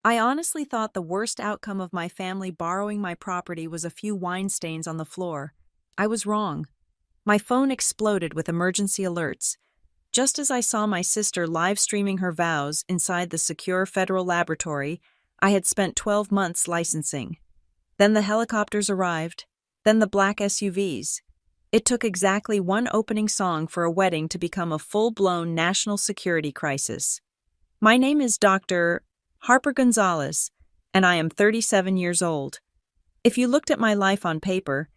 I honestly thought the worst outcome of my family borrowing my property was a few wine stains on the floor. I was wrong. My phone exploded with emergency alerts. Just as I saw my sister live streaming her vows inside the secure federal laboratory I had spent 12 months licensing. Then the helicopters arrived, then the black SUVs. It took exactly one opening song for a wedding to become a full-blown national security crisis. My name is Dr. Harper Gonzalez, and I am 37 years old. If you looked at my life on paper,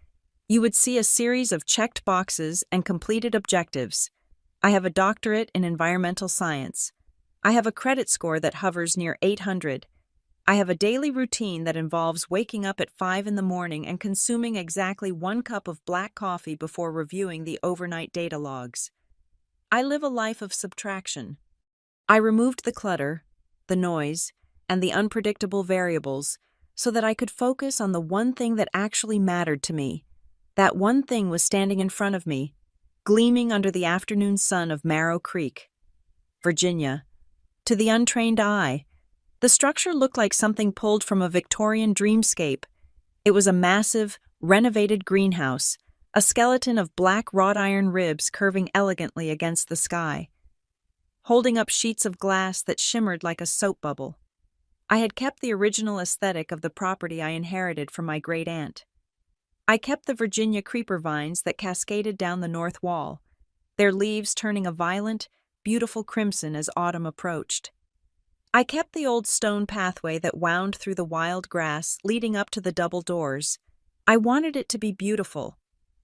you would see a series of checked boxes and completed objectives. I have a doctorate in environmental science. I have a credit score that hovers near 800. I have a daily routine that involves waking up at 5 in the morning and consuming exactly 1 cup of black coffee before reviewing the overnight data logs. I live a life of subtraction. I removed the clutter, the noise, and the unpredictable variables so that I could focus on the one thing that actually mattered to me. That one thing was standing in front of me, gleaming under the afternoon sun of Marrow Creek, Virginia. To the untrained eye, the structure looked like something pulled from a Victorian dreamscape. It was a massive, renovated greenhouse, a skeleton of black wrought iron ribs curving elegantly against the sky, holding up sheets of glass that shimmered like a soap bubble. I had kept the original aesthetic of the property I inherited from my great-aunt. I kept the Virginia creeper vines that cascaded down the north wall, their leaves turning a violent, beautiful crimson as autumn approached. I kept the old stone pathway that wound through the wild grass leading up to the double doors. I wanted it to be beautiful.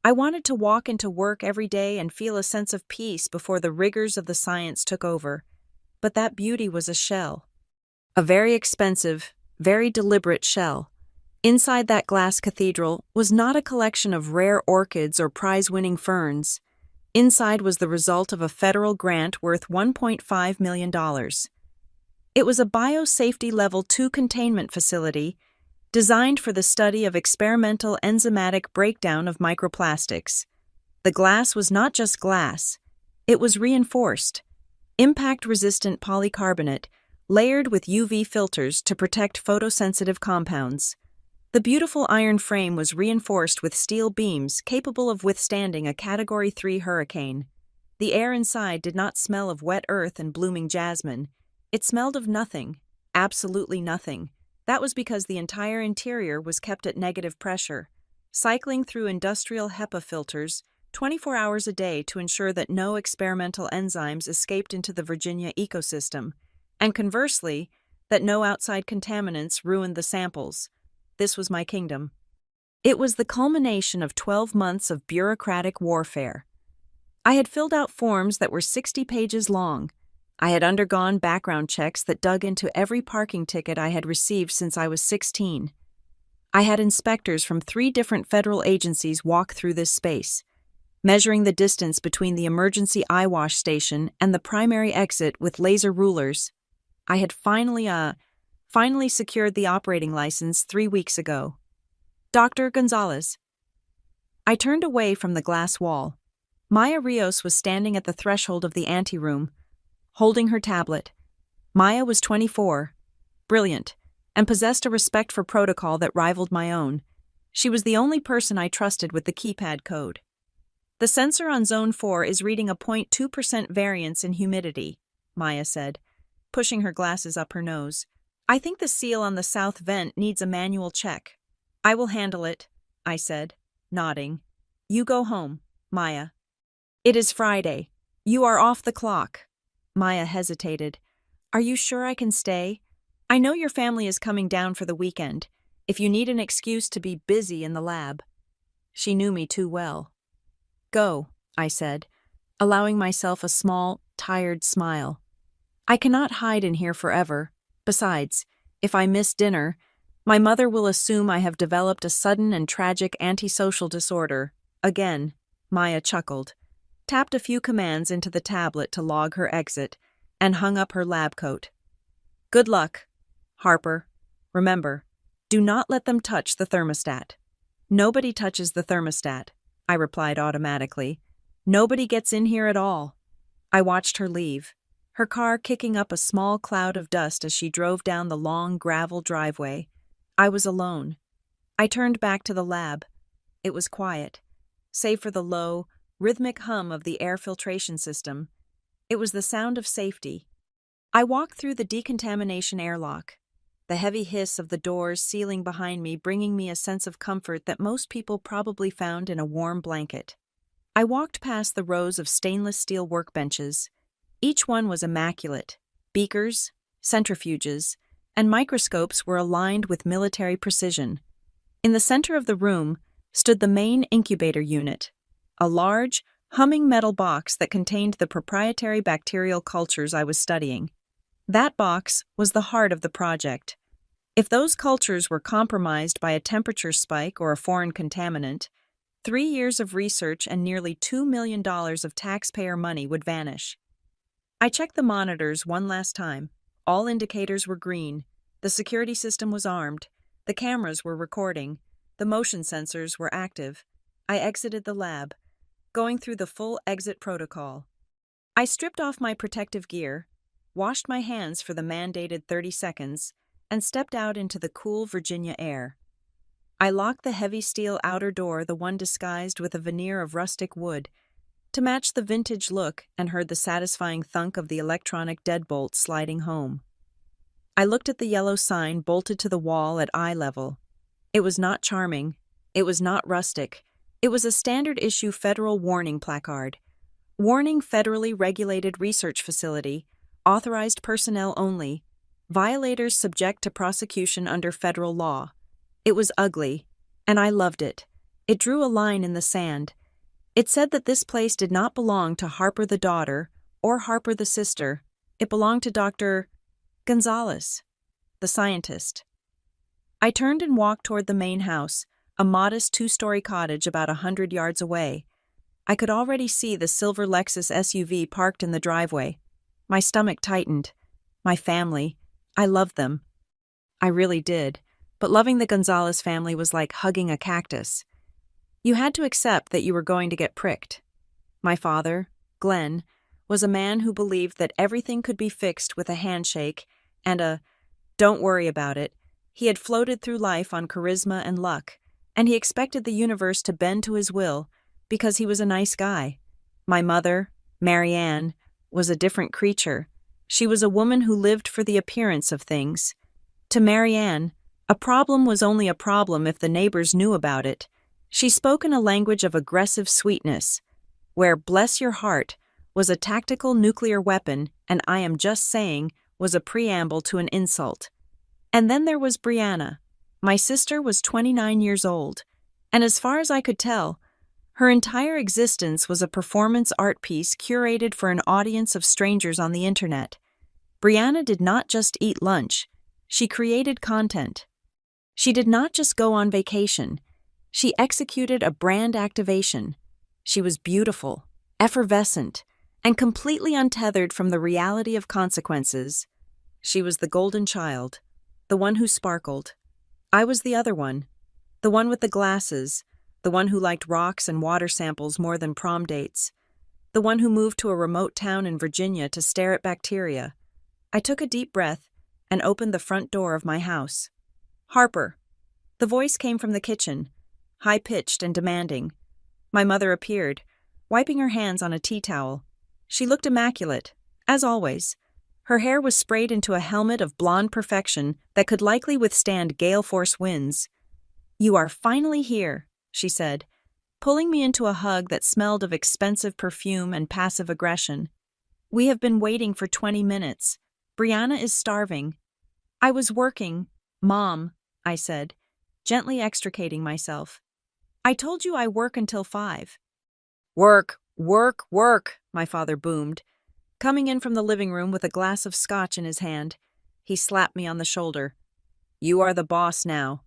I wanted to walk into work every day and feel a sense of peace before the rigors of the science took over. But that beauty was a shell. A very expensive, very deliberate shell. Inside that glass cathedral was not a collection of rare orchids or prize-winning ferns. Inside was the result of a federal grant worth $1.5 million. It was a biosafety Level 2 containment facility designed for the study of experimental enzymatic breakdown of microplastics. The glass was not just glass. It was reinforced, impact-resistant polycarbonate, layered with UV filters to protect photosensitive compounds. The beautiful iron frame was reinforced with steel beams capable of withstanding a Category 3 hurricane. The air inside did not smell of wet earth and blooming jasmine. It smelled of nothing, absolutely nothing. That was because the entire interior was kept at negative pressure, cycling through industrial HEPA filters 24 hours a day to ensure that no experimental enzymes escaped into the Virginia ecosystem, and conversely, that no outside contaminants ruined the samples. This was my kingdom. It was the culmination of 12 months of bureaucratic warfare. I had filled out forms that were 60 pages long. I had undergone background checks that dug into every parking ticket I had received since I was 16. I had inspectors from 3 different federal agencies walk through this space, measuring the distance between the emergency eye wash station and the primary exit with laser rulers. I had finally secured the operating license 3 weeks ago. Dr. Gonzalez. I turned away from the glass wall. Maya Rios was standing at the threshold of the anteroom, holding her tablet. Maya was 24, brilliant, and possessed a respect for protocol that rivaled my own. She was the only person I trusted with the keypad code. The sensor on Zone 4 is reading a 0.2% variance in humidity, Maya said, pushing her glasses up her nose. I think the seal on the south vent needs a manual check. I will handle it, I said, nodding. You go home, Maya. It is Friday. You are off the clock. Maya hesitated. Are you sure I can stay? I know your family is coming down for the weekend, if you need an excuse to be busy in the lab. She knew me too well. Go, I said, allowing myself a small, tired smile. I cannot hide in here forever. Besides, if I miss dinner, my mother will assume I have developed a sudden and tragic antisocial disorder. Again, Maya chuckled, tapped a few commands into the tablet to log her exit, and hung up her lab coat. Good luck, Harper. Remember, do not let them touch the thermostat. Nobody touches the thermostat, I replied automatically. Nobody gets in here at all. I watched her leave. her car kicking up a small cloud of dust as she drove down the long gravel driveway. I was alone. I turned back to the lab. It was quiet, save for the low, rhythmic hum of the air filtration system. It was the sound of safety. I walked through the decontamination airlock, the heavy hiss of the doors sealing behind me bringing me a sense of comfort that most people probably found in a warm blanket. I walked past the rows of stainless steel workbenches. Each one was immaculate. Beakers, centrifuges, and microscopes were aligned with military precision. In the center of the room stood the main incubator unit, a large, humming metal box that contained the proprietary bacterial cultures I was studying. That box was the heart of the project. If those cultures were compromised by a temperature spike or a foreign contaminant, 3 years of research and nearly $2 million of taxpayer money would vanish. I checked the monitors one last time. All indicators were green. The security system was armed. The cameras were recording. The motion sensors were active. I exited the lab, going through the full exit protocol. I stripped off my protective gear, washed my hands for the mandated 30 seconds, and stepped out into the cool Virginia air. I locked the heavy steel outer door, the one disguised with a veneer of rustic wood, to match the vintage look, and heard the satisfying thunk of the electronic deadbolt sliding home. I looked at the yellow sign bolted to the wall at eye level. It was not charming. It was not rustic. It was a standard-issue federal warning placard. Warning: federally regulated research facility, authorized personnel only, violators subject to prosecution under federal law. It was ugly, and I loved it. It drew a line in the sand. It said that this place did not belong to Harper the daughter or Harper the sister. It belonged to Dr. Gonzalez, the scientist. I turned and walked toward the main house, a modest 2-story cottage about 100 yards away. I could already see the silver Lexus SUV parked in the driveway. My stomach tightened. My family. I loved them. I really did. But loving the Gonzalez family was like hugging a cactus. You had to accept that you were going to get pricked. My father, Glenn, was a man who believed that everything could be fixed with a handshake and a "don't worry about it." He had floated through life on charisma and luck, and he expected the universe to bend to his will because he was a nice guy. My mother, Mary Ann, was a different creature. She was a woman who lived for the appearance of things. To Mary Ann, a problem was only a problem if the neighbors knew about it. She spoke in a language of aggressive sweetness, where "bless your heart" was a tactical nuclear weapon and "I am just saying" was a preamble to an insult. And then there was Brianna. My sister was 29 years old, and as far as I could tell, her entire existence was a performance art piece curated for an audience of strangers on the internet. Brianna did not just eat lunch, she created content. She did not just go on vacation, she executed a brand activation. She was beautiful, effervescent, and completely untethered from the reality of consequences. She was the golden child, the one who sparkled. I was the other one, the one with the glasses, the one who liked rocks and water samples more than prom dates, the one who moved to a remote town in Virginia to stare at bacteria. I took a deep breath and opened the front door of my house. "Harper." The voice came from the kitchen, high-pitched and demanding. My mother appeared, wiping her hands on a tea towel. She looked immaculate, as always. Her hair was sprayed into a helmet of blonde perfection that could likely withstand gale-force winds. "You are finally here," she said, pulling me into a hug that smelled of expensive perfume and passive aggression. "We have been waiting for 20 minutes. Brianna is starving." "I was working, Mom," I said, gently extricating myself. "I told you I work until 5. "Work, work, work," my father boomed, coming in from the living room with a glass of scotch in his hand. He slapped me on the shoulder. "You are the boss now,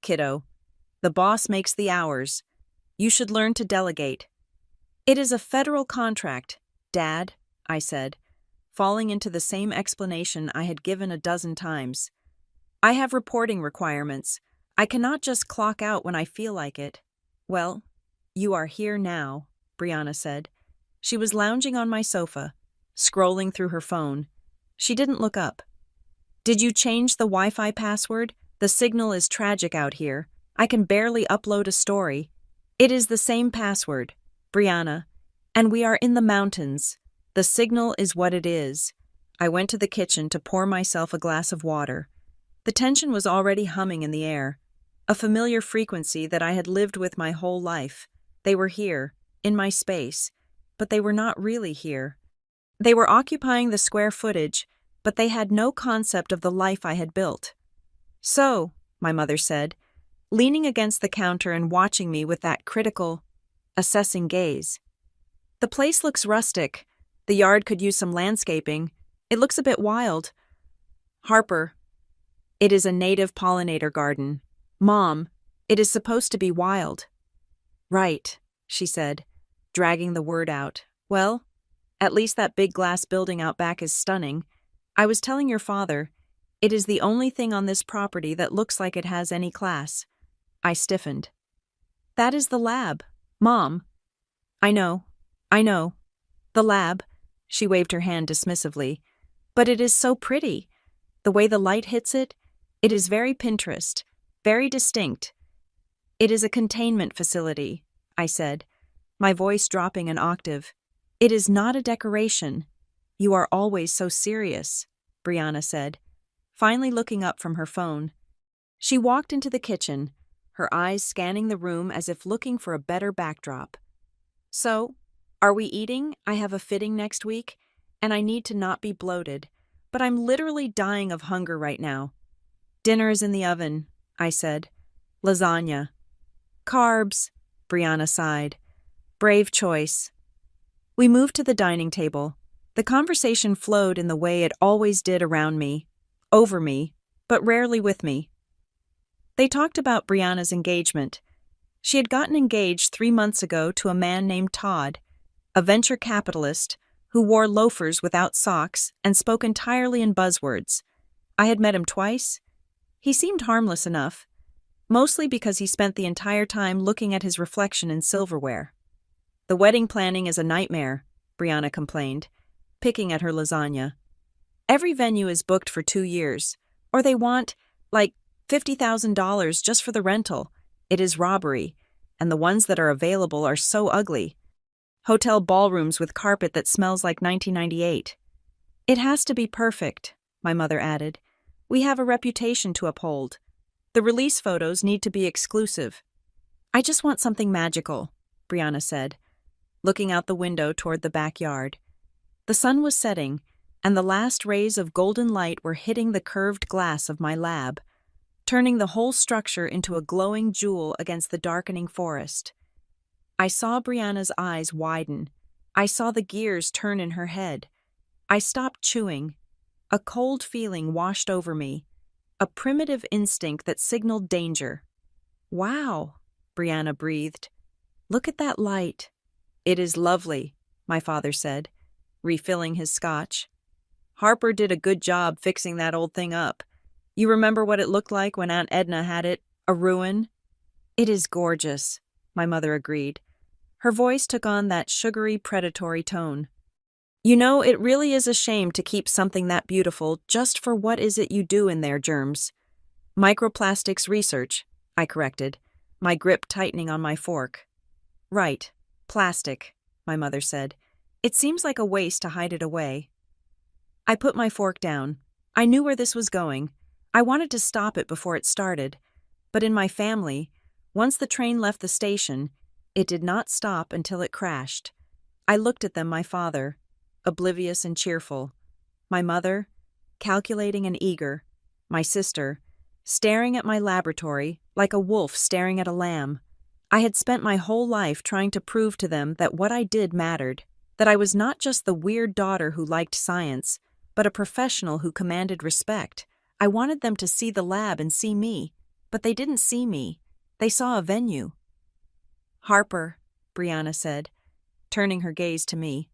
kiddo. The boss makes the hours. You should learn to delegate." "It is a federal contract, Dad," I said, falling into the same explanation I had given a dozen times. "I have reporting requirements. I cannot just clock out when I feel like it." "Well, you are here now," Brianna said. She was lounging on my sofa, scrolling through her phone. She didn't look up. Did you change the Wi-Fi password? The signal is tragic out here. I can barely upload a story. It is the same password, Brianna. And we are in the mountains. The signal is what it is. I went to the kitchen to pour myself a glass of water. The tension was already humming in the air, a familiar frequency that I had lived with my whole life. They were here, in my space, but they were not really here. They were occupying the square footage, but they had no concept of the life I had built. So, my mother said, leaning against the counter and watching me with that critical, assessing gaze. The place looks rustic. The yard could use some landscaping. It looks a bit wild. Harper, it is a native pollinator garden. Mom, it is supposed to be wild. Right, she said, dragging the word out. Well, at least that big glass building out back is stunning. I was telling your father, it is the only thing on this property that looks like it has any class. I stiffened. That is the lab, Mom. I know. The lab, she waved her hand dismissively. But it is so pretty. The way the light hits it, it is very Pinterest, very distinct. It is a containment facility, I said, my voice dropping an octave. It is not a decoration. You are always so serious, Brianna said, finally looking up from her phone. She walked into the kitchen, her eyes scanning the room as if looking for a better backdrop. So, are we eating? I have a fitting next week, and I need to not be bloated, but I'm literally dying of hunger right now. Dinner is in the oven, I said. Lasagna. Carbs, Brianna sighed. Brave choice. We moved to the dining table. The conversation flowed in the way it always did around me, over me, but rarely with me. They talked about Brianna's engagement. She had gotten engaged 3 months ago to a man named Todd, a venture capitalist who wore loafers without socks and spoke entirely in buzzwords. I had met him twice. He seemed harmless enough, mostly because he spent the entire time looking at his reflection in silverware. The wedding planning is a nightmare, Brianna complained, picking at her lasagna. Every venue is booked for 2 years, or they want, like, $50,000 just for the rental. It is robbery, and the ones that are available are so ugly. Hotel ballrooms with carpet that smells like 1998. It has to be perfect, my mother added. We have a reputation to uphold. The release photos need to be exclusive. I just want something magical, Brianna said, looking out the window toward the backyard. The sun was setting, and the last rays of golden light were hitting the curved glass of my lab, turning the whole structure into a glowing jewel against the darkening forest. I saw Brianna's eyes widen. I saw the gears turn in her head. I stopped chewing. A cold feeling washed over me, a primitive instinct that signaled danger. Wow, Brianna breathed. Look at that light. It is lovely, my father said, refilling his scotch. Harper did a good job fixing that old thing up. You remember what it looked like when Aunt Edna had it, a ruin? It is gorgeous, my mother agreed. Her voice took on that sugary, predatory tone. You know, it really is a shame to keep something that beautiful just for what is it you do in there, Germs. Microplastics research, I corrected, my grip tightening on my fork. Right, plastic, my mother said. It seems like a waste to hide it away. I put my fork down. I knew where this was going. I wanted to stop it before it started. But in my family, once the train left the station, it did not stop until it crashed. I looked at them, my father, oblivious and cheerful. My mother, calculating and eager. My sister, staring at my laboratory like a wolf staring at a lamb. I had spent my whole life trying to prove to them that what I did mattered, that I was not just the weird daughter who liked science, but a professional who commanded respect. I wanted them to see the lab and see me, but they didn't see me. They saw a venue. Harper, Brianna said, turning her gaze to me.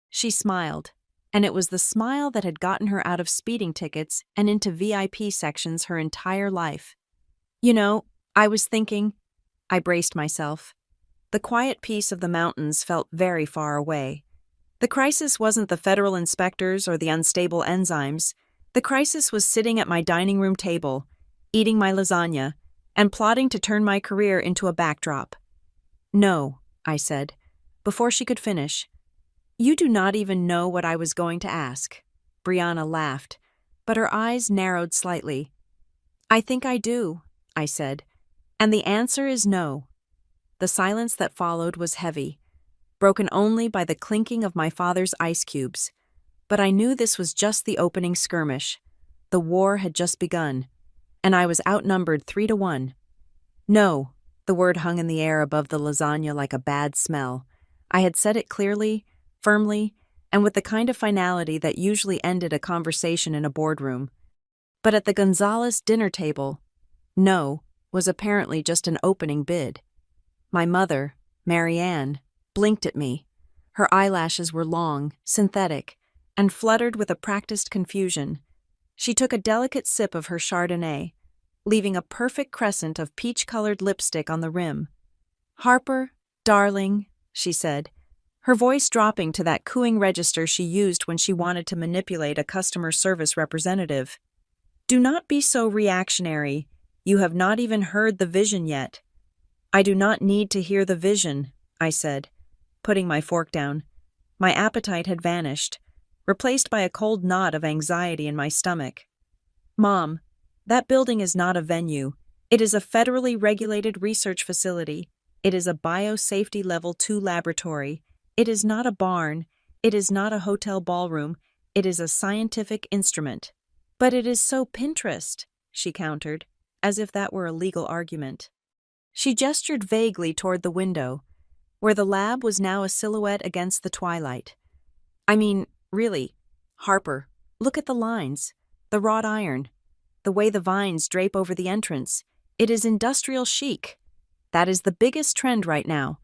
She smiled, and it was the smile that had gotten her out of speeding tickets and into VIP sections her entire life. You know, I was thinking. I braced myself. The quiet peace of the mountains felt very far away. The crisis wasn't the federal inspectors or the unstable enzymes. The crisis was sitting at my dining room table, eating my lasagna, and plotting to turn my career into a backdrop. "No," I said, before she could finish. "You do not even know what I was going to ask." Brianna laughed, but her eyes narrowed slightly. "I think I do," I said, "and the answer is no." The silence that followed was heavy, broken only by the clinking of my father's ice cubes. But I knew this was just the opening skirmish. The war had just begun, and I was outnumbered 3-1. "No," the word hung in the air above the lasagna like a bad smell. I had said it clearly, firmly, and with the kind of finality that usually ended a conversation in a boardroom. But at the Gonzalez dinner table, "no" was apparently just an opening bid. My mother, Mary Ann, blinked at me. Her eyelashes were long, synthetic, and fluttered with a practiced confusion. She took a delicate sip of her Chardonnay, leaving a perfect crescent of peach-colored lipstick on the rim. "Harper, darling," she said, her voice dropping to that cooing register she used when she wanted to manipulate a customer service representative. "Do not be so reactionary. You have not even heard the vision yet." "I do not need to hear the vision," I said, putting my fork down. My appetite had vanished, replaced by a cold knot of anxiety in my stomach. "Mom, that building is not a venue. It is a federally regulated research facility. It is a biosafety level 2 laboratory. It is not a barn. It is not a hotel ballroom. It is a scientific instrument." "But it is so Pinterest," she countered, as if that were a legal argument. She gestured vaguely toward the window, where the lab was now a silhouette against the twilight. "I mean, really, Harper, look at the lines, the wrought iron, the way the vines drape over the entrance. It is industrial chic. That is the biggest trend right now."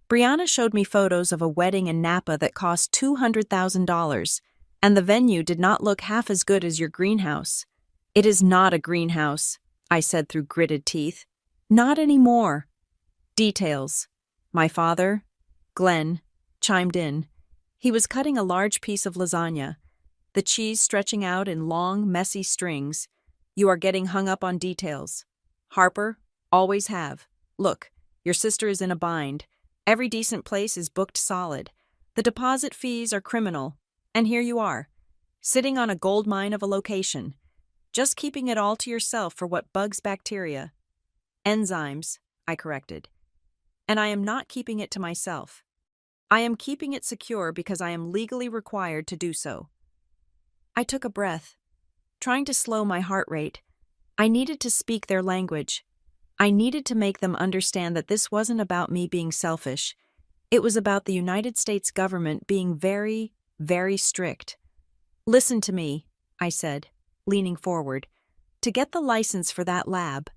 Brianna showed me photos of a wedding in Napa that cost $200,000, and the venue did not look half as good as your greenhouse. "It is not a greenhouse," I said through gritted teeth. "Not anymore." "Details." My father, Glenn, chimed in. He was cutting a large piece of lasagna, the cheese stretching out in long, messy strings. "You are getting hung up on details. Harper, always have. Look, your sister is in a bind. Every decent place is booked solid. The deposit fees are criminal. And here you are, sitting on a gold mine of a location, just keeping it all to yourself for what bugs bacteria." "Enzymes," I corrected. "And I am not keeping it to myself. I am keeping it secure because I am legally required to do so." I took a breath, trying to slow my heart rate. I needed to speak their language. I needed to make them understand that this wasn't about me being selfish. It was about the United States government being very, very strict. "Listen to me," I said, leaning forward. "To get the license for that lab,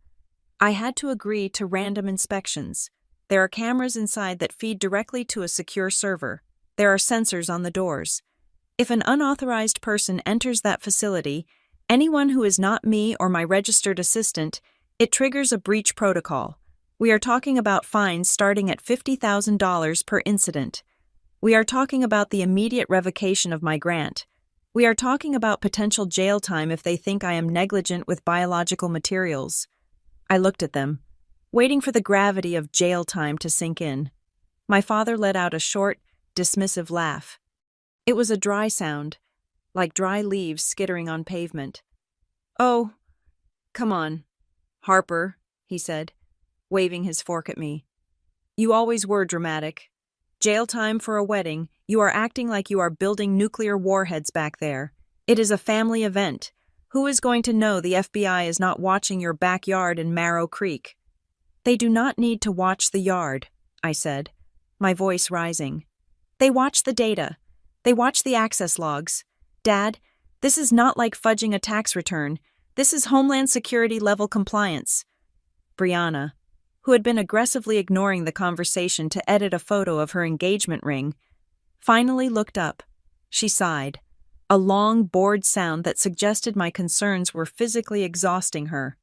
I had to agree to random inspections. There are cameras inside that feed directly to a secure server. There are sensors on the doors. If an unauthorized person enters that facility, anyone who is not me or my registered assistant, it triggers a breach protocol. We are talking about fines starting at $50,000 per incident. We are talking about the immediate revocation of my grant. We are talking about potential jail time if they think I am negligent with biological materials." I looked at them, waiting for the gravity of jail time to sink in. My father let out a short, dismissive laugh. It was a dry sound, like dry leaves skittering on pavement. "Oh, come on, Harper," he said, waving his fork at me. "You always were dramatic. Jail time for a wedding, you are acting like you are building nuclear warheads back there. It is a family event. Who is going to know the FBI is not watching your backyard in Marrow Creek?" "They do not need to watch the yard," I said, my voice rising. "They watch the data. They watch the access logs. Dad, this is not like fudging a tax return. This is Homeland Security level compliance." Brianna, who had been aggressively ignoring the conversation to edit a photo of her engagement ring, finally looked up. She sighed, a long, bored sound that suggested my concerns were physically exhausting her.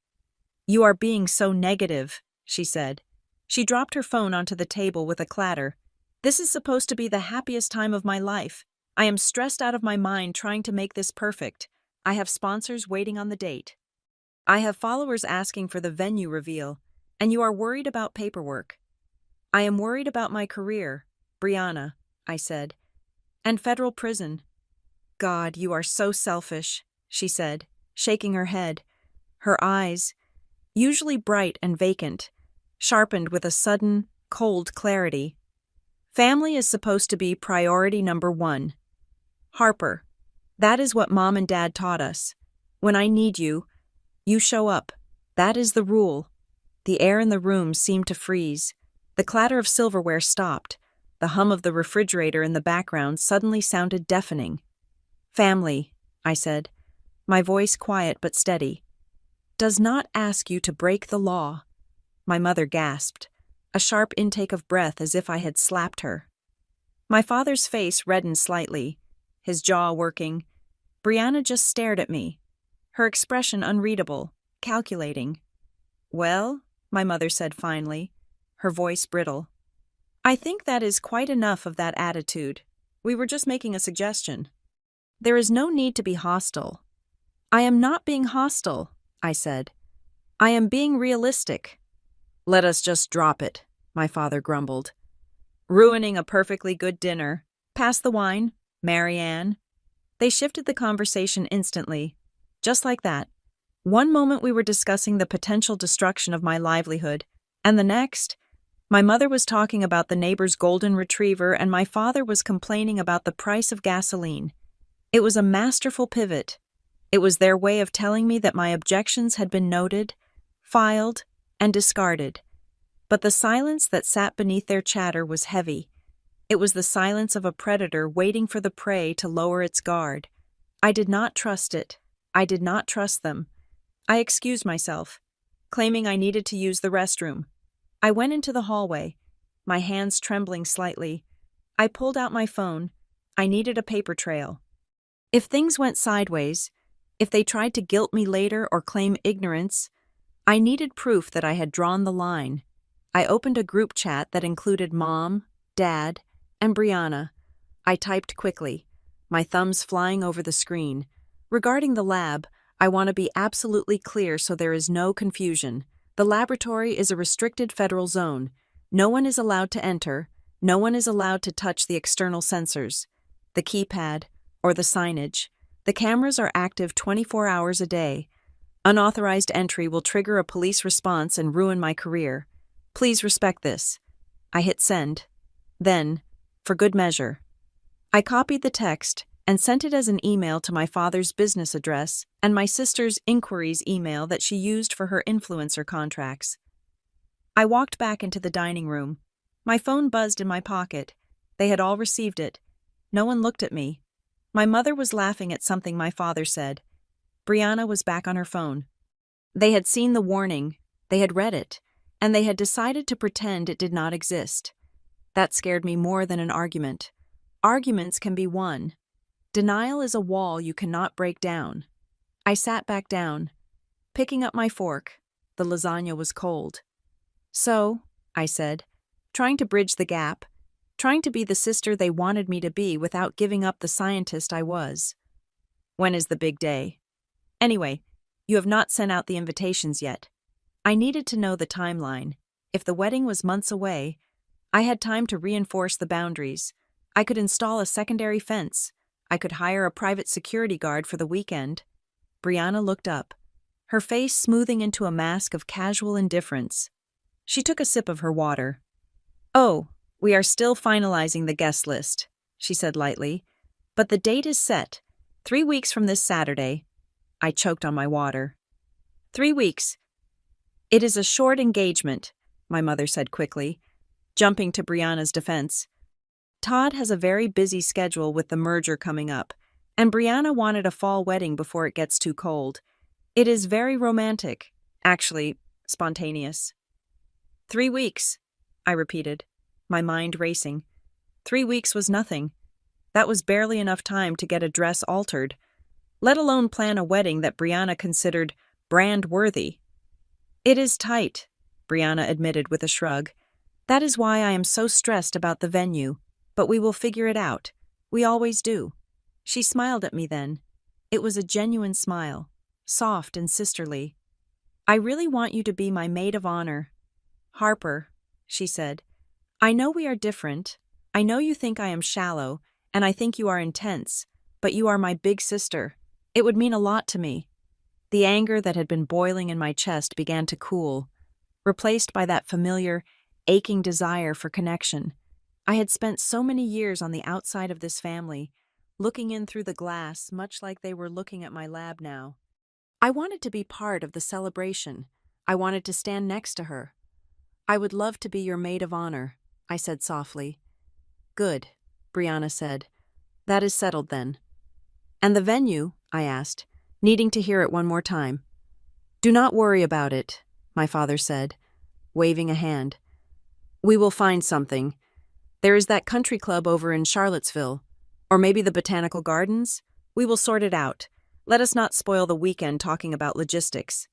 "You are being so negative," she said. She dropped her phone onto the table with a clatter. This is supposed to be the happiest time of my life. I am stressed out of my mind trying to make this perfect. I have sponsors waiting on the date. I have followers asking for the venue reveal, and you are worried about paperwork. I am worried about my career, Brianna, I said. And federal prison. God, you are so selfish, she said, shaking her head. Her eyes, usually bright and vacant, sharpened with a sudden, cold clarity. Family is supposed to be priority number one. Harper, that is what Mom and Dad taught us. When I need you, you show up. That is the rule. The air in the room seemed to freeze. The clatter of silverware stopped. The hum of the refrigerator in the background suddenly sounded deafening. Family, I said, my voice quiet but steady, does not ask you to break the law. My mother gasped, a sharp intake of breath as if I had slapped her. My father's face reddened slightly, his jaw working. Brianna just stared at me, her expression unreadable, calculating. Well, my mother said finally, her voice brittle. I think that is quite enough of that attitude. We were just making a suggestion. There is no need to be hostile. I am not being hostile, I said. I am being realistic. Let us just drop it, my father grumbled. Ruining a perfectly good dinner. Pass the wine, Marianne. They shifted the conversation instantly, just like that. One moment we were discussing the potential destruction of my livelihood, and the next, my mother was talking about the neighbor's golden retriever and my father was complaining about the price of gasoline. It was a masterful pivot. It was their way of telling me that my objections had been noted, filed, and discarded. But the silence that sat beneath their chatter was heavy. It was the silence of a predator waiting for the prey to lower its guard. I did not trust it. I did not trust them. I excused myself, claiming I needed to use the restroom. I went into the hallway, my hands trembling slightly. I pulled out my phone. I needed a paper trail. If things went sideways, if they tried to guilt me later or claim ignorance, I needed proof that I had drawn the line. I opened a group chat that included Mom, Dad, and Brianna. I typed quickly, my thumbs flying over the screen. Regarding the lab, I want to be absolutely clear so there is no confusion. The laboratory is a restricted federal zone. No one is allowed to enter. No one is allowed to touch the external sensors, the keypad, or the signage. The cameras are active 24 hours a day. Unauthorized entry will trigger a police response and ruin my career. Please respect this. I hit send. Then, for good measure, I copied the text and sent it as an email to my father's business address and my sister's inquiries email that she used for her influencer contracts. I walked back into the dining room. My phone buzzed in my pocket. They had all received it. No one looked at me. My mother was laughing at something my father said. Brianna was back on her phone. They had seen the warning, they had read it, and they had decided to pretend it did not exist. That scared me more than an argument. Arguments can be won. Denial is a wall you cannot break down. I sat back down, picking up my fork. The lasagna was cold. So, I said, trying to bridge the gap, trying to be the sister they wanted me to be without giving up the scientist I was. When is the big day? Anyway, you have not sent out the invitations yet. I needed to know the timeline. If the wedding was months away, I had time to reinforce the boundaries. I could install a secondary fence. I could hire a private security guard for the weekend. Brianna looked up, her face smoothing into a mask of casual indifference. She took a sip of her water. Oh, we are still finalizing the guest list, she said lightly. But the date is set, 3 weeks from this Saturday. I choked on my water. 3 weeks. It is a short engagement, my mother said quickly, jumping to Brianna's defense. Todd has a very busy schedule with the merger coming up, and Brianna wanted a fall wedding before it gets too cold. It is very romantic, actually, spontaneous. 3 weeks, I repeated, my mind racing. 3 weeks was nothing. That was barely enough time to get a dress altered, let alone plan a wedding that Brianna considered brand-worthy. It is tight, Brianna admitted with a shrug. That is why I am so stressed about the venue, but we will figure it out. We always do. She smiled at me then. It was a genuine smile, soft and sisterly. I really want you to be my maid of honor. Harper, she said, I know we are different. I know you think I am shallow, and I think you are intense, but you are my big sister. It would mean a lot to me. The anger that had been boiling in my chest began to cool, replaced by that familiar, aching desire for connection. I had spent so many years on the outside of this family, looking in through the glass, much like they were looking at my lab now. I wanted to be part of the celebration. I wanted to stand next to her. I would love to be your maid of honor, I said softly. Good, Brianna said. That is settled then. And the venue? I asked, needing to hear it one more time. Do not worry about it, my father said, waving a hand. We will find something. There is that country club over in Charlottesville, or maybe the Botanical Gardens. We will sort it out. Let us not spoil the weekend talking about logistics.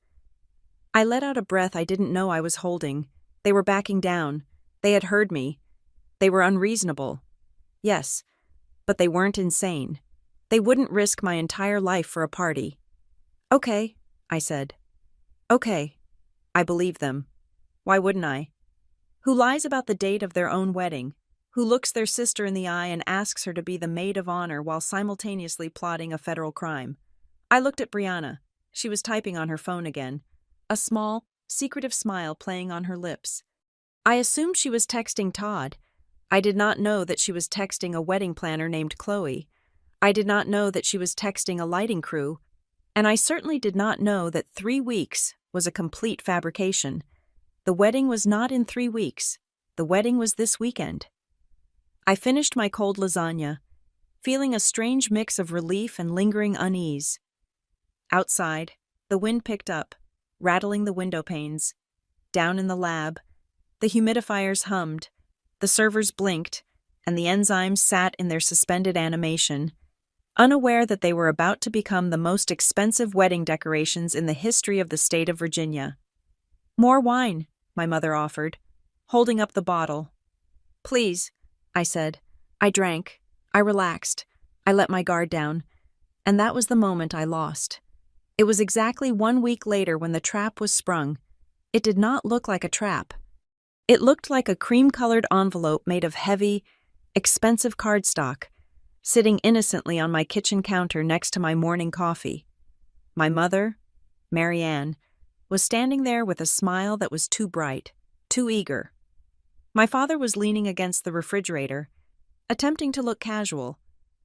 I let out a breath I didn't know I was holding. They were backing down. They had heard me. They were unreasonable. Yes, but they weren't insane. They wouldn't risk my entire life for a party. Okay, I said. Okay. I believe them. Why wouldn't I? Who lies about the date of their own wedding? Who looks their sister in the eye and asks her to be the maid of honor while simultaneously plotting a federal crime? I looked at Brianna. She was typing on her phone again, a small, secretive smile playing on her lips. I assumed she was texting Todd. I did not know that she was texting a wedding planner named Chloe. I did not know that she was texting a lighting crew, and I certainly did not know that 3 weeks was a complete fabrication. The wedding was not in 3 weeks. The wedding was this weekend. I finished my cold lasagna, feeling a strange mix of relief and lingering unease. Outside, the wind picked up, rattling the window panes. Down in the lab, the humidifiers hummed, the servers blinked, and the enzymes sat in their suspended animation, unaware that they were about to become the most expensive wedding decorations in the history of the state of Virginia. More wine, my mother offered, holding up the bottle. Please, I said. I drank. I relaxed. I let my guard down. And that was the moment I lost. It was exactly 1 week later when the trap was sprung. It did not look like a trap. It looked like a cream-colored envelope made of heavy, expensive cardstock, sitting innocently on my kitchen counter next to my morning coffee. My mother, Mary Ann, was standing there with a smile that was too bright, too eager. My father was leaning against the refrigerator, attempting to look casual,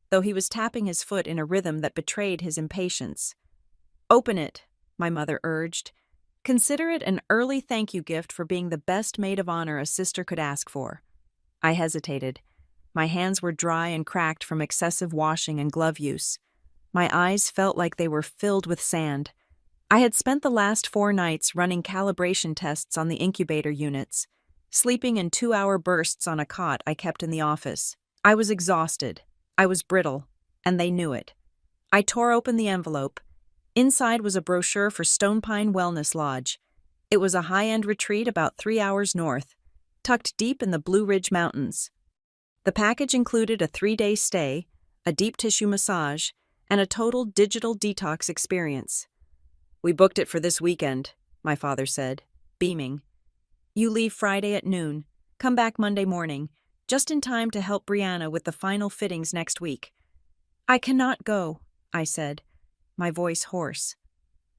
though he was tapping his foot in a rhythm that betrayed his impatience. Open it, my mother urged. Consider it an early thank you gift for being the best maid of honor a sister could ask for. I hesitated. My hands were dry and cracked from excessive washing and glove use. My eyes felt like they were filled with sand. I had spent the last 4 nights running calibration tests on the incubator units, sleeping in 2-hour bursts on a cot I kept in the office. I was exhausted. I was brittle, and they knew it. I tore open the envelope. Inside was a brochure for Stone Pine Wellness Lodge. It was a high-end retreat about 3 hours north, tucked deep in the Blue Ridge Mountains. The package included a 3-day stay, a deep tissue massage, and a total digital detox experience. We booked it for this weekend, my father said, beaming. You leave Friday at noon, come back Monday morning, just in time to help Brianna with the final fittings next week. I cannot go, I said, my voice hoarse.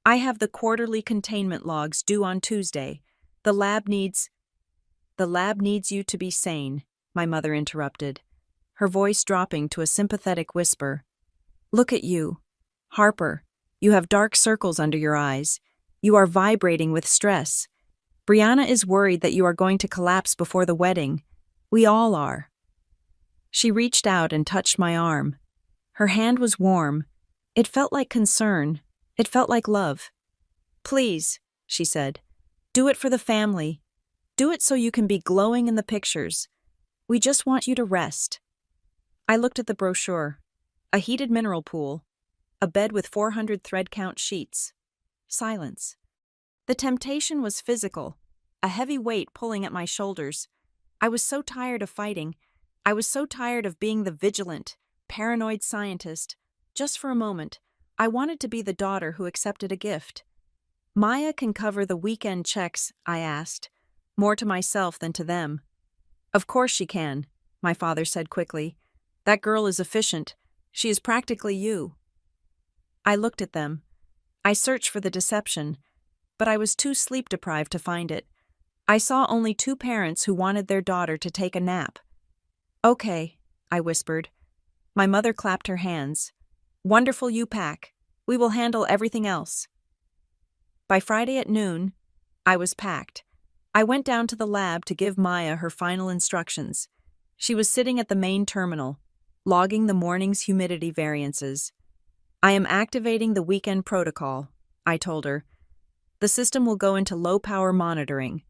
I have the quarterly containment logs due on Tuesday. The lab needs you to be sane, my mother interrupted, her voice dropping to a sympathetic whisper. Look at you. Harper, you have dark circles under your eyes. You are vibrating with stress. Brianna is worried that you are going to collapse before the wedding. We all are. She reached out and touched my arm. Her hand was warm. It felt like concern. It felt like love. Please, she said, do it for the family. Do it so you can be glowing in the pictures. We just want you to rest. I looked at the brochure. A heated mineral pool. A bed with 400 thread count sheets. Silence. The temptation was physical, a heavy weight pulling at my shoulders. I was so tired of fighting. I was so tired of being the vigilant, paranoid scientist. Just for a moment, I wanted to be the daughter who accepted a gift. Maya can cover the weekend checks, I asked, more to myself than to them. Of course she can, my father said quickly. That girl is efficient. She is practically you. I looked at them. I searched for the deception, but I was too sleep-deprived to find it. I saw only two parents who wanted their daughter to take a nap. Okay, I whispered. My mother clapped her hands. Wonderful you pack. We will handle everything else. By Friday at noon, I was packed. I went down to the lab to give Maya her final instructions. She was sitting at the main terminal, logging the morning's humidity variances. I am activating the weekend protocol, I told her. The system will go into low-power monitoring.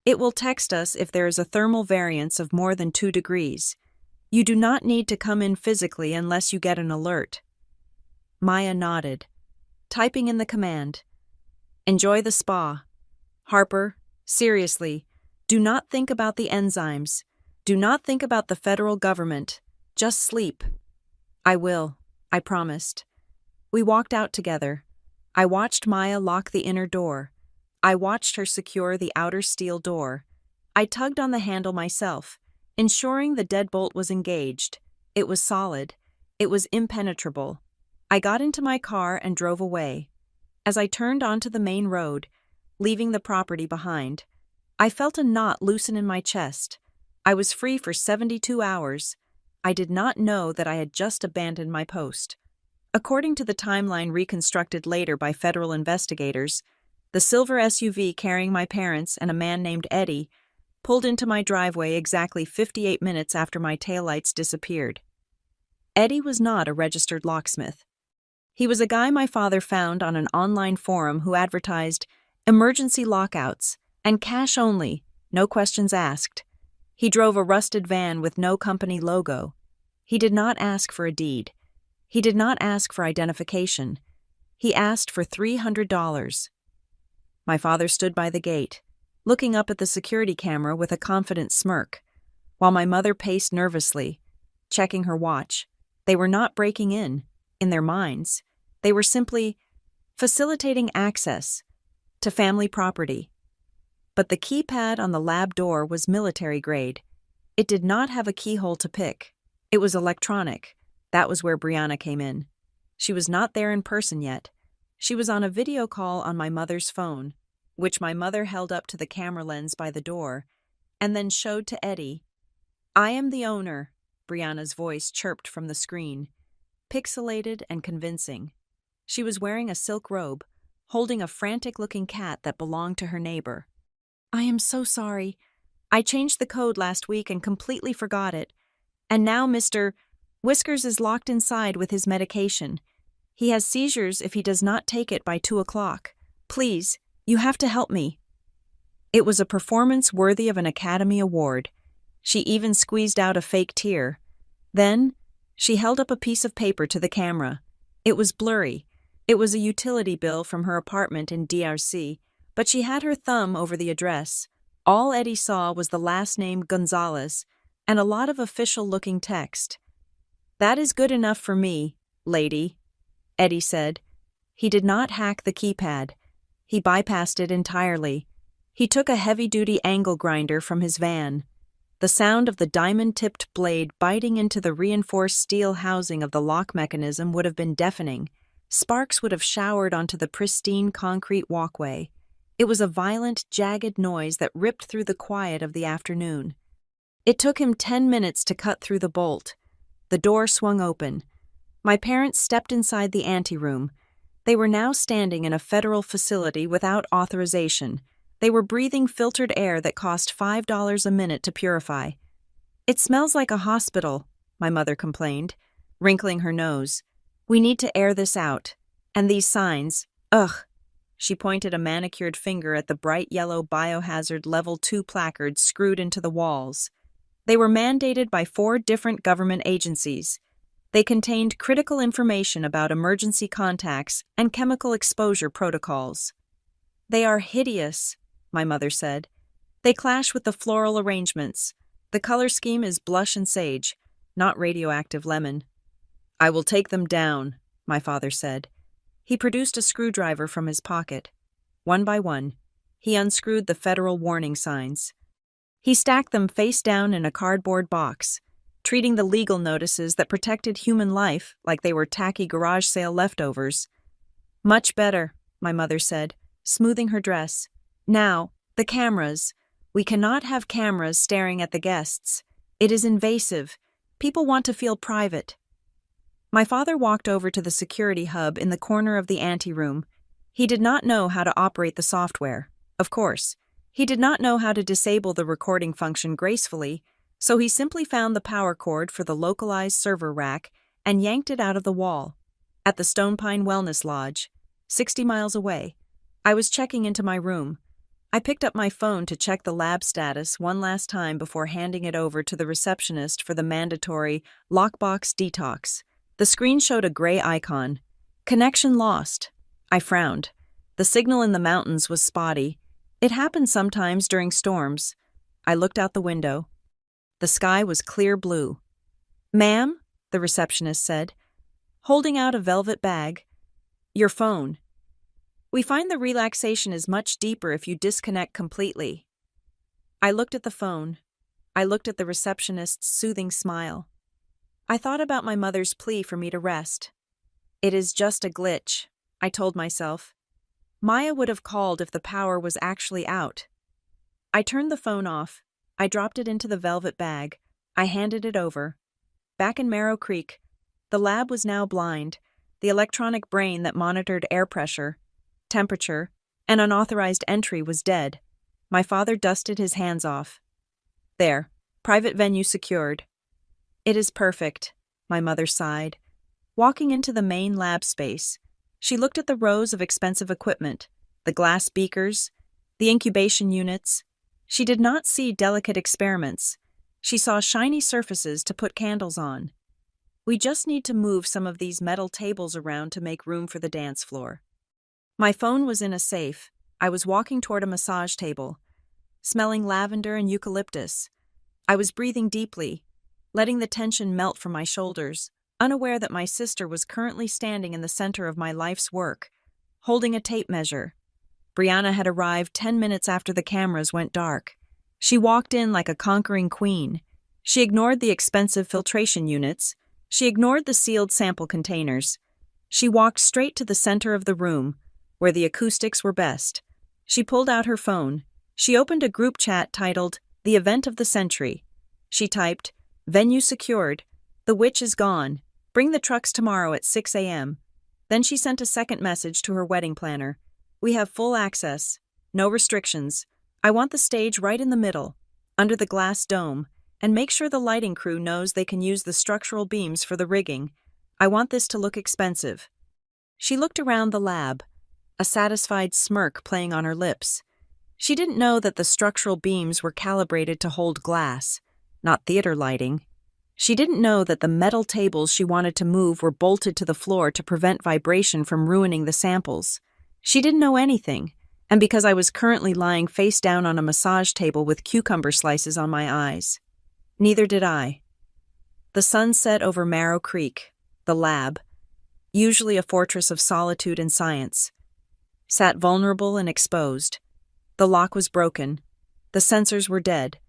It will text us if there is a thermal variance of more than 2 degrees. You do not need to come in physically unless you get an alert. Maya nodded, typing in the command. Enjoy the spa. Harper, seriously, do not think about the enzymes. Do not think about the federal government. Just sleep. I will, I promised. We walked out together. I watched Maya lock the inner door. I watched her secure the outer steel door. I tugged on the handle myself, ensuring the deadbolt was engaged. It was solid. It was impenetrable. I got into my car and drove away. As I turned onto the main road, leaving the property behind, I felt a knot loosen in my chest. I was free for 72 hours. I did not know that I had just abandoned my post. According to the timeline reconstructed later by federal investigators, the silver SUV carrying my parents and a man named Eddie pulled into my driveway exactly 58 minutes after my taillights disappeared. Eddie was not a registered locksmith. He was a guy my father found on an online forum who advertised emergency lockouts and cash only, no questions asked. He drove a rusted van with no company logo. He did not ask for a deed. He did not ask for identification. He asked for $300. My father stood by the gate, looking up at the security camera with a confident smirk, while my mother paced nervously, checking her watch. They were not breaking in their minds. They were simply facilitating access to family property. But the keypad on the lab door was military grade. It did not have a keyhole to pick. It was electronic. That was where Brianna came in. She was not there in person yet. She was on a video call on my mother's phone, which my mother held up to the camera lens by the door, and then showed to Eddie. I am the owner, Brianna's voice chirped from the screen, pixelated and convincing. She was wearing a silk robe, holding a frantic-looking cat that belonged to her neighbor. I am so sorry. I changed the code last week and completely forgot it. And now Mr. Whiskers is locked inside with his medication. He has seizures if he does not take it by 2 o'clock. Please, you have to help me. It was a performance worthy of an Academy Award. She even squeezed out a fake tear. Then, she held up a piece of paper to the camera. It was blurry. It was a utility bill from her apartment in DRC, but she had her thumb over the address. All Eddie saw was the last name Gonzalez and a lot of official-looking text. That is good enough for me, lady, Eddie said. He did not hack the keypad. He bypassed it entirely. He took a heavy-duty angle grinder from his van. The sound of the diamond-tipped blade biting into the reinforced steel housing of the lock mechanism would have been deafening. Sparks would have showered onto the pristine concrete walkway. It was a violent, jagged noise that ripped through the quiet of the afternoon. It took him 10 minutes to cut through the bolt. The door swung open. My parents stepped inside the anteroom. They were now standing in a federal facility without authorization. They were breathing filtered air that cost $5 a minute to purify. It smells like a hospital, my mother complained, wrinkling her nose. We need to air this out. And these signs, ugh. She pointed a manicured finger at the bright yellow biohazard level 2 placards screwed into the walls. They were mandated by 4 different government agencies. They contained critical information about emergency contacts and chemical exposure protocols. They are hideous, my mother said. They clash with the floral arrangements. The color scheme is blush and sage, not radioactive lemon. "I will take them down," my father said. He produced a screwdriver from his pocket. One by one, he unscrewed the federal warning signs. He stacked them face down in a cardboard box, treating the legal notices that protected human life like they were tacky garage sale leftovers. "Much better," my mother said, smoothing her dress. "Now, the cameras. We cannot have cameras staring at the guests. It is invasive. People want to feel private." My father walked over to the security hub in the corner of the anteroom. He did not know how to operate the software. Of course, he did not know how to disable the recording function gracefully, so he simply found the power cord for the localized server rack and yanked it out of the wall. At the Stone Pine Wellness Lodge, 60 miles away, I was checking into my room. I picked up my phone to check the lab status one last time before handing it over to the receptionist for the mandatory lockbox detox. The screen showed a gray icon. "Connection lost." I frowned. The signal in the mountains was spotty. It happened sometimes during storms. I looked out the window. The sky was clear blue. "Ma'am," the receptionist said, holding out a velvet bag. "Your phone. We find the relaxation is much deeper if you disconnect completely." I looked at the phone. I looked at the receptionist's soothing smile. I thought about my mother's plea for me to rest. "It is just a glitch," I told myself. Maya would have called if the power was actually out. I turned the phone off. I dropped it into the velvet bag. I handed it over. Back in Marrow Creek, the lab was now blind. The electronic brain that monitored air pressure, temperature, and unauthorized entry was dead. My father dusted his hands off. "There, private venue secured." "It is perfect," my mother sighed. Walking into the main lab space, she looked at the rows of expensive equipment, the glass beakers, the incubation units. She did not see delicate experiments. She saw shiny surfaces to put candles on. "We just need to move some of these metal tables around to make room for the dance floor." My phone was in a safe. I was walking toward a massage table, smelling lavender and eucalyptus. I was breathing deeply, letting the tension melt from my shoulders, unaware that my sister was currently standing in the center of my life's work, holding a tape measure. Brianna had arrived 10 minutes after the cameras went dark. She walked in like a conquering queen. She ignored the expensive filtration units. She ignored the sealed sample containers. She walked straight to the center of the room, where the acoustics were best. She pulled out her phone. She opened a group chat titled, "The Event of the Century." She typed, "Venue secured. The witch is gone. Bring the trucks tomorrow at 6 a.m. Then she sent a second message to her wedding planner. "We have full access. No restrictions. I want the stage right in the middle, under the glass dome, and make sure the lighting crew knows they can use the structural beams for the rigging. I want this to look expensive." She looked around the lab, a satisfied smirk playing on her lips. She didn't know that the structural beams were calibrated to hold glass, not theater lighting. She didn't know that the metal tables she wanted to move were bolted to the floor to prevent vibration from ruining the samples. She didn't know anything, and because I was currently lying face down on a massage table with cucumber slices on my eyes. Neither did I. The sun set over Marrow Creek, the lab, usually a fortress of solitude and science, sat vulnerable and exposed. The lock was broken. The sensors were dead.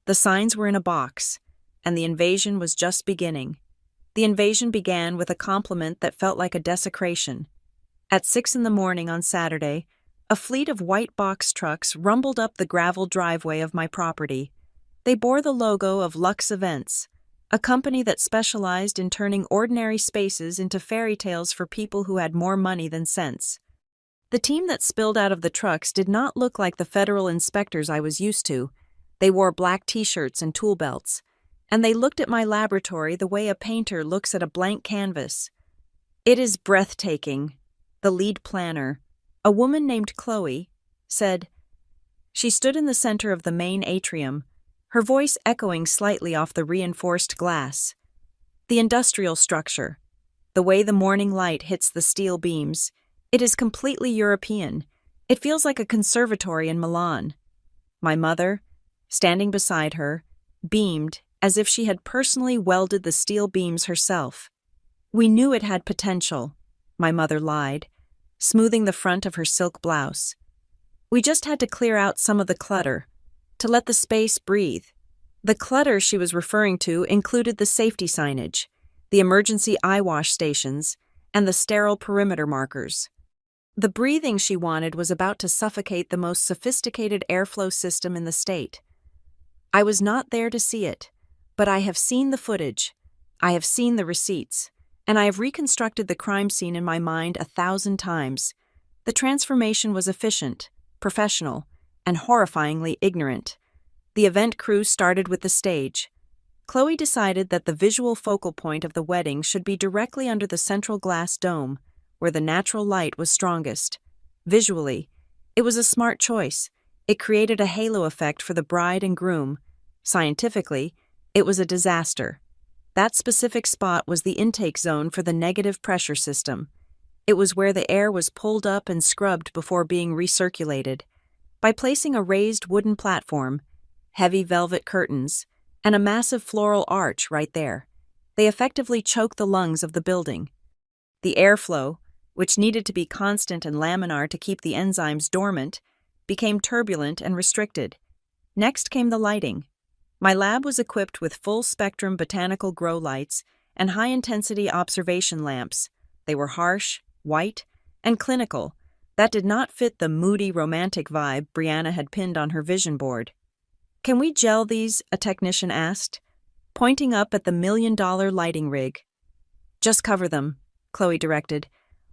The signs were in a box, and the invasion was just beginning. The invasion began with a compliment that felt like a desecration. At 6 a.m. on Saturday, a fleet of white box trucks rumbled up the gravel driveway of my property. They bore the logo of Lux Events, a company that specialized in turning ordinary spaces into fairy tales for people who had more money than sense. The team that spilled out of the trucks did not look like the federal inspectors I was used to. They wore black t-shirts and tool belts, and they looked at my laboratory the way a painter looks at a blank canvas. "It is breathtaking," the lead planner, a woman named Chloe, said. She stood in the center of the main atrium, her voice echoing slightly off the reinforced glass. "The industrial structure, the way the morning light hits the steel beams, it is completely European. It feels like a conservatory in Milan." My mother, standing beside her, beamed as if she had personally welded the steel beams herself. "We knew it had potential," my mother lied, smoothing the front of her silk blouse. "We just had to clear out some of the clutter, to let the space breathe." The clutter she was referring to included the safety signage, the emergency eye wash stations, and the sterile perimeter markers. The breathing she wanted was about to suffocate the most sophisticated airflow system in the state. I was not there to see it, but I have seen the footage, I have seen the receipts, and I have reconstructed the crime scene in my mind 1,000 times. The transformation was efficient, professional, and horrifyingly ignorant. The event crew started with the stage. Chloe decided that the visual focal point of the wedding should be directly under the central glass dome, where the natural light was strongest. Visually, it was a smart choice. It created a halo effect for the bride and groom. Scientifically, it was a disaster. That specific spot was the intake zone for the negative pressure system. It was where the air was pulled up and scrubbed before being recirculated. By placing a raised wooden platform, heavy velvet curtains, and a massive floral arch right there, they effectively choked the lungs of the building. The airflow, which needed to be constant and laminar to keep the enzymes dormant, became turbulent and restricted. Next came the lighting. My lab was equipped with full-spectrum botanical grow lights and high-intensity observation lamps. They were harsh, white, and clinical. That did not fit the moody, romantic vibe Brianna had pinned on her vision board. "Can we gel these?" a technician asked, pointing up at the $1 million lighting rig. "Just cover them," Chloe directed.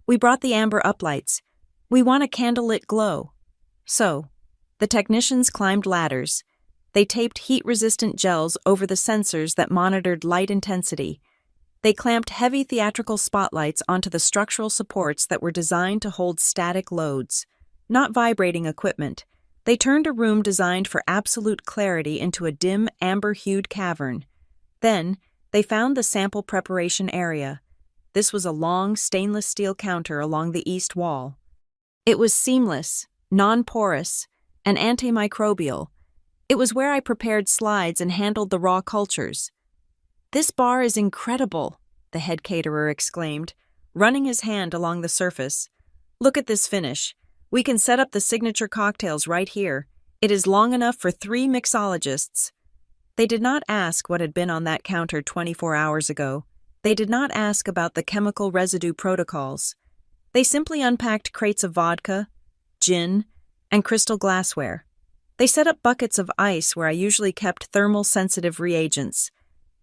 "We brought the amber uplights. We want a candlelit glow." So, the technicians climbed ladders. They taped heat-resistant gels over the sensors that monitored light intensity. They clamped heavy theatrical spotlights onto the structural supports that were designed to hold static loads, not vibrating equipment. They turned a room designed for absolute clarity into a dim, amber-hued cavern. Then, they found the sample preparation area. This was a long, stainless steel counter along the east wall. It was seamless, non-porous, and antimicrobial. It was where I prepared slides and handled the raw cultures. "This bar is incredible," the head caterer exclaimed, running his hand along the surface. "Look at this finish. We can set up the signature cocktails right here. It is long enough for 3 mixologists." They did not ask what had been on that counter 24 hours ago. They did not ask about the chemical residue protocols. They simply unpacked crates of vodka, gin, and crystal glassware. They set up buckets of ice where I usually kept thermal-sensitive reagents.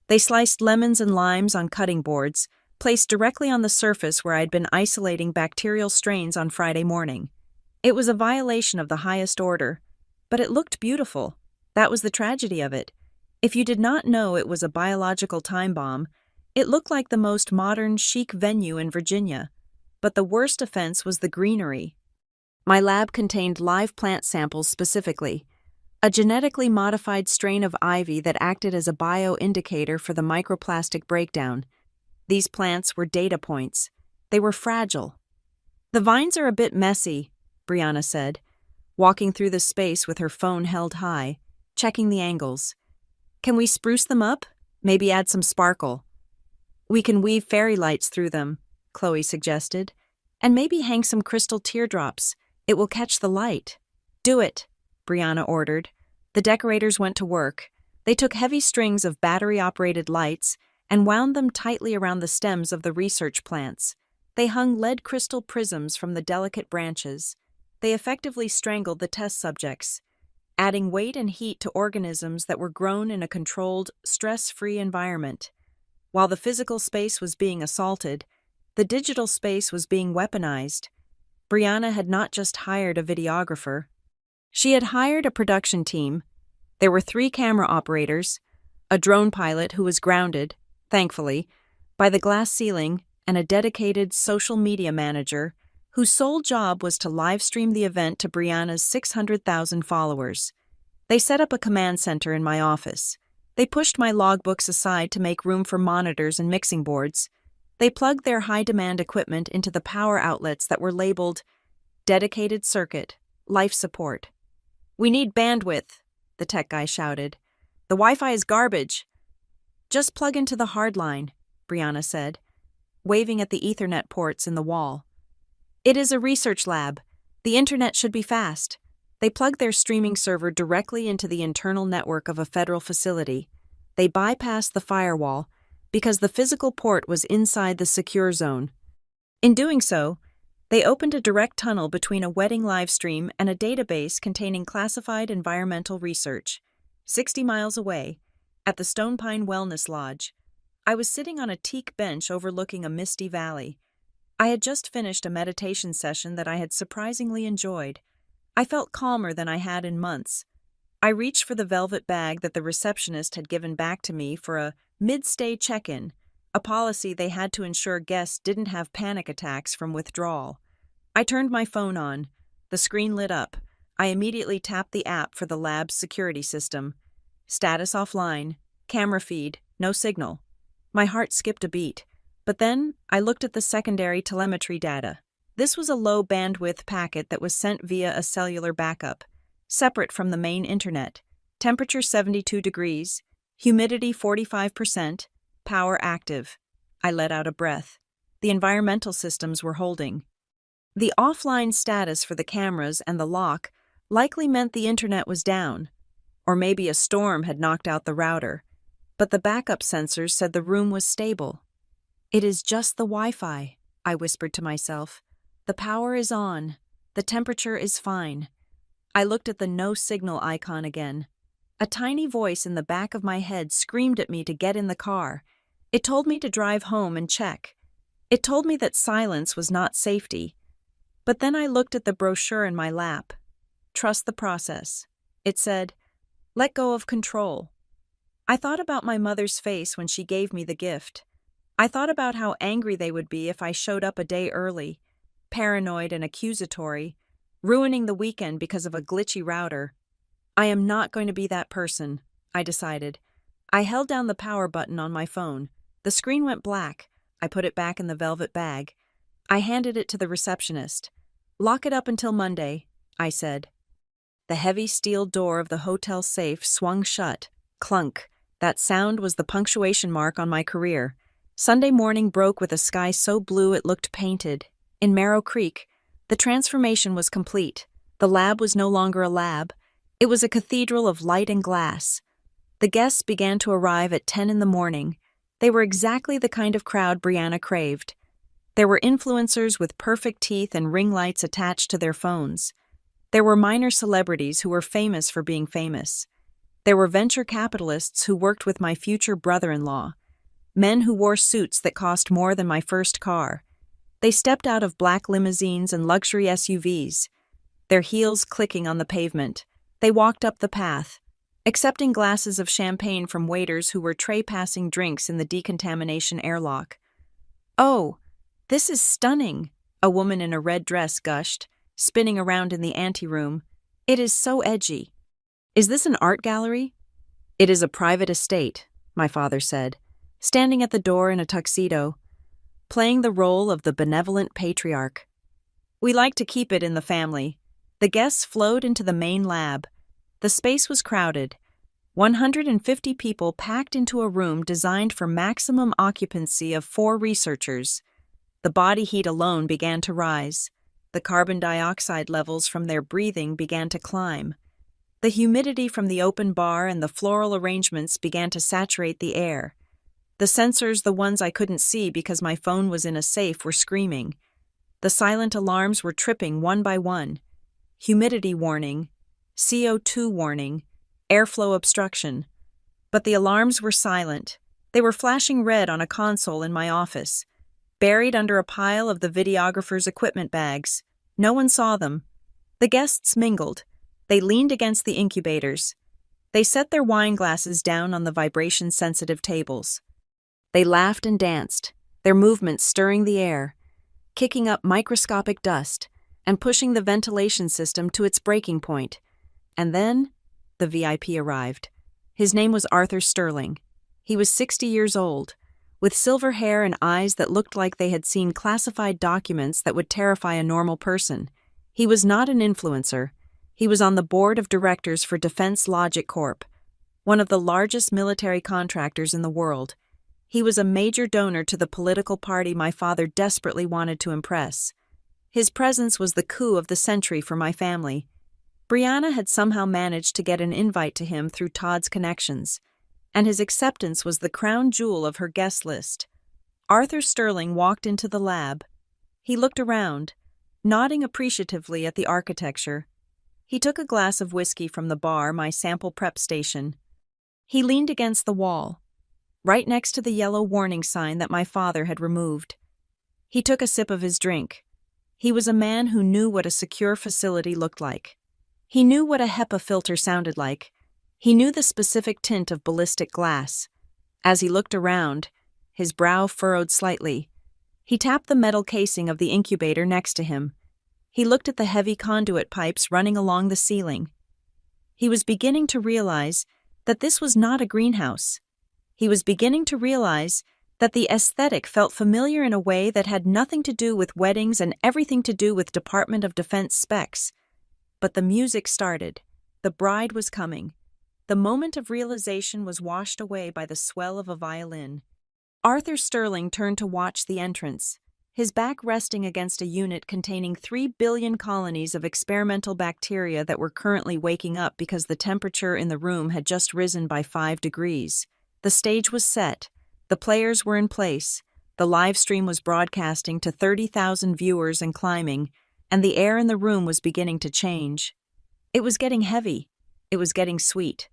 They sliced lemons and limes on cutting boards, placed directly on the surface where I'd been isolating bacterial strains on Friday morning. It was a violation of the highest order, but it looked beautiful. That was the tragedy of it. If you did not know it was a biological time bomb, it looked like the most modern, chic venue in Virginia. But the worst offense was the greenery. My lab contained live plant samples specifically, a genetically modified strain of ivy that acted as a bio-indicator for the microplastic breakdown. These plants were data points. They were fragile. "The vines are a bit messy," Brianna said, walking through the space with her phone held high, checking the angles. "Can we spruce them up? Maybe add some sparkle." "We can weave fairy lights through them," Chloe suggested, "and maybe hang some crystal teardrops. It will catch the light." "Do it," Brianna ordered. The decorators went to work. They took heavy strings of battery-operated lights and wound them tightly around the stems of the research plants. They hung lead crystal prisms from the delicate branches. They effectively strangled the test subjects, adding weight and heat to organisms that were grown in a controlled, stress-free environment. While the physical space was being assaulted, the digital space was being weaponized. Brianna had not just hired a videographer. She had hired a production team. There were 3 camera operators, a drone pilot who was grounded, thankfully, by the glass ceiling, and a dedicated social media manager whose sole job was to live-stream the event to Brianna's 600,000 followers. They set up a command center in my office. They pushed my logbooks aside to make room for monitors and mixing boards. They plugged their high-demand equipment into the power outlets that were labeled dedicated circuit, life support. "We need bandwidth," the tech guy shouted. "The Wi-Fi is garbage." "Just plug into the hard line," Brianna said, waving at the Ethernet ports in the wall. "It is a research lab. The internet should be fast." They plugged their streaming server directly into the internal network of a federal facility. They bypassed the firewall because the physical port was inside the secure zone. In doing so, they opened a direct tunnel between a wedding livestream and a database containing classified environmental research. 60 miles away, at the Stone Pine Wellness Lodge, I was sitting on a teak bench overlooking a misty valley. I had just finished a meditation session that I had surprisingly enjoyed. I felt calmer than I had in months. I reached for the velvet bag that the receptionist had given back to me for a mid-stay check-in, a policy they had to ensure guests didn't have panic attacks from withdrawal. I turned my phone on. The screen lit up. I immediately tapped the app for the lab's security system. Status offline, camera feed, no signal. My heart skipped a beat. But then I looked at the secondary telemetry data. This was a low-bandwidth packet that was sent via a cellular backup, separate from the main internet. Temperature 72 degrees, humidity 45%, power active. I let out a breath. The environmental systems were holding. The offline status for the cameras and the lock likely meant the internet was down, or maybe a storm had knocked out the router, but the backup sensors said the room was stable. "It is just the Wi-Fi," I whispered to myself. "The power is on. The temperature is fine." I looked at the no signal icon again. A tiny voice in the back of my head screamed at me to get in the car. It told me to drive home and check. It told me that silence was not safety. But then I looked at the brochure in my lap. "Trust the process." It said, "Let go of control." I thought about my mother's face when she gave me the gift. I thought about how angry they would be if I showed up a day early, paranoid and accusatory, ruining the weekend because of a glitchy router. I am not going to be that person, I decided. I held down the power button on my phone. The screen went black. I put it back in the velvet bag. I handed it to the receptionist. "Lock it up until Monday," I said. The heavy steel door of the hotel safe swung shut. Clunk. That sound was the punctuation mark on my career. Sunday morning broke with a sky so blue it looked painted. In Marrow Creek, the transformation was complete. The lab was no longer a lab. It was a cathedral of light and glass. The guests began to arrive at 10 in the morning. They were exactly the kind of crowd Brianna craved. There were influencers with perfect teeth and ring lights attached to their phones. There were minor celebrities who were famous for being famous. There were venture capitalists who worked with my future brother-in-law. Men who wore suits that cost more than my first car. They stepped out of black limousines and luxury SUVs, their heels clicking on the pavement. They walked up the path, accepting glasses of champagne from waiters who were tray-passing drinks in the decontamination airlock. "Oh, this is stunning," a woman in a red dress gushed, spinning around in the anteroom. "It is so edgy." "Is this an art gallery?" "It is a private estate," my father said, standing at the door in a tuxedo, playing the role of the benevolent patriarch. "We like to keep it in the family." The guests flowed into the main lab. The space was crowded. 150 people packed into a room designed for maximum occupancy of 4 researchers. The body heat alone began to rise. The carbon dioxide levels from their breathing began to climb. The humidity from the open bar and the floral arrangements began to saturate the air. The sensors, the ones I couldn't see because my phone was in a safe, were screaming. The silent alarms were tripping one by one. Humidity warning, CO2 warning, airflow obstruction. But the alarms were silent. They were flashing red on a console in my office, buried under a pile of the videographer's equipment bags. No one saw them. The guests mingled. They leaned against the incubators. They set their wine glasses down on the vibration-sensitive tables. They laughed and danced, their movements stirring the air, kicking up microscopic dust and pushing the ventilation system to its breaking point. And then, the VIP arrived. His name was Arthur Sterling. He was 60 years old, with silver hair and eyes that looked like they had seen classified documents that would terrify a normal person. He was not an influencer. He was on the board of directors for Defense Logic Corp., one of the largest military contractors in the world. He was a major donor to the political party my father desperately wanted to impress. His presence was the coup of the century for my family. Brianna had somehow managed to get an invite to him through Todd's connections, and his acceptance was the crown jewel of her guest list. Arthur Sterling walked into the lab. He looked around, nodding appreciatively at the architecture. He took a glass of whiskey from the bar, my sample prep station. He leaned against the wall, right next to the yellow warning sign that my father had removed. He took a sip of his drink. He was a man who knew what a secure facility looked like. He knew what a HEPA filter sounded like. He knew the specific tint of ballistic glass. As he looked around, his brow furrowed slightly. He tapped the metal casing of the incubator next to him. He looked at the heavy conduit pipes running along the ceiling. He was beginning to realize that this was not a greenhouse. He was beginning to realize that the aesthetic felt familiar in a way that had nothing to do with weddings and everything to do with Department of Defense specs. But the music started. The bride was coming. The moment of realization was washed away by the swell of a violin. Arthur Sterling turned to watch the entrance, his back resting against a unit containing 3 billion colonies of experimental bacteria that were currently waking up because the temperature in the room had just risen by 5 degrees. The stage was set. The players were in place. The live stream was broadcasting to 30,000 viewers and climbing, and the air in the room was beginning to change. It was getting heavy. It was getting sweet.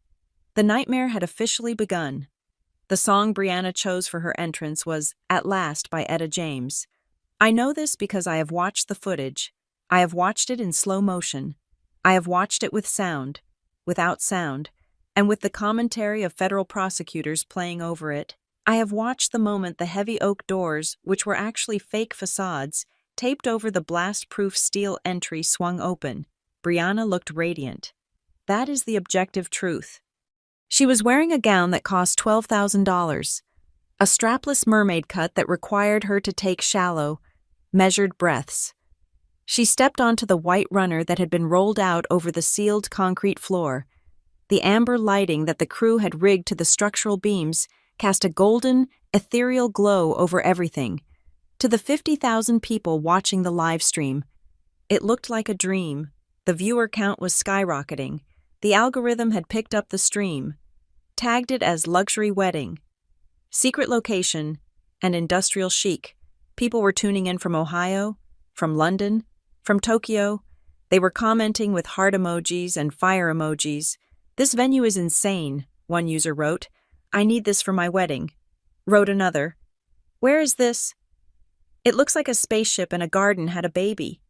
The nightmare had officially begun. The song Brianna chose for her entrance was At Last by Etta James. I know this because I have watched the footage. I have watched it in slow motion. I have watched it with sound, without sound, and with the commentary of federal prosecutors playing over it. I have watched the moment the heavy oak doors, which were actually fake facades, taped over the blast-proof steel entry swung open. Brianna looked radiant. That is the objective truth. She was wearing a gown that cost $12,000, a strapless mermaid cut that required her to take shallow, measured breaths. She stepped onto the white runner that had been rolled out over the sealed concrete floor. The amber lighting that the crew had rigged to the structural beams cast a golden, ethereal glow over everything. To the 50,000 people watching the live stream, it looked like a dream. The viewer count was skyrocketing. The algorithm had picked up the stream, tagged it as luxury wedding, secret location, and industrial chic. People were tuning in from Ohio, from London, from Tokyo. They were commenting with heart emojis and fire emojis. This venue is insane, one user wrote. I need this for my wedding. Wrote another. Where is this? It looks like a spaceship and a garden had a baby.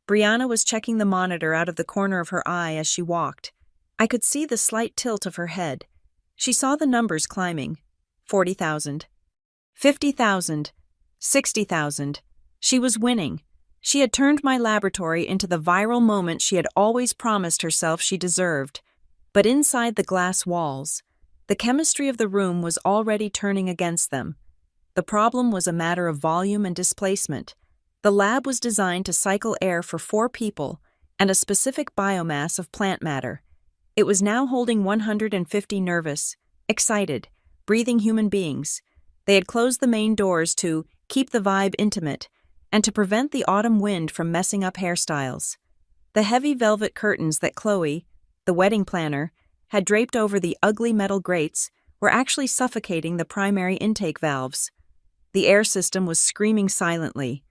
Brianna was checking the monitor out of the corner of her eye as she walked. I could see the slight tilt of her head. She saw the numbers climbing. 40,000. 50,000. 60,000. She was winning. She had turned my laboratory into the viral moment she had always promised herself she deserved. But inside the glass walls, the chemistry of the room was already turning against them. The problem was a matter of volume and displacement. The lab was designed to cycle air for 4 people and a specific biomass of plant matter. It was now holding 150 nervous, excited, breathing human beings. They had closed the main doors to keep the vibe intimate and to prevent the autumn wind from messing up hairstyles. The heavy velvet curtains that Chloe, the wedding planner, had draped over the ugly metal grates were actually suffocating the primary intake valves. The air system was screaming silently,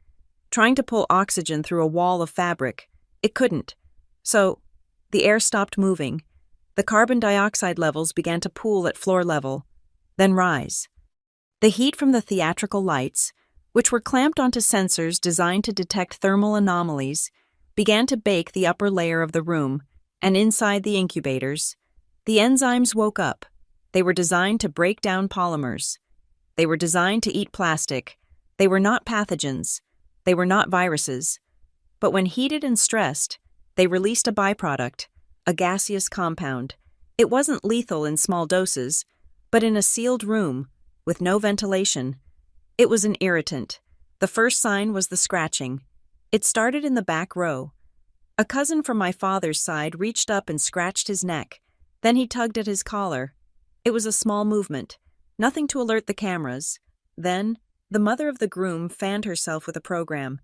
trying to pull oxygen through a wall of fabric. It couldn't. So, the air stopped moving. The carbon dioxide levels began to pool at floor level, then rise. The heat from the theatrical lights, which were clamped onto sensors designed to detect thermal anomalies, began to bake the upper layer of the room, and inside the incubators, the enzymes woke up. They were designed to break down polymers. They were designed to eat plastic. They were not pathogens. They were not viruses. But when heated and stressed, they released a byproduct, a gaseous compound. It wasn't lethal in small doses, but in a sealed room, with no ventilation, it was an irritant. The first sign was the scratching. It started in the back row. A cousin from my father's side reached up and scratched his neck. Then he tugged at his collar. It was a small movement, nothing to alert the cameras. Then, the mother of the groom fanned herself with a program.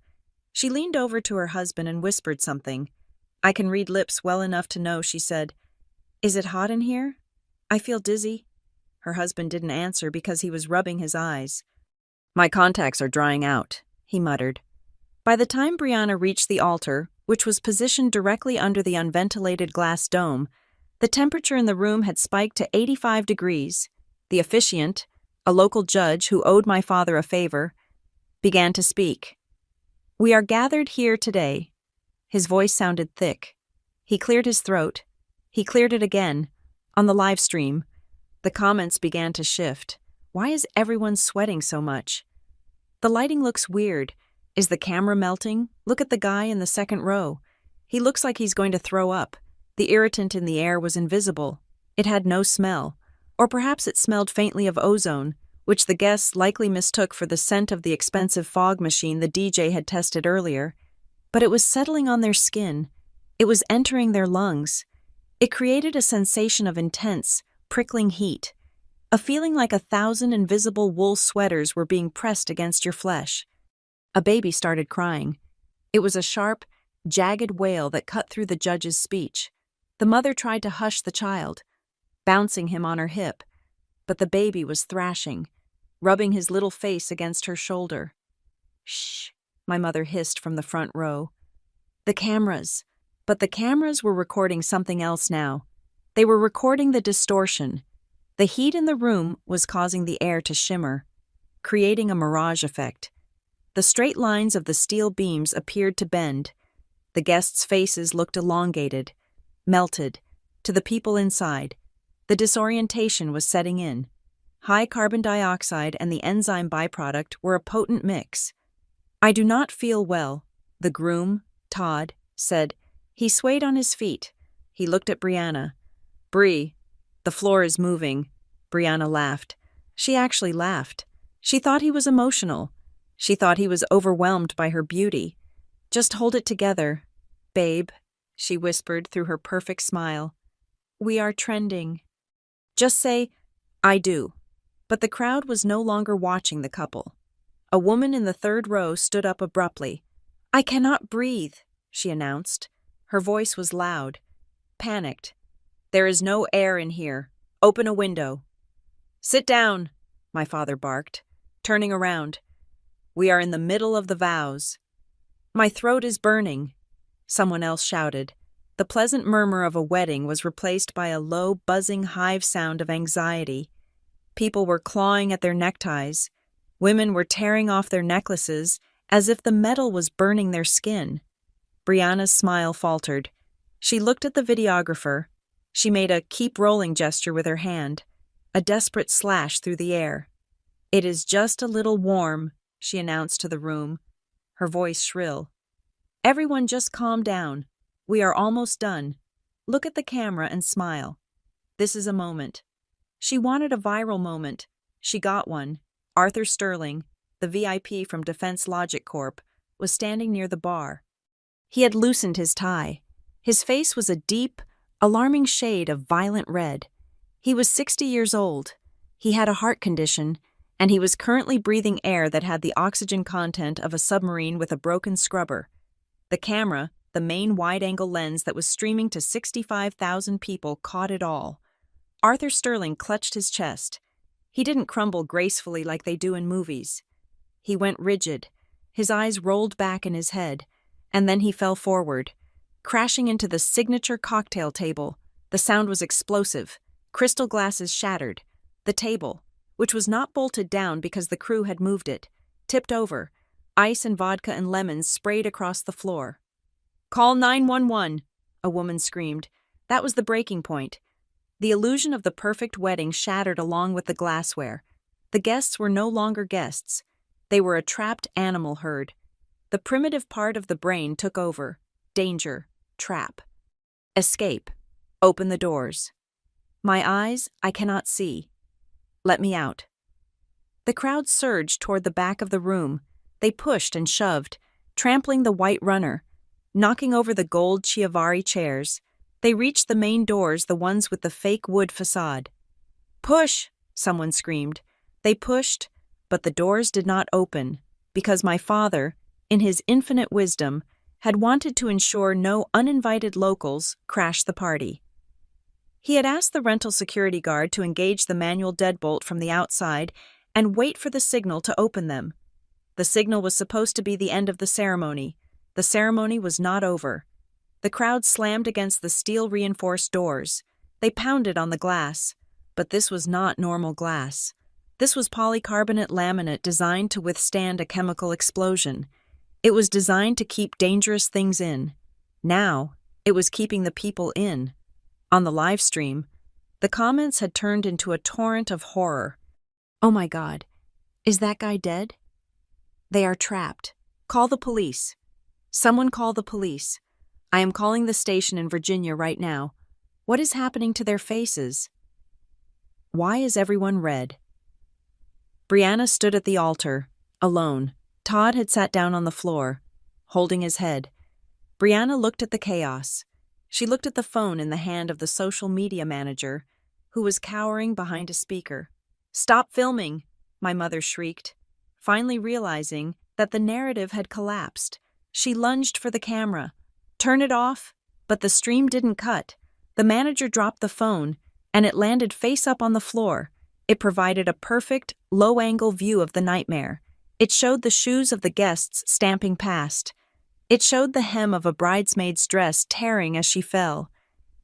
She leaned over to her husband and whispered something. I can read lips well enough to know, she said. Is it hot in here? I feel dizzy. Her husband didn't answer because he was rubbing his eyes. My contacts are drying out, he muttered. By the time Brianna reached the altar, which was positioned directly under the unventilated glass dome, the temperature in the room had spiked to 85 degrees. The officiant, a local judge who owed my father a favor, began to speak. We are gathered here today. His voice sounded thick. He cleared his throat. He cleared it again. On the live stream, the comments began to shift. Why is everyone sweating so much? The lighting looks weird. Is the camera melting? Look at the guy in the second row. He looks like he's going to throw up. The irritant in the air was invisible. It had no smell. Or perhaps it smelled faintly of ozone, which the guests likely mistook for the scent of the expensive fog machine the DJ had tested earlier. But it was settling on their skin. It was entering their lungs. It created a sensation of intense, prickling heat. A feeling like 1,000 invisible wool sweaters were being pressed against your flesh. A baby started crying. It was a sharp, jagged wail that cut through the judge's speech. The mother tried to hush the child, bouncing him on her hip, but the baby was thrashing, rubbing his little face against her shoulder. Shh, my mother hissed from the front row. The cameras. But the cameras were recording something else now. They were recording the distortion. The heat in the room was causing the air to shimmer, creating a mirage effect. The straight lines of the steel beams appeared to bend. The guests' faces looked elongated, melted. To the people inside, the disorientation was setting in. High carbon dioxide and the enzyme byproduct were a potent mix. I do not feel well, the groom, Todd, said. He swayed on his feet. He looked at Brianna. Bree, the floor is moving. Brianna laughed. She actually laughed. She thought he was emotional. She thought he was overwhelmed by her beauty. Just hold it together, babe, she whispered through her perfect smile. We are trending. Just say, I do. But the crowd was no longer watching the couple. A woman in the third row stood up abruptly. I cannot breathe, she announced. Her voice was loud, panicked. There is no air in here. Open a window. Sit down, my father barked, turning around. We are in the middle of the vows. My throat is burning, someone else shouted. The pleasant murmur of a wedding was replaced by a low, buzzing hive sound of anxiety. People were clawing at their neckties. Women were tearing off their necklaces as if the metal was burning their skin. Brianna's smile faltered. She looked at the videographer. She made a keep rolling gesture with her hand, a desperate slash through the air. It is just a little warm, she announced to the room, her voice shrill. Everyone just calm down. We are almost done. Look at the camera and smile. This is a moment. She wanted a viral moment. She got one. Arthur Sterling, the VIP from Defense Logic Corp., was standing near the bar. He had loosened his tie. His face was a deep, alarming shade of violent red. He was 60 years old. He had a heart condition, and he was currently breathing air that had the oxygen content of a submarine with a broken scrubber. The camera, the main wide-angle lens that was streaming to 65,000 people, caught it all. Arthur Sterling clutched his chest. He didn't crumble gracefully like they do in movies. He went rigid. His eyes rolled back in his head, and then he fell forward, crashing into the signature cocktail table. The sound was explosive. Crystal glasses shattered. The table, which was not bolted down because the crew had moved it, tipped over. Ice and vodka and lemons sprayed across the floor. Call 911, a woman screamed. That was the breaking point. The illusion of the perfect wedding shattered along with the glassware. The guests were no longer guests. They were a trapped animal herd. The primitive part of the brain took over. Danger. Trap. Escape. Open the doors. My eyes, I cannot see. Let me out. The crowd surged toward the back of the room. They pushed and shoved, trampling the white runner. knocking over the gold Chiavari chairs. They reached the main doors, the ones with the fake wood facade. "Push!" someone screamed. They pushed, but the doors did not open, because my father, in his infinite wisdom, had wanted to ensure no uninvited locals crashed the party. He had asked the rental security guard to engage the manual deadbolt from the outside and wait for the signal to open them. The signal was supposed to be the end of the ceremony. The ceremony was not over. The crowd slammed against the steel-reinforced doors. They pounded on the glass. But this was not normal glass. This was polycarbonate laminate designed to withstand a chemical explosion. It was designed to keep dangerous things in. Now, it was keeping the people in. On the live stream, the comments had turned into a torrent of horror. "Oh my God, is that guy dead? They are trapped. Call the police. Someone call the police. I am calling the station in Virginia right now. What is happening to their faces? Why is everyone red?" Brianna stood at the altar, alone. Todd had sat down on the floor, holding his head. Brianna looked at the chaos. She looked at the phone in the hand of the social media manager, who was cowering behind a speaker. "Stop filming!" my mother shrieked. Finally realizing that the narrative had collapsed, she lunged for the camera. "Turn it off!" But the stream didn't cut. The manager dropped the phone, and it landed face up on the floor. It provided a perfect, low-angle view of the nightmare. It showed the shoes of the guests stamping past. It showed the hem of a bridesmaid's dress tearing as she fell.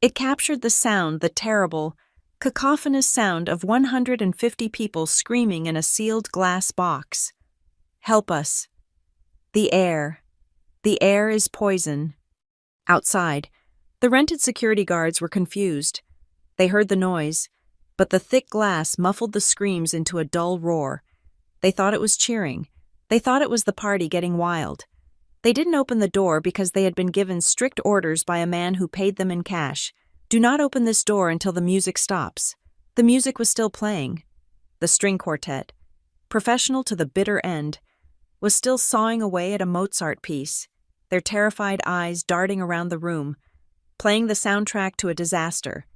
It captured the sound, the terrible, cacophonous sound of 150 people screaming in a sealed glass box. "Help us. The air. The air is poison." Outside, the rented security guards were confused. They heard the noise, but the thick glass muffled the screams into a dull roar. They thought it was cheering. They thought it was the party getting wild. They didn't open the door because they had been given strict orders by a man who paid them in cash. "Do not open this door until the music stops." The music was still playing. The string quartet, professional to the bitter end, was still sawing away at a Mozart piece, their terrified eyes darting around the room, playing the soundtrack to a disaster.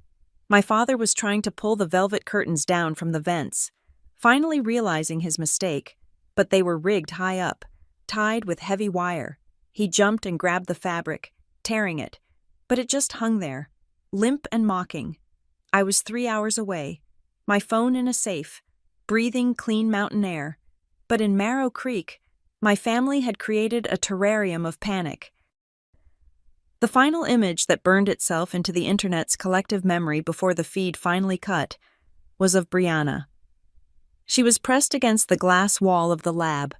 My father was trying to pull the velvet curtains down from the vents, finally realizing his mistake, but they were rigged high up, tied with heavy wire. He jumped and grabbed the fabric, tearing it, but it just hung there, limp and mocking. I was 3 hours away, my phone in a safe, breathing clean mountain air, but in Marrow Creek, my family had created a terrarium of panic. The final image that burned itself into the internet's collective memory before the feed finally cut was of Brianna. She was pressed against the glass wall of the lab.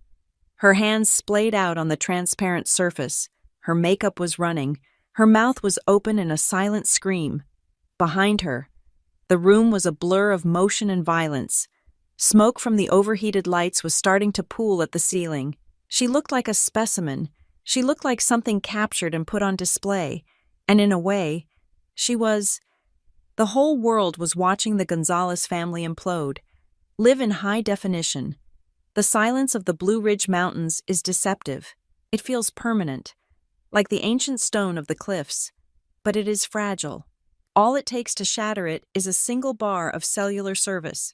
Her hands splayed out on the transparent surface. Her makeup was running. Her mouth was open in a silent scream. Behind her, the room was a blur of motion and violence. Smoke from the overheated lights was starting to pool at the ceiling. She looked like a specimen. She looked like something captured and put on display. And in a way, she was. The whole world was watching the Gonzalez family implode, live in high definition. The silence of the Blue Ridge Mountains is deceptive. It feels permanent, like the ancient stone of the cliffs. But it is fragile. All it takes to shatter it is a single bar of cellular service.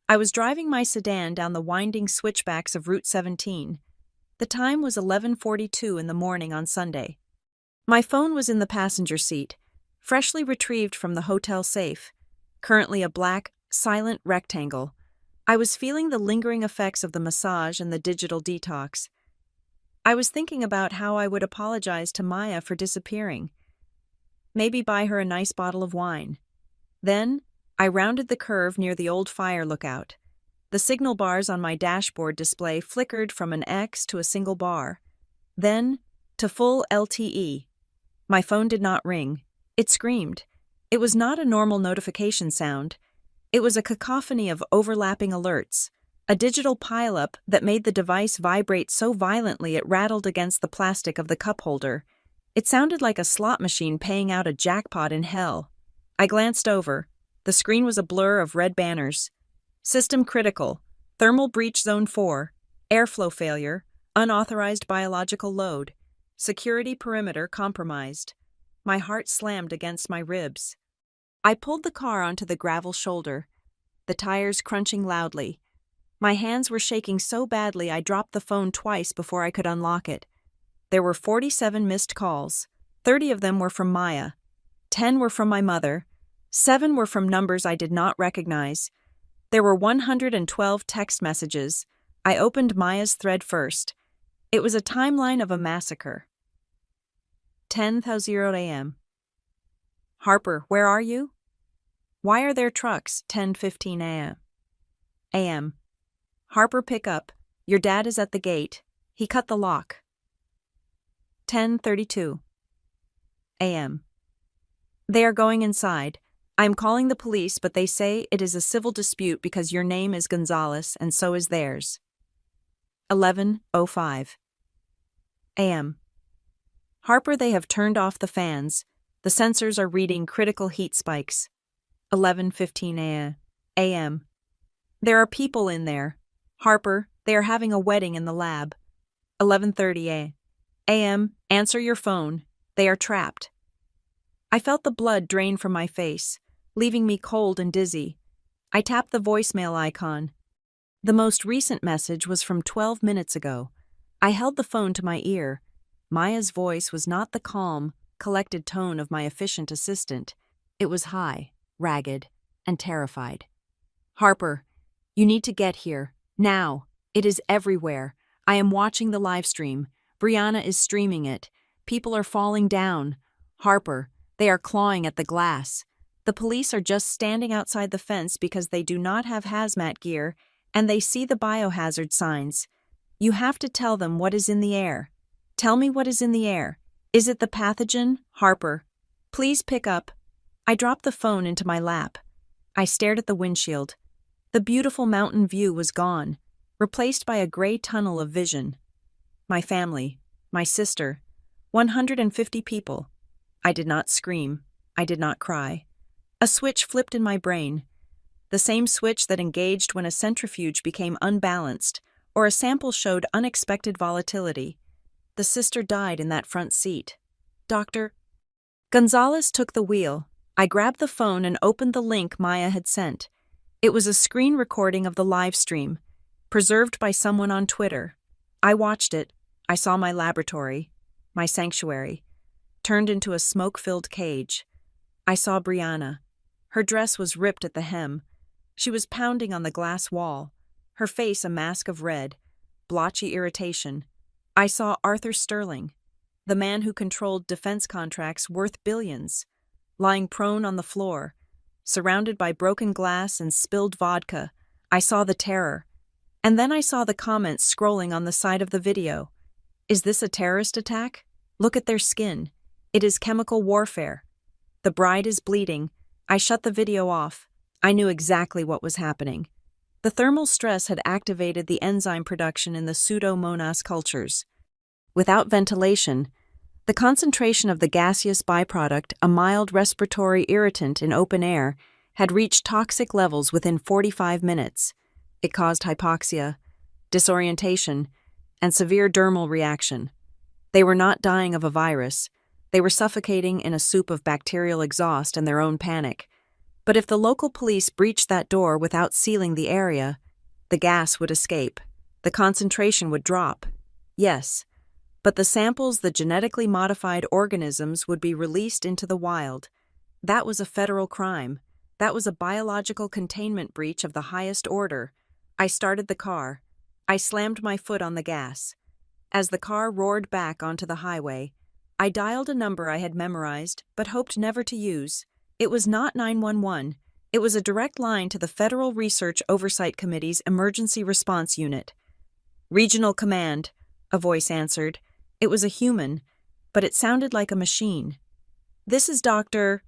I was driving my sedan down the winding switchbacks of Route 17. The time was 11:42 in the morning on Sunday. My phone was in the passenger seat, freshly retrieved from the hotel safe, currently a black, silent rectangle. I was feeling the lingering effects of the massage and the digital detox. I was thinking about how I would apologize to Maya for disappearing. Maybe buy her a nice bottle of wine. Then, I rounded the curve near the old fire lookout. The signal bars on my dashboard display flickered from an X to a single bar, then to full LTE. My phone did not ring. It screamed. It was not a normal notification sound. It was a cacophony of overlapping alerts, a digital pileup that made the device vibrate so violently it rattled against the plastic of the cup holder. It sounded like a slot machine paying out a jackpot in hell. I glanced over. The screen was a blur of red banners. System critical, thermal breach zone 4, airflow failure, unauthorized biological load. Security perimeter compromised. My heart slammed against my ribs. I pulled the car onto the gravel shoulder, the tires crunching loudly. My hands were shaking so badly I dropped the phone twice before I could unlock it. There were 47 missed calls. 30 of them were from Maya. 10 were from my mother. 7 were from numbers I did not recognize. There were 112 text messages. I opened Maya's thread first. It was a timeline of a massacre. 10:00 a.m. Harper, where are you? Why are there trucks? 10:15 a.m. Harper, pick up. Your dad is at the gate. He cut the lock. 10:32 a.m. They are going inside. I am calling the police, but they say it is a civil dispute because your name is Gonzalez and so is theirs. 11:05 a.m. Harper, they have turned off the fans. The sensors are reading critical heat spikes. 11:15 a.m. There are people in there. Harper, they are having a wedding in the lab. 11:30 a.m. Answer your phone. They are trapped. I felt the blood drain from my face, leaving me cold and dizzy. I tapped the voicemail icon. The most recent message was from 12 minutes ago. I held the phone to my ear. Maya's voice was not the calm, collected tone of my efficient assistant. It was high, ragged, and terrified. Harper, you need to get here. Now. It is everywhere. I am watching the live stream. Brianna is streaming it. People are falling down. Harper, they are clawing at the glass. The police are just standing outside the fence because they do not have hazmat gear, and they see the biohazard signs. You have to tell them what is in the air. Tell me what is in the air. Is it the pathogen? Harper, please pick up. I dropped the phone into my lap. I stared at the windshield. The beautiful mountain view was gone, replaced by a gray tunnel of vision. My family, my sister, 150 people. I did not scream. I did not cry. A switch flipped in my brain. The same switch that engaged when a centrifuge became unbalanced or a sample showed unexpected volatility. The sister died in that front seat. Dr. Gonzalez took the wheel. I grabbed the phone and opened the link Maya had sent. It was a screen recording of the live stream, preserved by someone on Twitter. I watched it. I saw my laboratory, my sanctuary, turned into a smoke-filled cage. I saw Brianna. Her dress was ripped at the hem. She was pounding on the glass wall, her face a mask of red, blotchy irritation. I saw Arthur Sterling, the man who controlled defense contracts worth billions, lying prone on the floor, surrounded by broken glass and spilled vodka. I saw the terror. And then I saw the comments scrolling on the side of the video. Is this a terrorist attack? Look at their skin. It is chemical warfare. The bride is bleeding. I shut the video off. I knew exactly what was happening. The thermal stress had activated the enzyme production in the Pseudomonas cultures. Without ventilation, the concentration of the gaseous byproduct, a mild respiratory irritant in open air, had reached toxic levels within 45 minutes. It caused hypoxia, disorientation, and severe dermal reaction. They were not dying of a virus. They were suffocating in a soup of bacterial exhaust and their own panic. But if the local police breached that door without sealing the area, the gas would escape. The concentration would drop. Yes, but the samples, the genetically modified organisms, would be released into the wild. That was a federal crime. That was a biological containment breach of the highest order. I started the car. I slammed my foot on the gas. As the car roared back onto the highway, I dialed a number I had memorized but hoped never to use. It was not 911. It was a direct line to the Federal Research Oversight Committee's Emergency Response Unit. Regional Command, a voice answered. It was a human, but it sounded like a machine. This is Dr.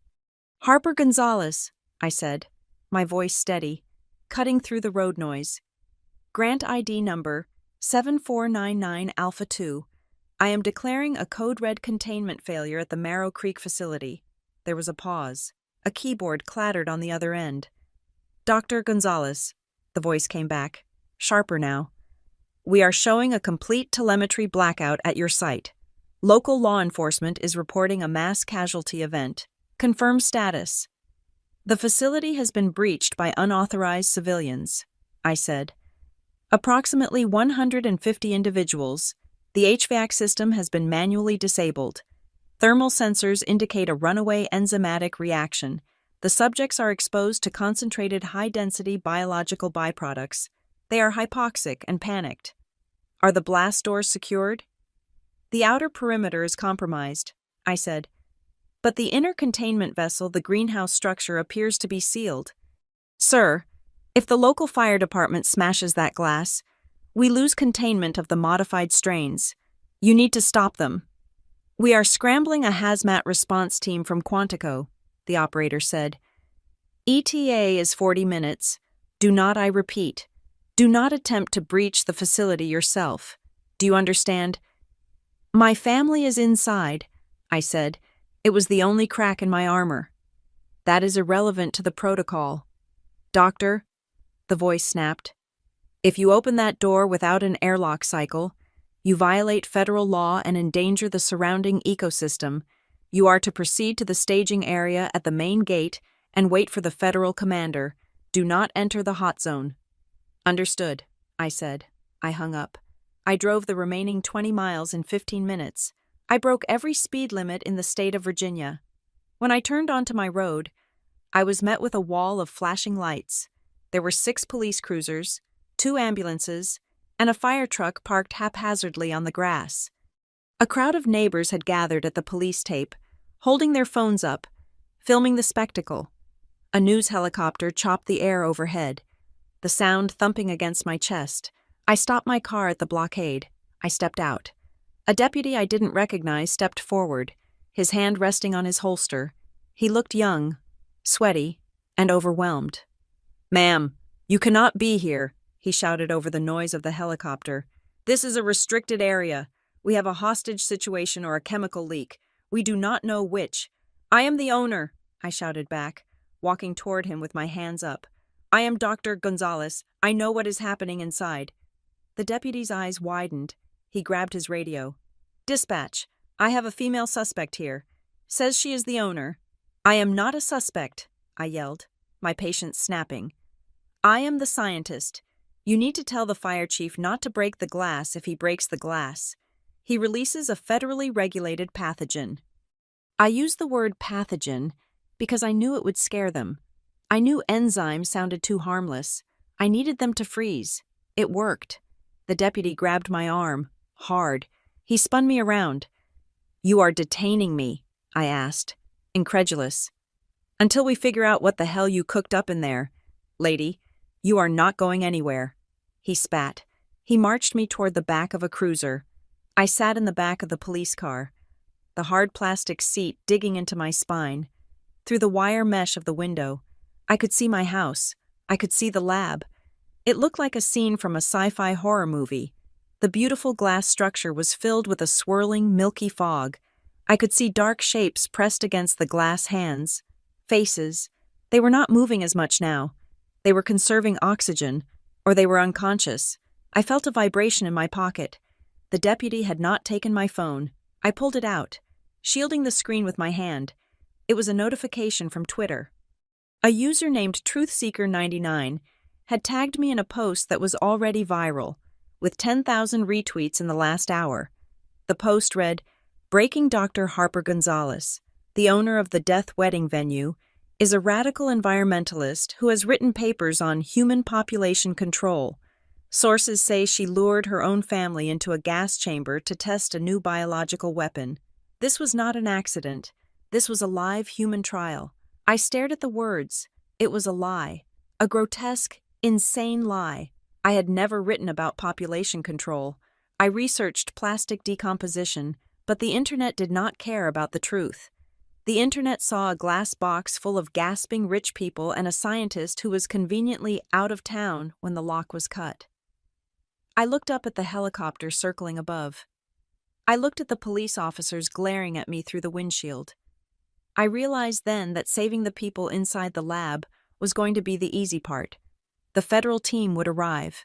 Harper Gonzalez, I said, my voice steady, cutting through the road noise. Grant ID number 7499 Alpha 2. I am declaring a code red containment failure at the Marrow Creek facility. There was a pause. A keyboard clattered on the other end. Dr. Gonzalez, the voice came back, sharper now. We are showing a complete telemetry blackout at your site. Local law enforcement is reporting a mass casualty event. Confirm status. The facility has been breached by unauthorized civilians, I said. Approximately 150 individuals. The HVAC system has been manually disabled. Thermal sensors indicate a runaway enzymatic reaction. The subjects are exposed to concentrated high-density biological byproducts. They are hypoxic and panicked. Are the blast doors secured? The outer perimeter is compromised, I said. But the inner containment vessel, the greenhouse structure, appears to be sealed. Sir, if the local fire department smashes that glass, we lose containment of the modified strains. You need to stop them. We are scrambling a hazmat response team from Quantico, the operator said. ETA is 40 minutes. Do not, I repeat, do not attempt to breach the facility yourself. Do you understand? My family is inside, I said. It was the only crack in my armor. That is irrelevant to the protocol. Doctor, the voice snapped. If you open that door without an airlock cycle, you violate federal law and endanger the surrounding ecosystem. You are to proceed to the staging area at the main gate and wait for the federal commander. Do not enter the hot zone. Understood, I said. I hung up. I drove the remaining 20 miles in 15 minutes. I broke every speed limit in the state of Virginia. When I turned onto my road, I was met with a wall of flashing lights. There were 6 police cruisers, 2 ambulances, and a fire truck parked haphazardly on the grass. A crowd of neighbors had gathered at the police tape, holding their phones up, filming the spectacle. A news helicopter chopped the air overhead, the sound thumping against my chest. I stopped my car at the blockade. I stepped out. A deputy I didn't recognize stepped forward, his hand resting on his holster. He looked young, sweaty, and overwhelmed. "Ma'am, you cannot be here," he shouted over the noise of the helicopter. "This is a restricted area. We have a hostage situation or a chemical leak. We do not know which." "I am the owner," I shouted back, walking toward him with my hands up. "I am Dr. Gonzalez. I know what is happening inside." The deputy's eyes widened. He grabbed his radio. "Dispatch, I have a female suspect here. Says she is the owner." "I am not a suspect," I yelled, my patience snapping. "I am the scientist. You need to tell the fire chief not to break the glass if he breaks the glass. He releases a federally regulated pathogen." I used the word pathogen because I knew it would scare them. I knew enzyme sounded too harmless. I needed them to freeze. It worked. The deputy grabbed my arm, hard. He spun me around. "You are detaining me," I asked, incredulous. "Until we figure out what the hell you cooked up in there. Lady, you are not going anywhere." He spat. He marched me toward the back of a cruiser. I sat in the back of the police car, the hard plastic seat digging into my spine. Through the wire mesh of the window, I could see my house. I could see the lab. It looked like a scene from a sci-fi horror movie. The beautiful glass structure was filled with a swirling, milky fog. I could see dark shapes pressed against the glass hands. Faces. They were not moving as much now. They were conserving oxygen, or they were unconscious. I felt a vibration in my pocket. The deputy had not taken my phone. I pulled it out, shielding the screen with my hand. It was a notification from Twitter. A user named TruthSeeker99 had tagged me in a post that was already viral, with 10,000 retweets in the last hour. The post read, "Breaking Dr. Harper Gonzalez, the owner of the Death Wedding venue, is a radical environmentalist who has written papers on human population control. Sources say she lured her own family into a gas chamber to test a new biological weapon. This was not an accident. This was a live human trial." I stared at the words. It was a lie. A grotesque, insane lie. I had never written about population control. I researched plastic decomposition, but the internet did not care about the truth. The internet saw a glass box full of gasping rich people and a scientist who was conveniently out of town when the lock was cut. I looked up at the helicopter circling above. I looked at the police officers glaring at me through the windshield. I realized then that saving the people inside the lab was going to be the easy part. The federal team would arrive.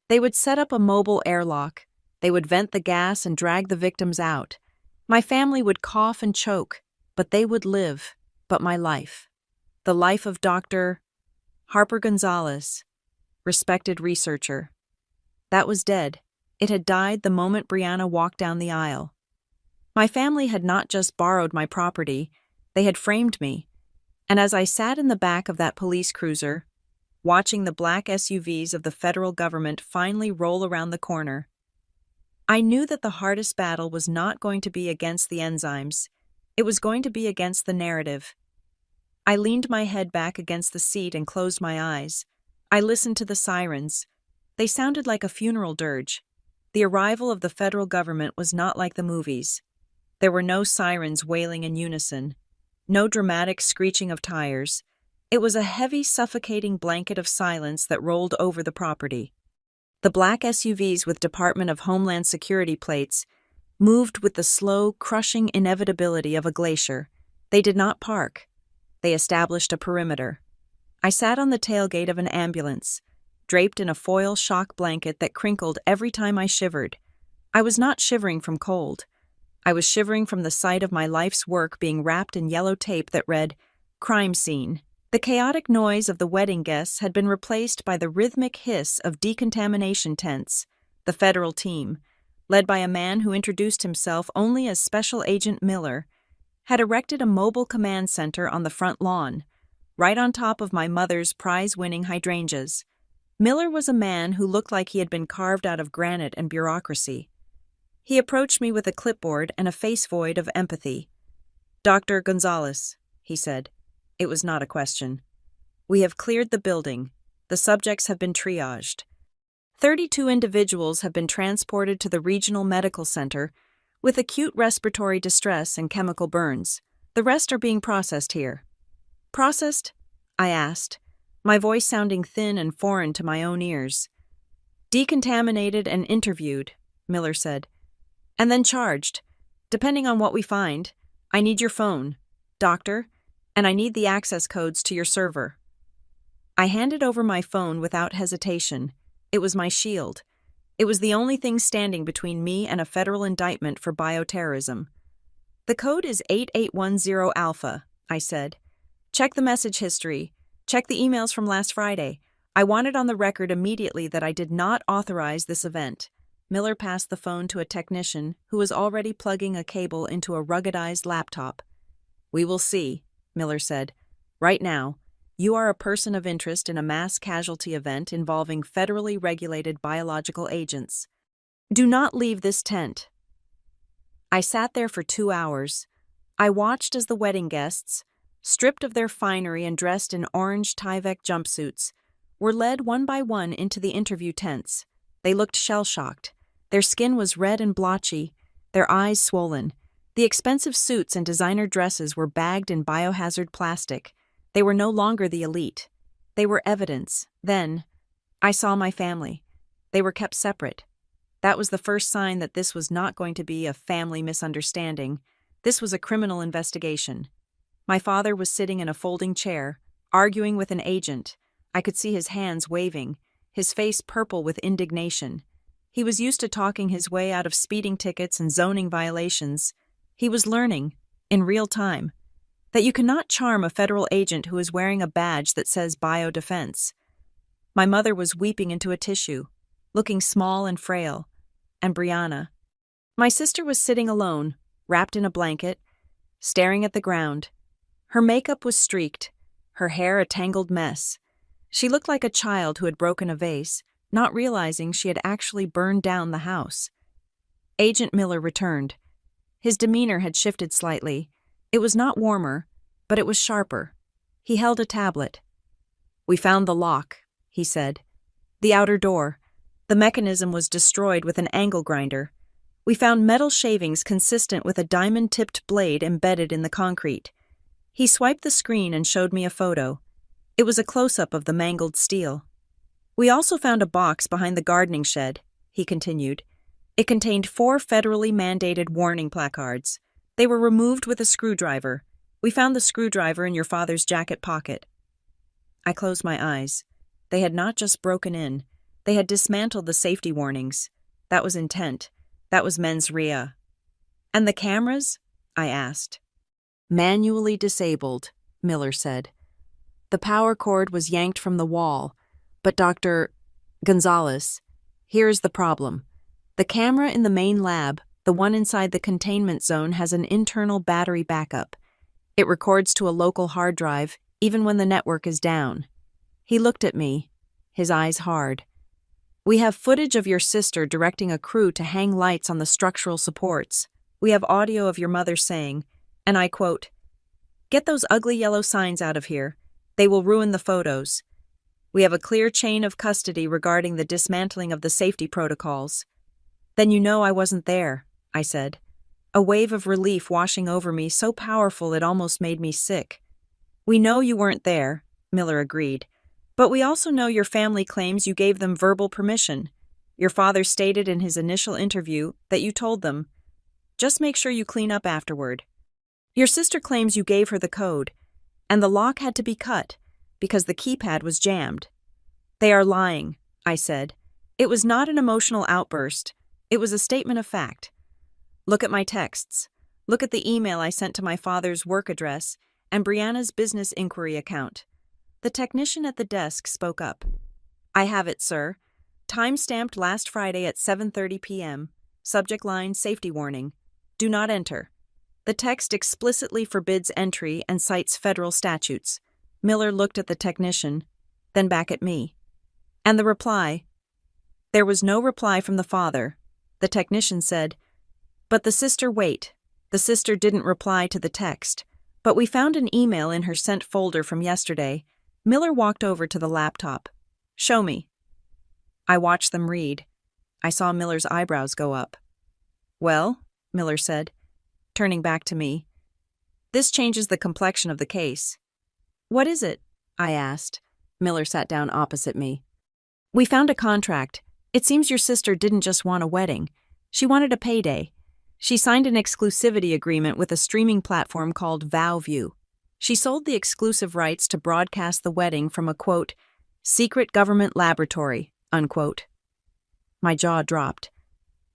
They would set up a mobile airlock. They would vent the gas and drag the victims out. My family would cough and choke, but they would live. But my life. The life of Dr. Harper Gonzalez, respected researcher. That was dead. It had died the moment Brianna walked down the aisle. My family had not just borrowed my property, they had framed me. And as I sat in the back of that police cruiser, watching the black SUVs of the federal government finally roll around the corner, I knew that the hardest battle was not going to be against the enzymes. It was going to be against the narrative. I leaned my head back against the seat and closed my eyes. I listened to the sirens. They sounded like a funeral dirge. The arrival of the federal government was not like the movies. There were no sirens wailing in unison, no dramatic screeching of tires. It was a heavy, suffocating blanket of silence that rolled over the property. The black SUVs with Department of Homeland Security plates moved with the slow, crushing inevitability of a glacier. They did not park. They established a perimeter. I sat on the tailgate of an ambulance, draped in a foil shock blanket that crinkled every time I shivered. I was not shivering from cold. I was shivering from the sight of my life's work being wrapped in yellow tape that read, "Crime Scene." The chaotic noise of the wedding guests had been replaced by the rhythmic hiss of decontamination tents. The federal team, led by a man who introduced himself only as Special Agent Miller, had erected a mobile command center on the front lawn, right on top of my mother's prize-winning hydrangeas. Miller was a man who looked like he had been carved out of granite and bureaucracy. He approached me with a clipboard and a face void of empathy. "Dr. Gonzalez," he said. It was not a question. "We have cleared the building. The subjects have been triaged. 32 individuals have been transported to the regional medical center with acute respiratory distress and chemical burns. The rest are being processed here." "Processed?" I asked, my voice sounding thin and foreign to my own ears. "Decontaminated and interviewed," Miller said. "And then charged. Depending on what we find, I need your phone, doctor, and I need the access codes to your server." I handed over my phone without hesitation. It was my shield. It was the only thing standing between me and a federal indictment for bioterrorism. "The code is 8810 Alpha, I said. "Check the message history. Check the emails from last Friday. I want it on the record immediately that I did not authorize this event." Miller passed the phone to a technician who was already plugging a cable into a ruggedized laptop. "We will see," Miller said. "Right now, you are a person of interest in a mass casualty event involving federally regulated biological agents. Do not leave this tent." I sat there for 2 hours. I watched as the wedding guests, stripped of their finery and dressed in orange Tyvek jumpsuits, were led one by one into the interview tents. They looked shell-shocked. Their skin was red and blotchy, their eyes swollen. The expensive suits and designer dresses were bagged in biohazard plastic. They were no longer the elite. They were evidence. Then, I saw my family. They were kept separate. That was the first sign that this was not going to be a family misunderstanding. This was a criminal investigation. My father was sitting in a folding chair, arguing with an agent. I could see his hands waving, his face purple with indignation. He was used to talking his way out of speeding tickets and zoning violations. He was learning, in real time, that you cannot charm a federal agent who is wearing a badge that says biodefense. My mother was weeping into a tissue, looking small and frail, and Brianna. My sister was sitting alone, wrapped in a blanket, staring at the ground. Her makeup was streaked, her hair a tangled mess. She looked like a child who had broken a vase, not realizing she had actually burned down the house. Agent Miller returned. His demeanor had shifted slightly. It was not warmer, but it was sharper. He held a tablet. "We found the lock," he said. "The outer door. The mechanism was destroyed with an angle grinder. We found metal shavings consistent with a diamond-tipped blade embedded in the concrete." He swiped the screen and showed me a photo. It was a close-up of the mangled steel. "We also found a box behind the gardening shed," he continued. "It contained 4 federally mandated warning placards. They were removed with a screwdriver. We found the screwdriver in your father's jacket pocket." I closed my eyes. They had not just broken in. They had dismantled the safety warnings. That was intent. That was mens rea. And the cameras? I asked. Manually disabled, Miller said. The power cord was yanked from the wall, but Dr. Gonzalez, here's the problem. The camera in the main lab, the one inside the containment zone, has an internal battery backup. It records to a local hard drive, even when the network is down. He looked at me, his eyes hard. We have footage of your sister directing a crew to hang lights on the structural supports. We have audio of your mother saying, and I quote, "Get those ugly yellow signs out of here. They will ruin the photos." We have a clear chain of custody regarding the dismantling of the safety protocols. Then you know I wasn't there, I said. A wave of relief washing over me, so powerful it almost made me sick. We know you weren't there, Miller agreed. But we also know your family claims you gave them verbal permission. Your father stated in his initial interview that you told them, "Just make sure you clean up afterward." Your sister claims you gave her the code, and the lock had to be cut because the keypad was jammed. They are lying, I said. It was not an emotional outburst. It was a statement of fact. Look at my texts. Look at the email I sent to my father's work address and Brianna's business inquiry account. The technician at the desk spoke up. I have it, sir. Time-stamped last Friday at 7:30 p.m. Subject line, safety warning. Do not enter. The text explicitly forbids entry and cites federal statutes. Miller looked at the technician, then back at me. And the reply? There was no reply from the father. The technician said, but the sister, wait. The sister didn't reply to the text. But we found an email in her sent folder from yesterday. Miller walked over to the laptop. Show me. I watched them read. I saw Miller's eyebrows go up. Well, Miller said, turning back to me. This changes the complexion of the case. What is it? I asked. Miller sat down opposite me. We found a contract. It seems your sister didn't just want a wedding. She wanted a payday. She signed an exclusivity agreement with a streaming platform called VowView. She sold the exclusive rights to broadcast the wedding from a, quote, secret government laboratory, unquote. My jaw dropped.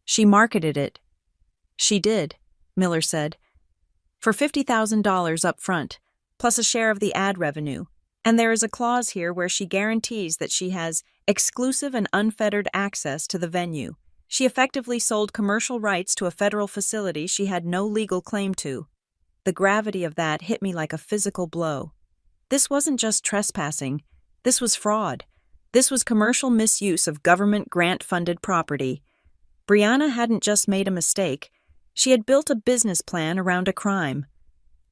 She marketed it. She did, Miller said, for $50,000 up front, plus a share of the ad revenue. And there is a clause here where she guarantees that she has exclusive and unfettered access to the venue. She effectively sold commercial rights to a federal facility she had no legal claim to. The gravity of that hit me like a physical blow. This wasn't just trespassing. This was fraud. This was commercial misuse of government grant-funded property. Brianna hadn't just made a mistake. She had built a business plan around a crime.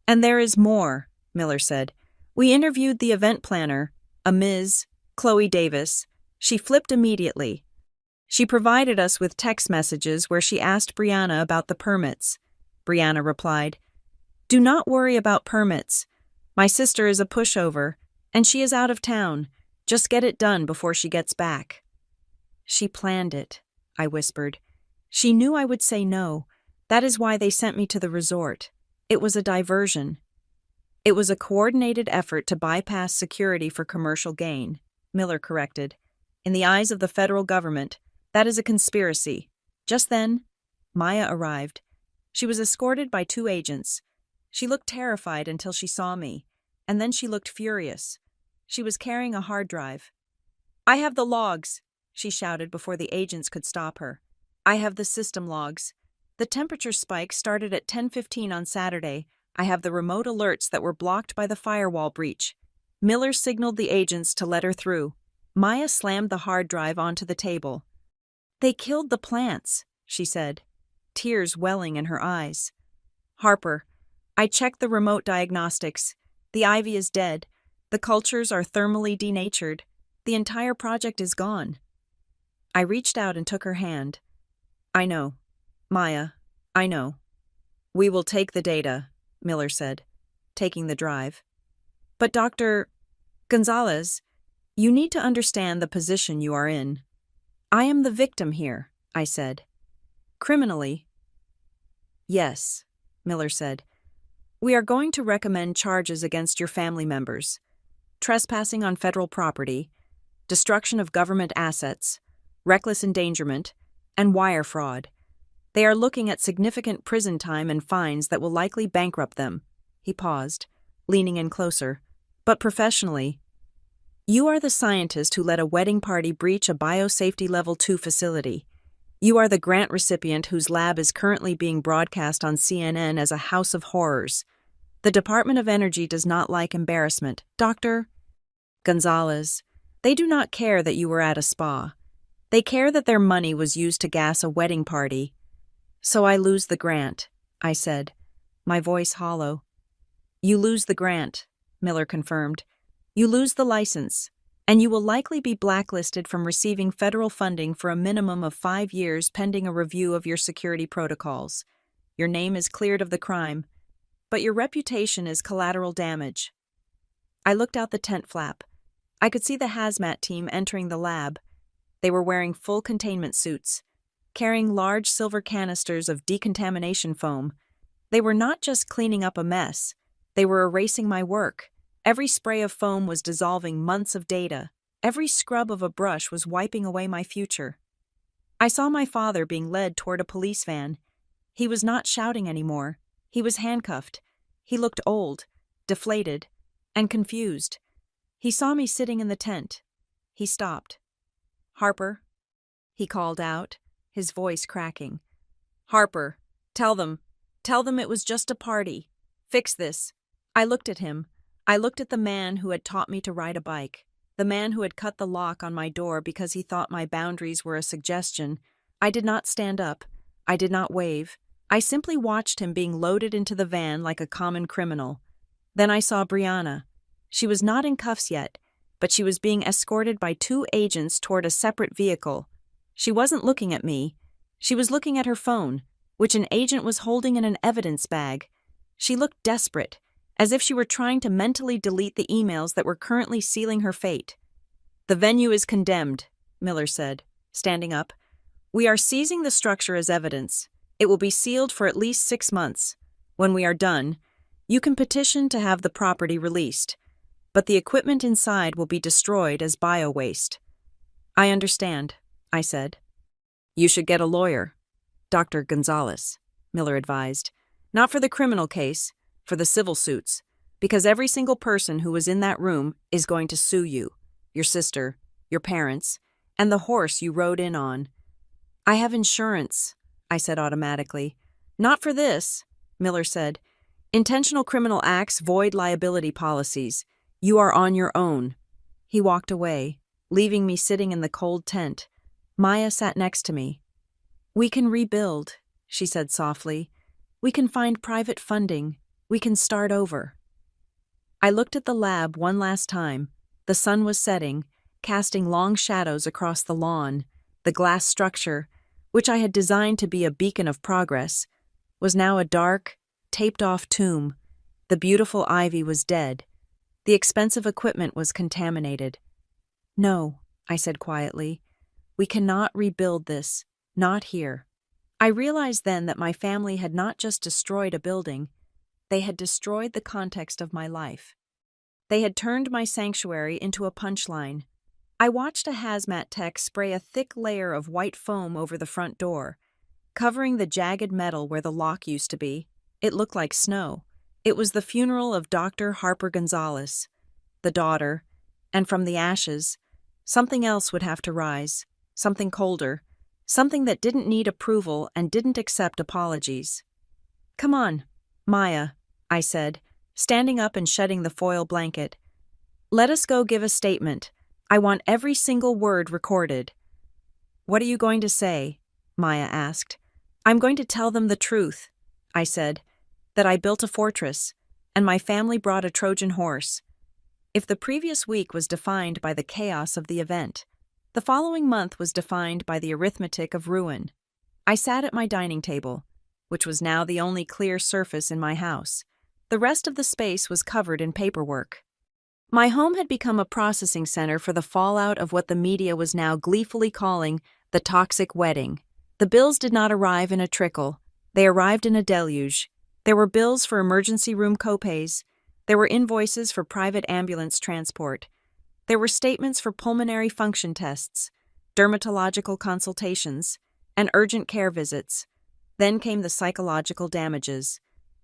And there is more, Miller said. We interviewed the event planner, a Ms. Chloe Davis. She flipped immediately. She provided us with text messages where she asked Brianna about the permits. Brianna replied, Do not worry about permits. My sister is a pushover, and she is out of town. Just get it done before she gets back. She planned it, I whispered. She knew I would say no. That is why they sent me to the resort. It was a diversion. It was a coordinated effort to bypass security for commercial gain, Miller corrected. In the eyes of the federal government, that is a conspiracy. Just then, Maya arrived. She was escorted by 2 agents. She looked terrified until she saw me, and then she looked furious. She was carrying a hard drive. I have the logs, she shouted before the agents could stop her. I have the system logs. The temperature spike started at 10:15 on Saturday. I have the remote alerts that were blocked by the firewall breach. Miller signaled the agents to let her through. Maya slammed the hard drive onto the table. They killed the plants, she said, tears welling in her eyes. Harper, I checked the remote diagnostics. The ivy is dead. The cultures are thermally denatured. The entire project is gone. I reached out and took her hand. I know. Maya, I know. We will take the data, Miller said, taking the drive. But Dr. Gonzalez, you need to understand the position you are in. I am the victim here, I said. Criminally? Yes, Miller said. We are going to recommend charges against your family members. Trespassing on federal property, destruction of government assets, reckless endangerment, and wire fraud. They are looking at significant prison time and fines that will likely bankrupt them. He paused, leaning in closer. But professionally, you are the scientist who let a wedding party breach a biosafety level 2 facility. You are the grant recipient whose lab is currently being broadcast on CNN as a house of horrors. The Department of Energy does not like embarrassment. Dr. Gonzalez, they do not care that you were at a spa. They care that their money was used to gas a wedding party. So I lose the grant, I said, my voice hollow. You lose the grant, Miller confirmed. You lose the license, and you will likely be blacklisted from receiving federal funding for a minimum of 5 years pending a review of your security protocols. Your name is cleared of the crime, but your reputation is collateral damage. I looked out the tent flap. I could see the hazmat team entering the lab. They were wearing full containment suits, carrying large silver canisters of decontamination foam. They were not just cleaning up a mess, they were erasing my work. Every spray of foam was dissolving months of data. Every scrub of a brush was wiping away my future. I saw my father being led toward a police van. He was not shouting anymore. He was handcuffed. He looked old, deflated, and confused. He saw me sitting in the tent. He stopped. Harper, he called out, his voice cracking. Harper, tell them it was just a party. Fix this. I looked at him. I looked at the man who had taught me to ride a bike, the man who had cut the lock on my door because he thought my boundaries were a suggestion. I did not stand up. I did not wave. I simply watched him being loaded into the van like a common criminal. Then I saw Brianna. She was not in cuffs yet, but she was being escorted by 2 agents toward a separate vehicle. She wasn't looking at me. She was looking at her phone, which an agent was holding in an evidence bag. She looked desperate, as if she were trying to mentally delete the emails that were currently sealing her fate. The venue is condemned, Miller said, standing up. We are seizing the structure as evidence. It will be sealed for at least 6 months. When we are done, you can petition to have the property released, but the equipment inside will be destroyed as bio-waste. I understand, I said. You should get a lawyer, Dr. Gonzalez, Miller advised. Not for the criminal case, for the civil suits, because every single person who was in that room is going to sue you, your sister, your parents, and the horse you rode in on. I have insurance, I said automatically. Not for this, Miller said. Intentional criminal acts void liability policies. You are on your own. He walked away, leaving me sitting in the cold tent. Maya sat next to me. We can rebuild, she said softly. We can find private funding. We can start over. I looked at the lab one last time. The sun was setting, casting long shadows across the lawn. The glass structure, which I had designed to be a beacon of progress, was now a dark, taped-off tomb. The beautiful ivy was dead. The expensive equipment was contaminated. No, I said quietly. We cannot rebuild this. Not here. I realized then that my family had not just destroyed a building, they had destroyed the context of my life. They had turned my sanctuary into a punchline. I watched a hazmat tech spray a thick layer of white foam over the front door, covering the jagged metal where the lock used to be. It looked like snow. It was the funeral of Dr. Harper Gonzalez, the daughter, and from the ashes, something else would have to rise, something colder, something that didn't need approval and didn't accept apologies. Come on, Maya, I said, standing up and shedding the foil blanket. Let us go give a statement. I want every single word recorded. What are you going to say? Maya asked. I'm going to tell them the truth, I said, that I built a fortress, and my family brought a Trojan horse. If the previous week was defined by the chaos of the event, the following month was defined by the arithmetic of ruin. I sat at my dining table, which was now the only clear surface in my house. The rest of the space was covered in paperwork. My home had become a processing center for the fallout of what the media was now gleefully calling the toxic wedding. The bills did not arrive in a trickle. They arrived in a deluge. There were bills for emergency room copays. There were invoices for private ambulance transport. There were statements for pulmonary function tests, dermatological consultations, and urgent care visits. Then came the psychological damages.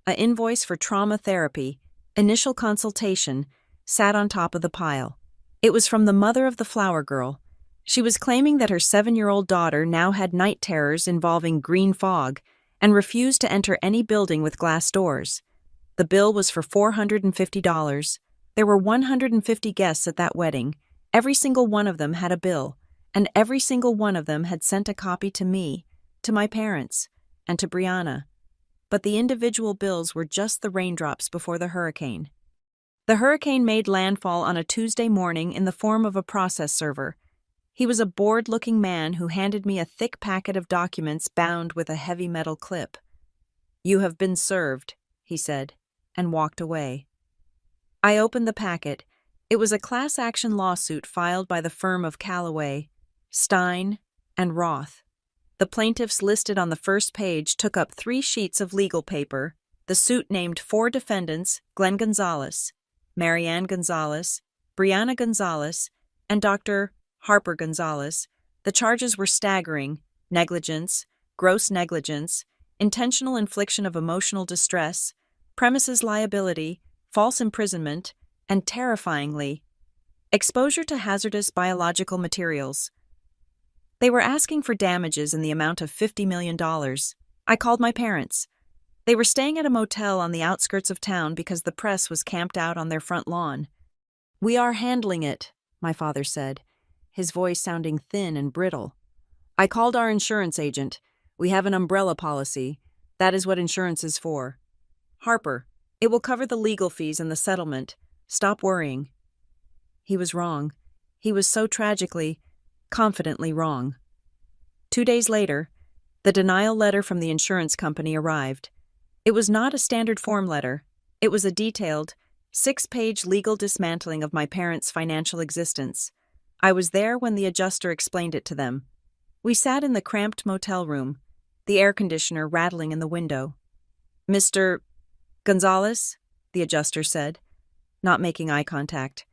An invoice for trauma therapy, initial consultation, sat on top of the pile. It was from the mother of the flower girl. She was claiming that her 7-year-old daughter now had night terrors involving green fog and refused to enter any building with glass doors. The bill was for $450. There were 150 guests at that wedding. Every single one of them had a bill, and every single one of them had sent a copy to me, to my parents, and to Brianna. But the individual bills were just the raindrops before the hurricane. The hurricane made landfall on a Tuesday morning in the form of a process server. He was a bored-looking man who handed me a thick packet of documents bound with a heavy metal clip. "You have been served," he said, and walked away. I opened the packet. It was a class action lawsuit filed by the firm of Callaway, Stein, and Roth. The plaintiffs listed on the first page took up 3 sheets of legal paper. The suit named 4 defendants: Glenn Gonzalez, Marianne Gonzalez, Brianna Gonzalez, and Dr. Harper Gonzalez. The charges were staggering: negligence, gross negligence, intentional infliction of emotional distress, premises liability, false imprisonment, and terrifyingly, exposure to hazardous biological materials. They were asking for damages in the amount of $50 million. I called my parents. They were staying at a motel on the outskirts of town because the press was camped out on their front lawn. "We are handling it," my father said, his voice sounding thin and brittle. "I called our insurance agent. We have an umbrella policy. That is what insurance is for. Harper, it will cover the legal fees and the settlement. Stop worrying." He was wrong. He was so tragically, confidently wrong. 2 days later, the denial letter from the insurance company arrived. It was not a standard form letter. It was a detailed, 6-page legal dismantling of my parents' financial existence. I was there when the adjuster explained it to them. We sat in the cramped motel room, the air conditioner rattling in the window. "Mr. Gonzalez," the adjuster said, not making eye contact.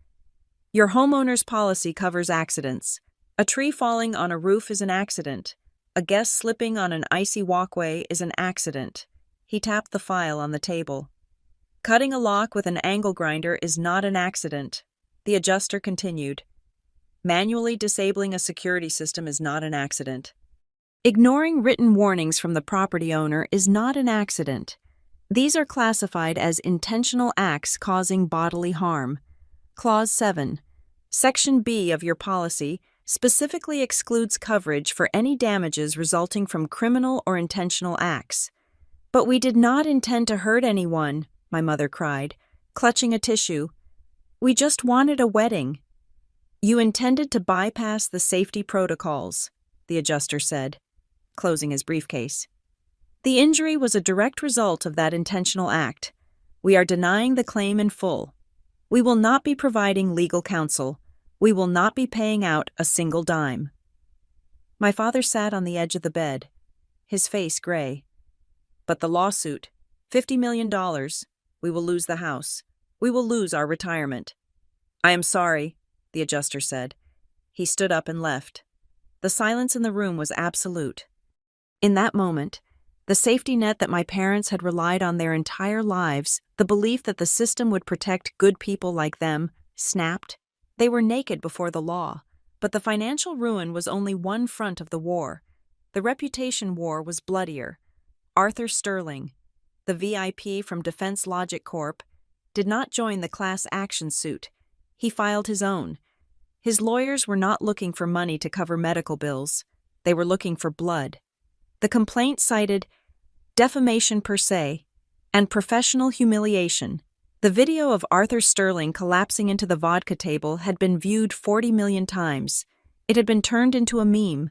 "Your homeowner's policy covers accidents. A tree falling on a roof is an accident. A guest slipping on an icy walkway is an accident." He tapped the file on the table. "Cutting a lock with an angle grinder is not an accident." The adjuster continued. "Manually disabling a security system is not an accident. Ignoring written warnings from the property owner is not an accident. These are classified as intentional acts causing bodily harm. Clause 7. Section B of your policy specifically excludes coverage for any damages resulting from criminal or intentional acts." "But we did not intend to hurt anyone," my mother cried, clutching a tissue. "We just wanted a wedding." "You intended to bypass the safety protocols," the adjuster said, closing his briefcase. "The injury was a direct result of that intentional act. We are denying the claim in full. We will not be providing legal counsel. We will not be paying out a single dime." My father sat on the edge of the bed, his face gray. "But the lawsuit, $50 million. We will lose the house. We will lose our retirement." "I am sorry," the adjuster said. He stood up and left. The silence in the room was absolute. In that moment, the safety net that my parents had relied on their entire lives, the belief that the system would protect good people like them, snapped. They were naked before the law, but the financial ruin was only one front of the war. The reputation war was bloodier. Arthur Sterling, the VIP from Defense Logic Corp., did not join the class action suit. He filed his own. His lawyers were not looking for money to cover medical bills. They were looking for blood. The complaint cited defamation per se and professional humiliation. The video of Arthur Sterling collapsing into the vodka table had been viewed 40 million times. It had been turned into a meme.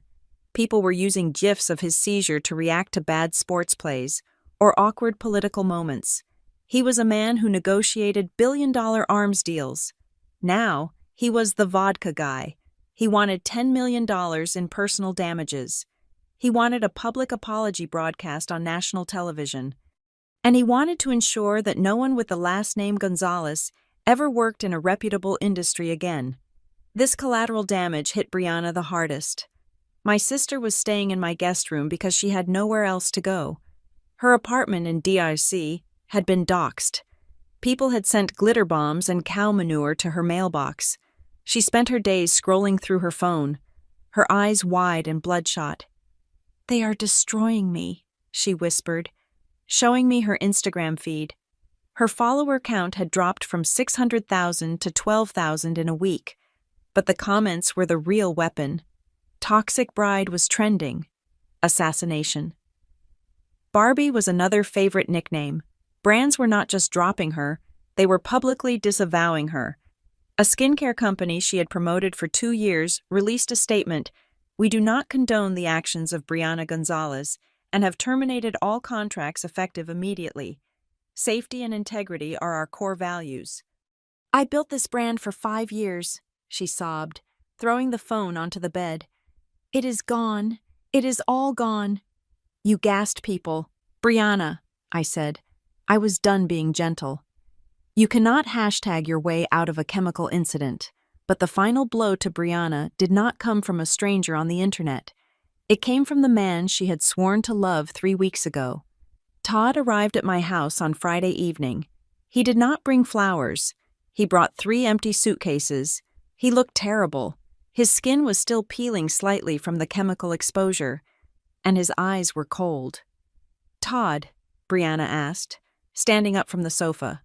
People were using GIFs of his seizure to react to bad sports plays or awkward political moments. He was a man who negotiated billion-dollar arms deals. Now, he was the vodka guy. He wanted $10 million in personal damages. He wanted a public apology broadcast on national television. And he wanted to ensure that no one with the last name Gonzalez ever worked in a reputable industry again. This collateral damage hit Brianna the hardest. My sister was staying in my guest room because she had nowhere else to go. Her apartment in DIC had been doxed. People had sent glitter bombs and cow manure to her mailbox. She spent her days scrolling through her phone, her eyes wide and bloodshot. "They are destroying me," she whispered, showing me her Instagram feed. Her follower count had dropped from 600,000 to 12,000 in a week, but the comments were the real weapon. Toxic bride was trending. Assassination. Barbie was another favorite nickname. Brands were not just dropping her, they were publicly disavowing her. A skincare company she had promoted for 2 years released a statement, "We do not condone the actions of Brianna Gonzalez and have terminated all contracts effective immediately. Safety and integrity are our core values." "I built this brand for 5 years," she sobbed, throwing the phone onto the bed. "It is gone. It is all gone." "You gassed people." "Brianna," I said. I was done being gentle. "You cannot hashtag your way out of a chemical incident." But the final blow to Brianna did not come from a stranger on the internet. It came from the man she had sworn to love 3 weeks ago. Todd arrived at my house on Friday evening. He did not bring flowers. He brought 3 empty suitcases. He looked terrible. His skin was still peeling slightly from the chemical exposure, and his eyes were cold. "Todd," Brianna asked, standing up from the sofa.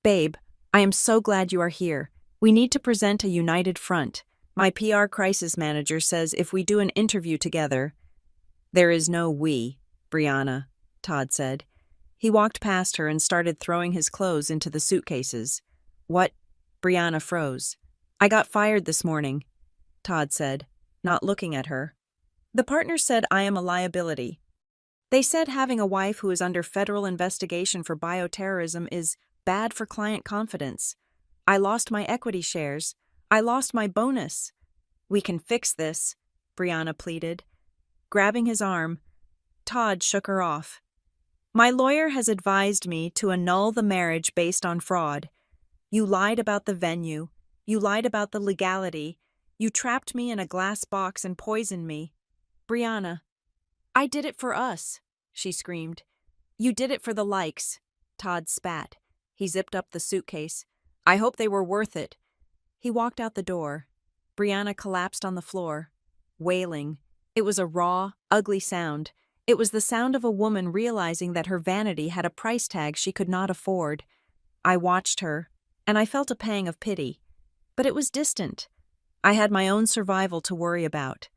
"Babe, I am so glad you are here. We need to present a united front. My PR crisis manager says if we do an interview together—" "There is no we, Brianna," Todd said. He walked past her and started throwing his clothes into the suitcases. "What?" Brianna froze. "I got fired this morning," Todd said, not looking at her. "The partner said I am a liability. They said having a wife who is under federal investigation for bioterrorism is bad for client confidence. I lost my equity shares. I lost my bonus." "We can fix this," Brianna pleaded. Grabbing his arm, Todd shook her off. "My lawyer has advised me to annul the marriage based on fraud. You lied about the venue. You lied about the legality. You trapped me in a glass box and poisoned me." "Brianna, I did it for us," she screamed. "You did it for the likes." Todd spat. He zipped up the suitcase. "I hope they were worth it." He walked out the door. Brianna collapsed on the floor, wailing. It was a raw, ugly sound. It was the sound of a woman realizing that her vanity had a price tag she could not afford. I watched her, and I felt a pang of pity. But it was distant. I had my own survival to worry about.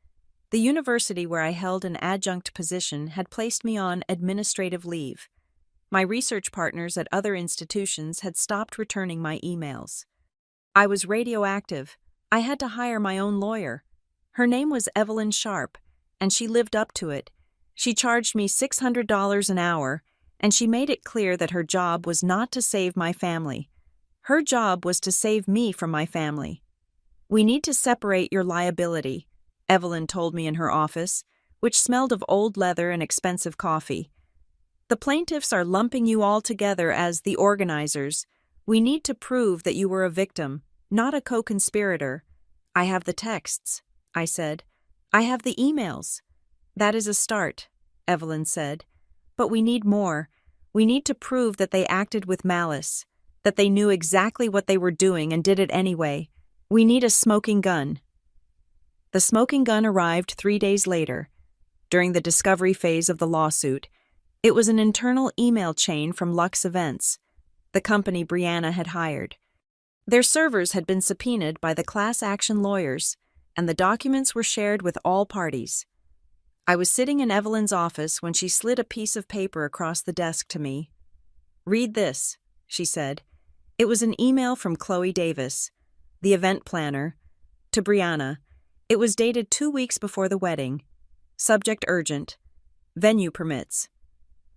The university where I held an adjunct position had placed me on administrative leave. My research partners at other institutions had stopped returning my emails. I was radioactive. I had to hire my own lawyer. Her name was Evelyn Sharp, and she lived up to it. She charged me $600 an hour, and she made it clear that her job was not to save my family. Her job was to save me from my family. "We need to separate your liability," Evelyn told me in her office, which smelled of old leather and expensive coffee. "The plaintiffs are lumping you all together as the organizers. We need to prove that you were a victim, not a co-conspirator." "I have the texts," I said. "I have the emails." "That is a start," Evelyn said. "But we need more. We need to prove that they acted with malice, that they knew exactly what they were doing and did it anyway. We need a smoking gun." The smoking gun arrived 3 days later. During the discovery phase of the lawsuit, it was an internal email chain from Lux Events, the company Brianna had hired. Their servers had been subpoenaed by the class action lawyers, and the documents were shared with all parties. I was sitting in Evelyn's office when she slid a piece of paper across the desk to me. "Read this," she said. It was an email from Chloe Davis, the event planner, to Brianna. It was dated 2 weeks before the wedding. Subject urgent. Venue permits.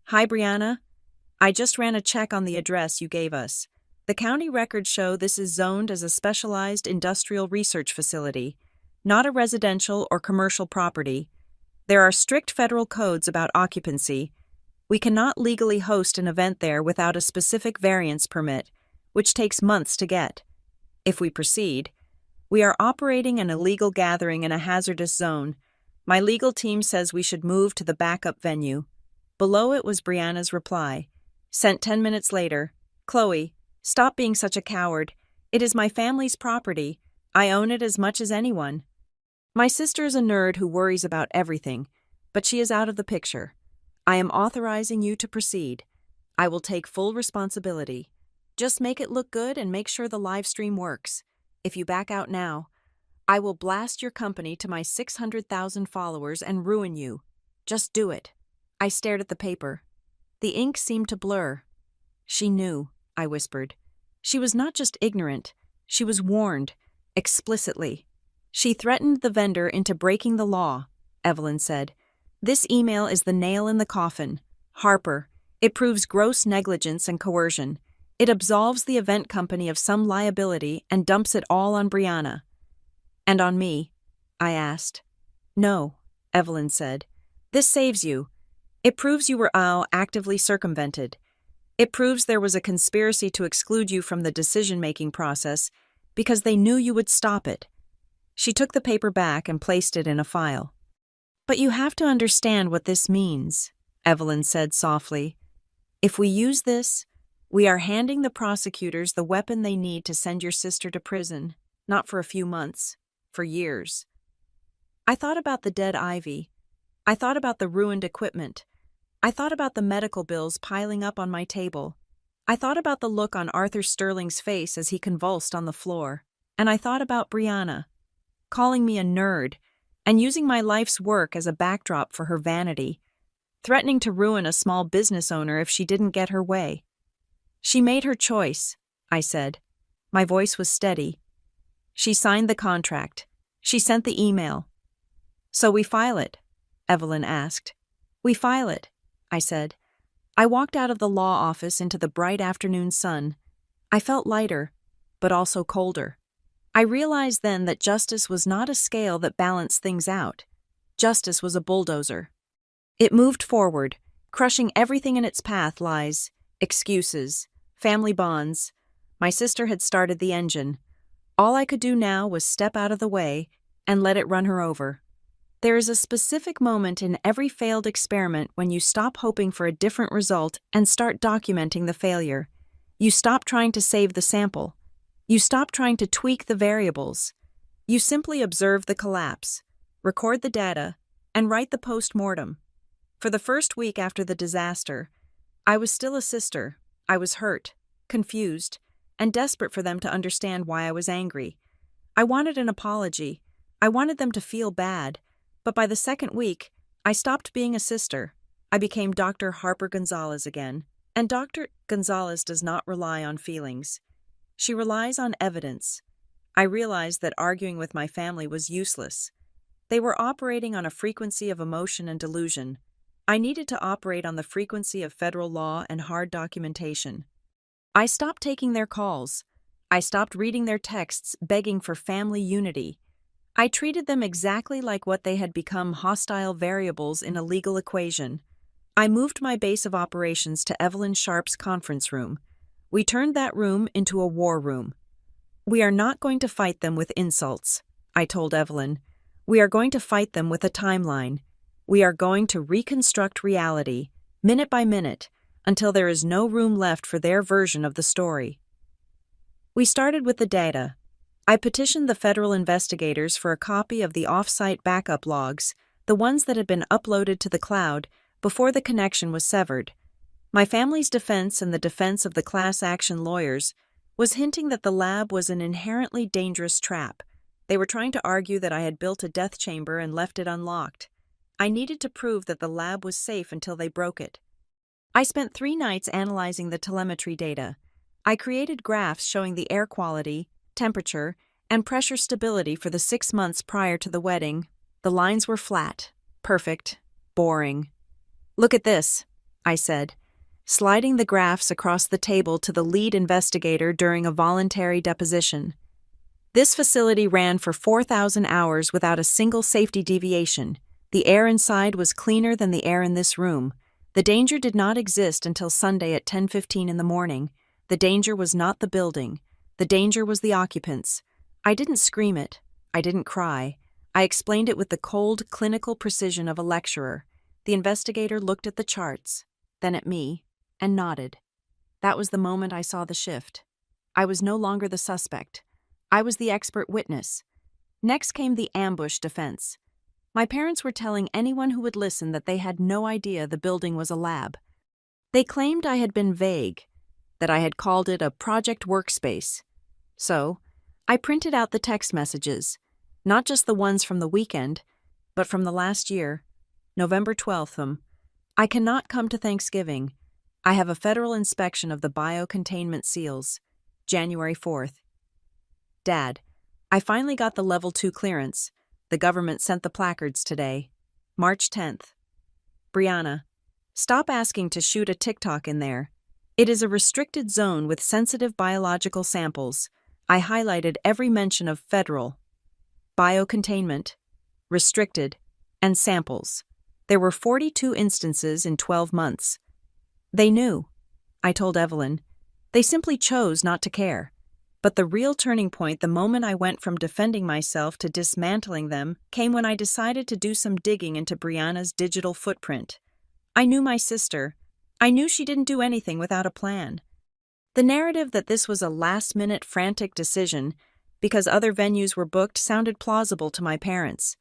"Hi, Brianna. I just ran a check on the address you gave us. The county records show this is zoned as a specialized industrial research facility, not a residential or commercial property. There are strict federal codes about occupancy. We cannot legally host an event there without a specific variance permit, which takes months to get. If we proceed, we are operating an illegal gathering in a hazardous zone. My legal team says we should move to the backup venue. Below it was Brianna's reply, sent 10 minutes later. Chloe, stop being such a coward. It is my family's property. I own it as much as anyone. My sister is a nerd who worries about everything, but she is out of the picture. I am authorizing you to proceed. I will take full responsibility. Just make it look good and make sure the live stream works. If you back out now, I will blast your company to my 600,000 followers and ruin you. Just do it. I stared at the paper. The ink seemed to blur. She knew, I whispered. She was not just ignorant. She was warned, explicitly. She threatened the vendor into breaking the law, Evelyn said. This email is the nail in the coffin. Harper, it proves gross negligence and coercion. It absolves the event company of some liability and dumps it all on Brianna. And on me? I asked. No, Evelyn said. This saves you. It proves you were actively circumvented. It proves there was a conspiracy to exclude you from the decision-making process because they knew you would stop it. She took the paper back and placed it in a file. But you have to understand what this means, Evelyn said softly. If we use this, we are handing the prosecutors the weapon they need to send your sister to prison, not for a few months, for years. I thought about the dead Ivy. I thought about the ruined equipment. I thought about the medical bills piling up on my table. I thought about the look on Arthur Sterling's face as he convulsed on the floor. And I thought about Brianna, calling me a nerd, and using my life's work as a backdrop for her vanity, threatening to ruin a small business owner if she didn't get her way. She made her choice, I said. My voice was steady. She signed the contract. She sent the email. So we file it? Evelyn asked. We file it, I said. I walked out of the law office into the bright afternoon sun. I felt lighter, but also colder. I realized then that justice was not a scale that balanced things out. Justice was a bulldozer. It moved forward, crushing everything in its path. Lies, excuses, family bonds. My sister had started the engine. All I could do now was step out of the way and let it run her over. There is a specific moment in every failed experiment when you stop hoping for a different result and start documenting the failure. You stop trying to save the sample. You stop trying to tweak the variables. You simply observe the collapse, record the data, and write the post-mortem. For the first week after the disaster, I was still a sister. I was hurt, confused, and desperate for them to understand why I was angry. I wanted an apology. I wanted them to feel bad. But by the second week, I stopped being a sister. I became Dr. Harper Gonzalez again. And Dr. Gonzalez does not rely on feelings. She relies on evidence. I realized that arguing with my family was useless. They were operating on a frequency of emotion and delusion. I needed to operate on the frequency of federal law and hard documentation. I stopped taking their calls. I stopped reading their texts begging for family unity. I treated them exactly like what they had become, hostile variables in a legal equation. I moved my base of operations to Evelyn Sharp's conference room. We turned that room into a war room. We are not going to fight them with insults, I told Evelyn. We are going to fight them with a timeline. We are going to reconstruct reality, minute by minute, until there is no room left for their version of the story. We started with the data. I petitioned the federal investigators for a copy of the off-site backup logs, the ones that had been uploaded to the cloud before the connection was severed. My family's defense and the defense of the class action lawyers was hinting that the lab was an inherently dangerous trap. They were trying to argue that I had built a death chamber and left it unlocked. I needed to prove that the lab was safe until they broke it. I spent 3 nights analyzing the telemetry data. I created graphs showing the air quality, temperature, and pressure stability for the 6 months prior to the wedding. The lines were flat, perfect, boring. Look at this, I said, sliding the graphs across the table to the lead investigator during a voluntary deposition. This facility ran for 4,000 hours without a single safety deviation. The air inside was cleaner than the air in this room. The danger did not exist until Sunday at 10:15 in the morning. The danger was not the building. The danger was the occupants. I didn't scream it. I didn't cry. I explained it with the cold, clinical precision of a lecturer. The investigator looked at the charts, then at me, and nodded. That was the moment I saw the shift. I was no longer the suspect. I was the expert witness. Next came the ambush defense. My parents were telling anyone who would listen that they had no idea the building was a lab. They claimed I had been vague, that I had called it a project workspace. So, I printed out the text messages, not just the ones from the weekend, but from the last year, November 12th. I cannot come to Thanksgiving. I have a federal inspection of the biocontainment seals, January 4th. Dad, I finally got the level 2 clearance. The government sent the placards today, March 10th. Brianna, stop asking to shoot a TikTok in there. It is a restricted zone with sensitive biological samples. I highlighted every mention of federal, biocontainment, restricted, and samples. There were 42 instances in 12 months. They knew, I told Evelyn. They simply chose not to care. But the real turning point, the moment I went from defending myself to dismantling them, came when I decided to do some digging into Brianna's digital footprint. I knew my sister. I knew she didn't do anything without a plan. The narrative that this was a last-minute frantic decision because other venues were booked sounded plausible to my parents.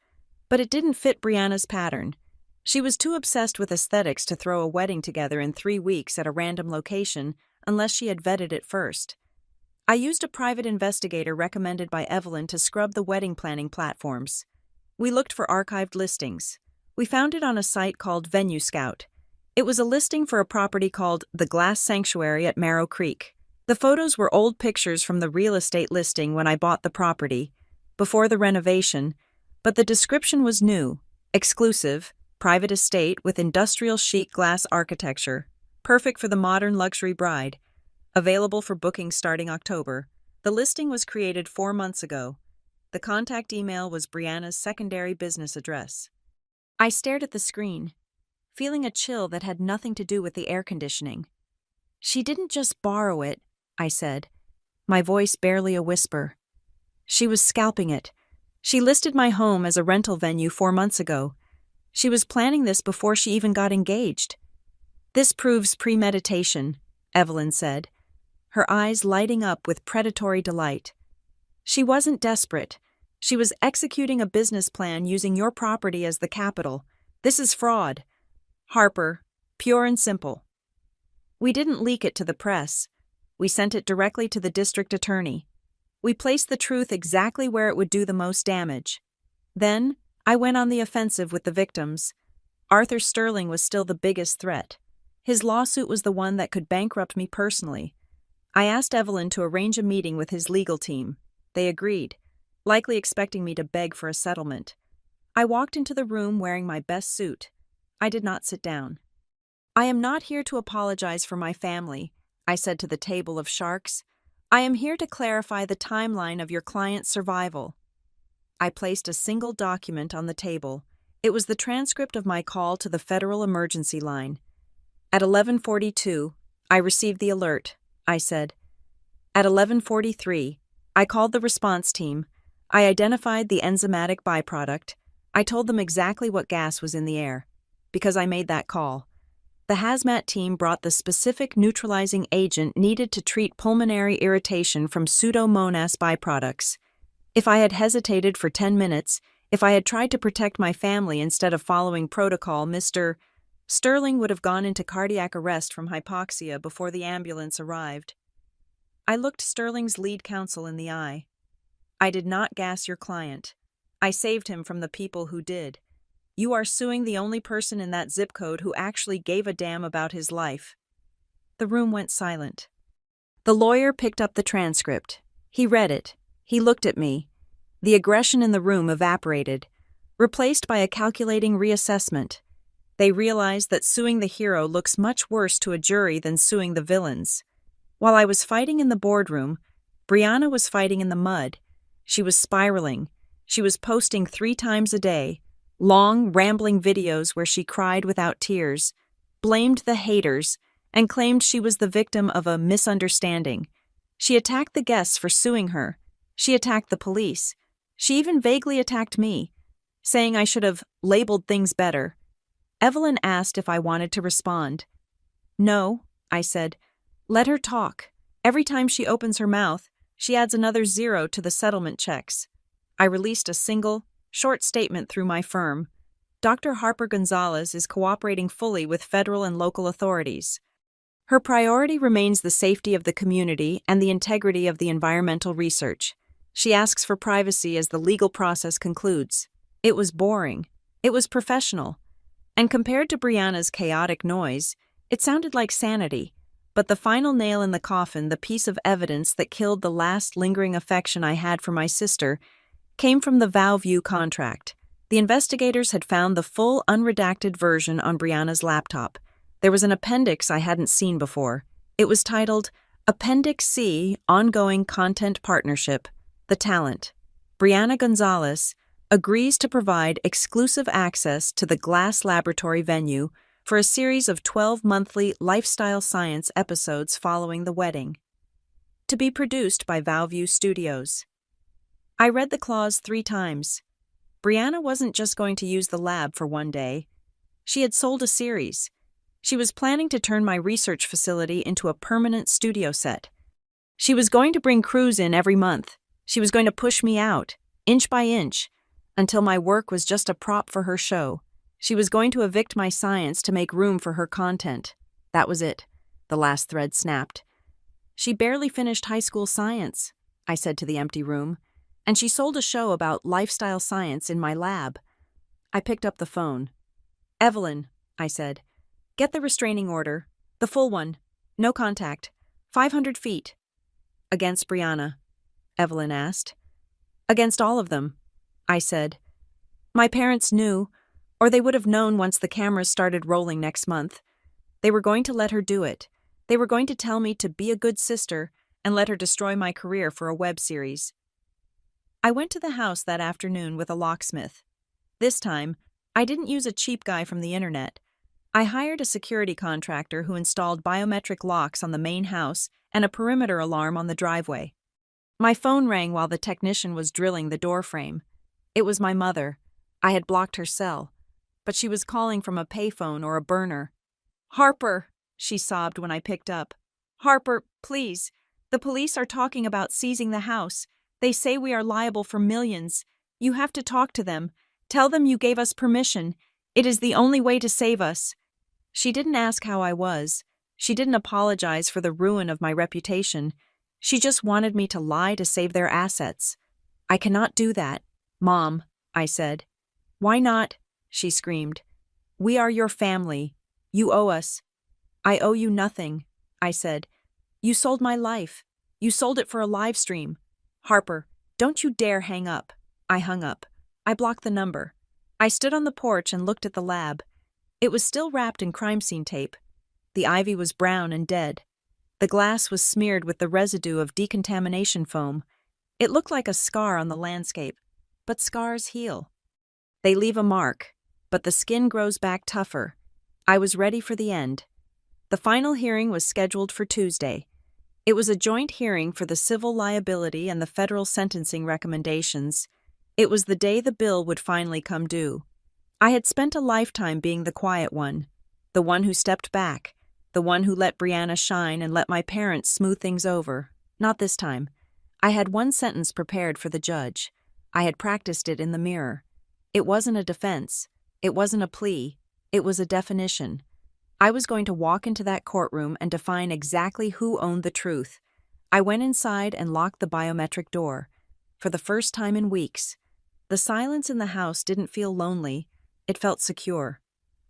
But it didn't fit Brianna's pattern. She was too obsessed with aesthetics to throw a wedding together in 3 weeks at a random location unless she had vetted it first. I used a private investigator recommended by Evelyn to scrub the wedding planning platforms. We looked for archived listings. We found it on a site called Venue Scout. It was a listing for a property called The Glass Sanctuary at Marrow Creek. The photos were old pictures from the real estate listing when I bought the property, before the renovation, but the description was new, exclusive, private estate with industrial sheet glass architecture, perfect for the modern luxury bride. Available for booking starting October. The listing was created 4 months ago. The contact email was Brianna's secondary business address. I stared at the screen, feeling a chill that had nothing to do with the air conditioning. She didn't just borrow it, I said, my voice barely a whisper. She was scalping it. She listed my home as a rental venue 4 months ago. She was planning this before she even got engaged. This proves premeditation, Evelyn said, her eyes lighting up with predatory delight. She wasn't desperate. She was executing a business plan using your property as the capital. This is fraud. Harper, pure and simple. We didn't leak it to the press. We sent it directly to the district attorney. We placed the truth exactly where it would do the most damage. Then, I went on the offensive with the victims. Arthur Sterling was still the biggest threat. His lawsuit was the one that could bankrupt me personally. I asked Evelyn to arrange a meeting with his legal team. They agreed, likely expecting me to beg for a settlement. I walked into the room wearing my best suit. I did not sit down. I am not here to apologize for my family, I said to the table of sharks. I am here to clarify the timeline of your client's survival. I placed a single document on the table. It was the transcript of my call to the Federal Emergency Line. At 11:42, I received the alert, I said. At 11:43, I called the response team. I identified the enzymatic byproduct. I told them exactly what gas was in the air, because I made that call. The hazmat team brought the specific neutralizing agent needed to treat pulmonary irritation from Pseudomonas byproducts. If I had hesitated for 10 minutes, if I had tried to protect my family instead of following protocol, Mr. Sterling would have gone into cardiac arrest from hypoxia before the ambulance arrived. I looked Sterling's lead counsel in the eye. I did not gas your client. I saved him from the people who did. You are suing the only person in that zip code who actually gave a damn about his life. The room went silent. The lawyer picked up the transcript. He read it. He looked at me. The aggression in the room evaporated, replaced by a calculating reassessment. They realized that suing the hero looks much worse to a jury than suing the villains. While I was fighting in the boardroom, Brianna was fighting in the mud. She was spiraling. She was posting 3 times a day, long, rambling videos where she cried without tears, blamed the haters, and claimed she was the victim of a misunderstanding. She attacked the guests for suing her. She attacked the police. She even vaguely attacked me. saying I should have labeled things better. Evelyn asked if I wanted to respond. No, I said. Let her talk. Every time she opens her mouth, she adds another zero to the settlement checks. I released a single, short statement through my firm. Dr. Harper Gonzalez is cooperating fully with federal and local authorities. Her priority remains the safety of the community and the integrity of the environmental research. She asks for privacy as the legal process concludes. It was boring. It was professional. And compared to Brianna's chaotic noise, it sounded like sanity. But the final nail in the coffin, the piece of evidence that killed the last lingering affection I had for my sister, came from the VowView contract. The investigators had found the full unredacted version on Brianna's laptop. There was an appendix I hadn't seen before. It was titled Appendix C, Ongoing Content Partnership, The Talent. Brianna Gonzalez agrees to provide exclusive access to the Glass Laboratory venue for a series of 12 monthly lifestyle science episodes following the wedding. To be produced by VowView Studios. I read the clause 3 times. Brianna wasn't just going to use the lab for one day. She had sold a series. She was planning to turn my research facility into a permanent studio set. She was going to bring crews in every month. She was going to push me out, inch by inch, until my work was just a prop for her show. She was going to evict my science to make room for her content. That was it. The last thread snapped. She barely finished high school science, I said to the empty room, and she sold a show about lifestyle science in my lab. I picked up the phone. Evelyn, I said, get the restraining order, the full one, no contact, 500 feet. Against Brianna? Evelyn asked. Against all of them, I said. My parents knew, or they would have known once the cameras started rolling next month. They were going to let her do it. They were going to tell me to be a good sister and let her destroy my career for a web series. I went to the house that afternoon with a locksmith. This time, I didn't use a cheap guy from the internet. I hired a security contractor who installed biometric locks on the main house and a perimeter alarm on the driveway. My phone rang while the technician was drilling the door frame. It was my mother. I had blocked her cell, but she was calling from a payphone or a burner. Harper, she sobbed when I picked up. Harper, please. The police are talking about seizing the house. They say we are liable for millions. You have to talk to them. Tell them you gave us permission. It is the only way to save us. She didn't ask how I was. She didn't apologize for the ruin of my reputation. She just wanted me to lie to save their assets. I cannot do that, Mom, I said. Why not? She screamed. We are your family. You owe us. I owe you nothing, I said. You sold my life. You sold it for a live stream. Harper, don't you dare hang up. I hung up. I blocked the number. I stood on the porch and looked at the lab. It was still wrapped in crime scene tape. The ivy was brown and dead. The glass was smeared with the residue of decontamination foam. It looked like a scar on the landscape, but scars heal. They leave a mark, but the skin grows back tougher. I was ready for the end. The final hearing was scheduled for Tuesday. It was a joint hearing for the civil liability and the federal sentencing recommendations. It was the day the bill would finally come due. I had spent a lifetime being the quiet one, the one who stepped back, the one who let Brianna shine and let my parents smooth things over. Not this time. I had one sentence prepared for the judge. I had practiced it in the mirror. It wasn't a defense. It wasn't a plea. It was a definition. I was going to walk into that courtroom and define exactly who owned the truth. I went inside and locked the biometric door. For the first time in weeks, the silence in the house didn't feel lonely. It felt secure.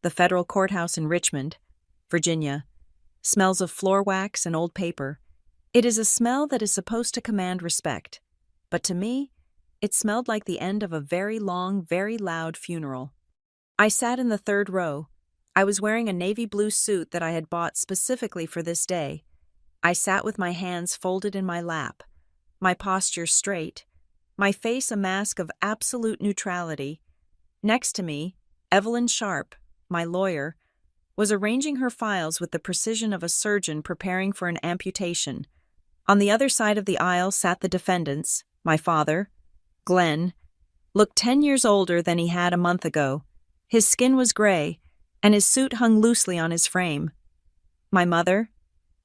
The federal courthouse in Richmond, Virginia, smells of floor wax and old paper. It is a smell that is supposed to command respect. But to me, it smelled like the end of a very long, very loud funeral. I sat in the third row. I was wearing a navy blue suit that I had bought specifically for this day. I sat with my hands folded in my lap, my posture straight, my face a mask of absolute neutrality. Next to me, Evelyn Sharp, my lawyer, was arranging her files with the precision of a surgeon preparing for an amputation. On the other side of the aisle sat the defendants, my father, Glenn, looked 10 years older than he had a month ago. His skin was gray, and his suit hung loosely on his frame. My mother,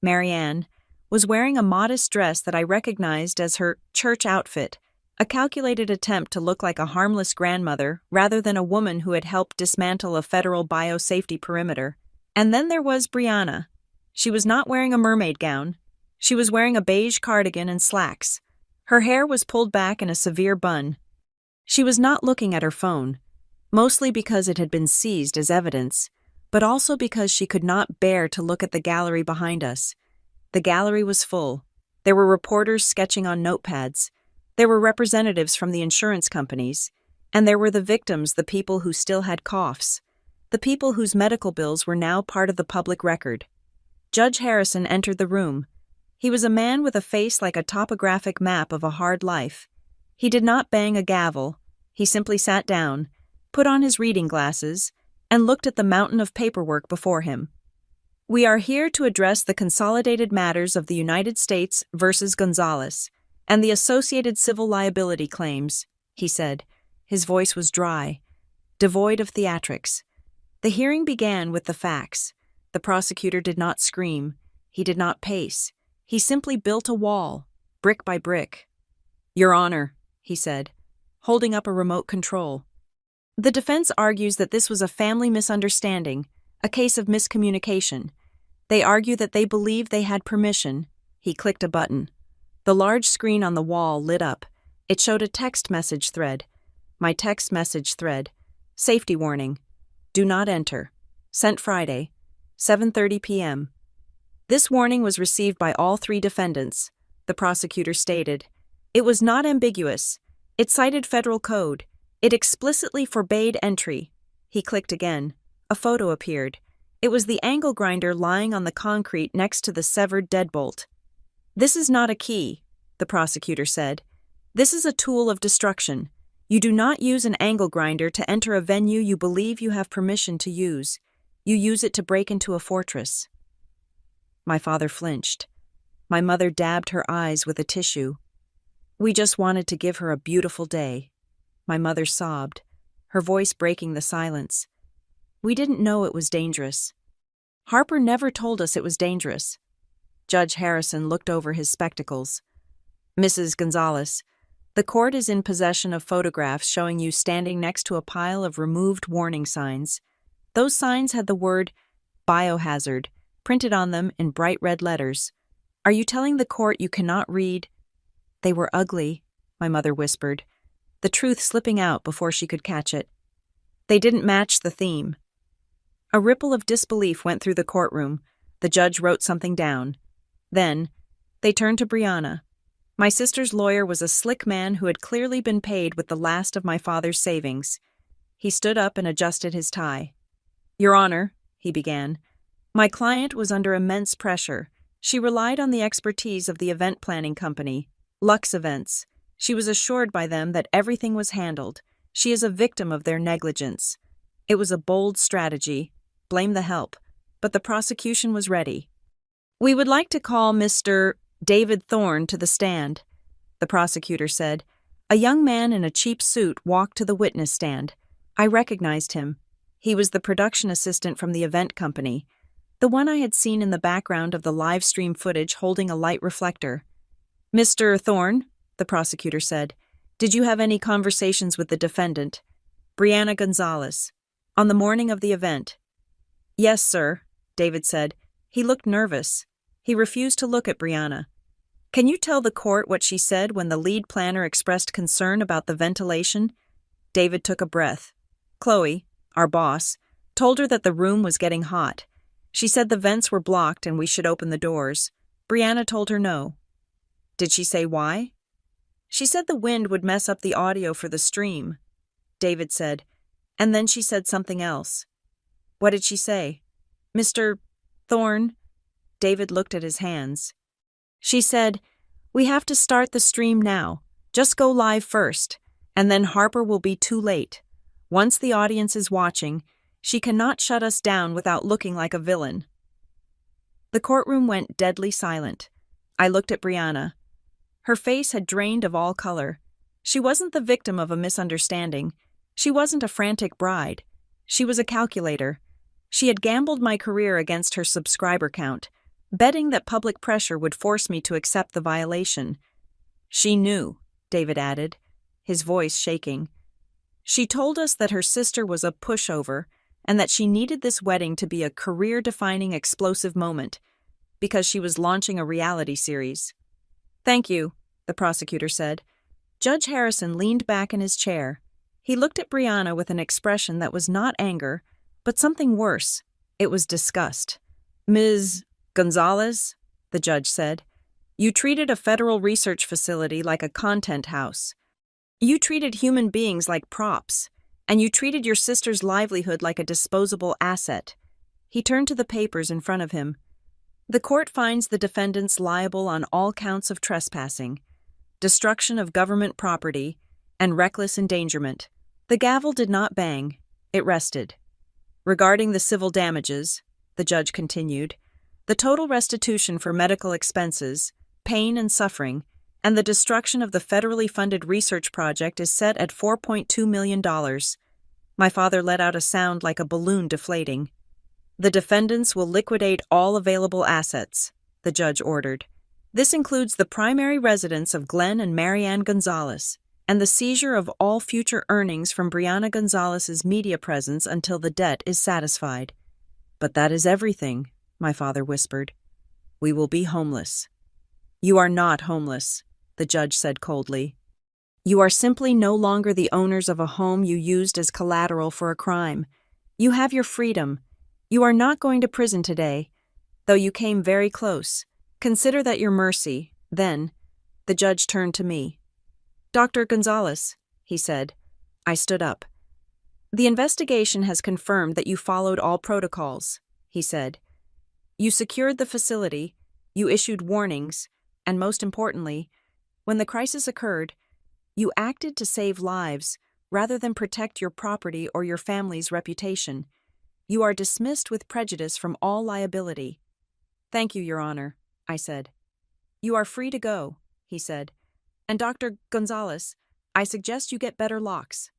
Marianne, was wearing a modest dress that I recognized as her church outfit, a calculated attempt to look like a harmless grandmother rather than a woman who had helped dismantle a federal biosafety perimeter. And then there was Brianna. She was not wearing a mermaid gown. She was wearing a beige cardigan and slacks. Her hair was pulled back in a severe bun. She was not looking at her phone, mostly because it had been seized as evidence, but also because she could not bear to look at the gallery behind us. The gallery was full. There were reporters sketching on notepads. There were representatives from the insurance companies. And there were the victims, the people who still had coughs. The people whose medical bills were now part of the public record. Judge Harrison entered the room. He was a man with a face like a topographic map of a hard life. He did not bang a gavel. He simply sat down, put on his reading glasses, and looked at the mountain of paperwork before him. We are here to address the consolidated matters of the United States versus Gonzalez and the associated civil liability claims, he said. His voice was dry, devoid of theatrics. The hearing began with the facts. The prosecutor did not scream. He did not pace. He simply built a wall, brick by brick. "Your Honor," he said, holding up a remote control. "The defense argues that this was a family misunderstanding, a case of miscommunication. They argue that they believed they had permission." He clicked a button. The large screen on the wall lit up. It showed a text message thread. My text message thread. Safety warning. Do not enter. Sent Friday, 7:30 p.m. This warning was received by all three defendants, the prosecutor stated. It was not ambiguous. It cited federal code. It explicitly forbade entry. He clicked again. A photo appeared. It was the angle grinder lying on the concrete next to the severed deadbolt. "This is not a key," the prosecutor said. "This is a tool of destruction. You do not use an angle grinder to enter a venue you believe you have permission to use. You use it to break into a fortress." My father flinched. My mother dabbed her eyes with a tissue. "We just wanted to give her a beautiful day." My mother sobbed, her voice breaking the silence. "We didn't know it was dangerous. Harper never told us it was dangerous." Judge Harrison looked over his spectacles. "Mrs. Gonzalez, the court is in possession of photographs showing you standing next to a pile of removed warning signs. Those signs had the word biohazard printed on them in bright red letters. Are you telling the court you cannot read?" "They were ugly," my mother whispered, the truth slipping out before she could catch it. "They didn't match the theme." A ripple of disbelief went through the courtroom. The judge wrote something down. Then, they turned to Brianna. My sister's lawyer was a slick man who had clearly been paid with the last of my father's savings. He stood up and adjusted his tie. "Your Honor," he began, "my client was under immense pressure. She relied on the expertise of the event planning company, Lux Events. She was assured by them that everything was handled. She is a victim of their negligence. It was a bold strategy. Blame the help. But the prosecution was ready. We would like to call Mr. David Thorne to the stand," the prosecutor said. A young man in a cheap suit walked to the witness stand. I recognized him. He was the production assistant from the event company, the one I had seen in the background of the live stream footage holding a light reflector. "Mr. Thorne," the prosecutor said, "did you have any conversations with the defendant, Brianna Gonzalez, on the morning of the event?" "Yes, sir," David said. He looked nervous. He refused to look at Brianna. "Can you tell the court what she said when the lead planner expressed concern about the ventilation?" David took a breath. "Chloe, our boss, told her that the room was getting hot. She said the vents were blocked and we should open the doors. Brianna told her no." "Did she say why?" "She said the wind would mess up the audio for the stream," David said, "and then she said something else." "What did she say?" "Mr. Thorne," David looked at his hands. "She said, 'We have to start the stream now. Just go live first, and then Harper will be too late. Once the audience is watching, she cannot shut us down without looking like a villain.'" The courtroom went deadly silent. I looked at Brianna. Her face had drained of all color. She wasn't the victim of a misunderstanding. She wasn't a frantic bride. She was a calculator. She had gambled my career against her subscriber count, betting that public pressure would force me to accept the violation. She knew, David added, his voice shaking. She told us that her sister was a pushover and that she needed this wedding to be a career-defining explosive moment because she was launching a reality series. "Thank you," the prosecutor said. Judge Harrison leaned back in his chair. He looked at Brianna with an expression that was not anger, but something worse. It was disgust. "Ms. Gonzalez," the judge said, "you treated a federal research facility like a content house. You treated human beings like props, and you treated your sister's livelihood like a disposable asset." He turned to the papers in front of him. "The court finds the defendants liable on all counts of trespassing, destruction of government property, and reckless endangerment." The gavel did not bang. It rested. "Regarding the civil damages," the judge continued, "the total restitution for medical expenses, pain and suffering, and the destruction of the federally funded research project is set at $4.2 million. My father let out a sound like a balloon deflating. "The defendants will liquidate all available assets," the judge ordered. "This includes the primary residence of Glenn and Marianne Gonzalez, and the seizure of all future earnings from Brianna Gonzalez's media presence until the debt is satisfied." "But that is everything," my father whispered. "We will be homeless." "You are not homeless," the judge said coldly. "You are simply no longer the owners of a home you used as collateral for a crime. You have your freedom. You are not going to prison today, though you came very close. Consider that your mercy." Then, the judge turned to me. "Dr. Gonzalez," he said. I stood up. "The investigation has confirmed that you followed all protocols," he said. "You secured the facility, you issued warnings, and most importantly, when the crisis occurred, you acted to save lives rather than protect your property or your family's reputation. You are dismissed with prejudice from all liability." "Thank you, Your Honor," I said. "You are free to go," he said. "And Dr. Gonzalez, I suggest you get better locks."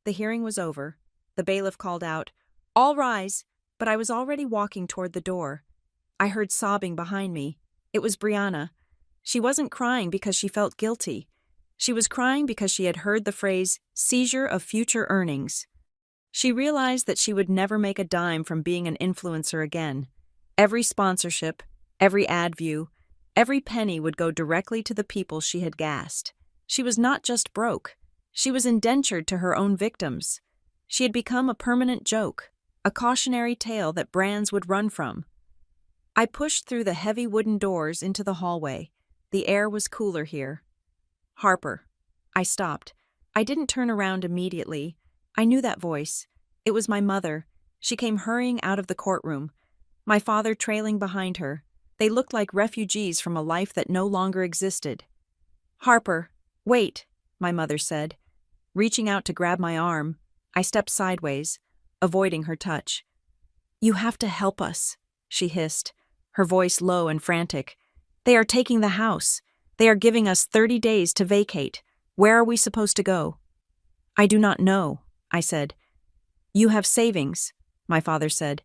The hearing was over. The bailiff called out, "All rise," but I was already walking toward the door. I heard sobbing behind me. It was Brianna. She wasn't crying because she felt guilty. She was crying because she had heard the phrase, "seizure of future earnings." She realized that she would never make a dime from being an influencer again. Every sponsorship, every ad view, every penny would go directly to the people she had gassed. She was not just broke. She was indentured to her own victims. She had become a permanent joke, a cautionary tale that brands would run from. I pushed through the heavy wooden doors into the hallway. The air was cooler here. "Harper." I stopped. I didn't turn around immediately. I knew that voice. It was my mother. She came hurrying out of the courtroom, my father trailing behind her. They looked like refugees from a life that no longer existed. "Harper, wait," my mother said. Reaching out to grab my arm, I stepped sideways, avoiding her touch. "You have to help us," she hissed, her voice low and frantic. "They are taking the house. They are giving us 30 days to vacate. Where are we supposed to go?" "I do not know," I said. "You have savings," my father said.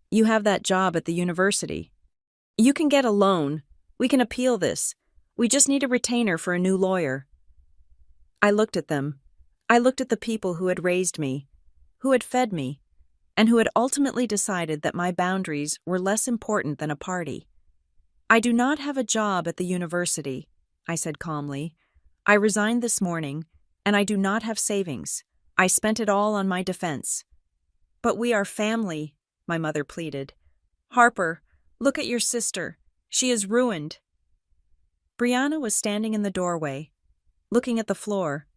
"You have that job at the university. You can get a loan. We can appeal this. We just need a retainer for a new lawyer." I looked at them. I looked at the people who had raised me, who had fed me, and who had ultimately decided that my boundaries were less important than a party. "I do not have a job at the university," I said calmly. "I resigned this morning, and I do not have savings. I spent it all on my defense." "But we are family," my mother pleaded. "Harper, look at your sister. She is ruined." Brianna was standing in the doorway, looking at the floor.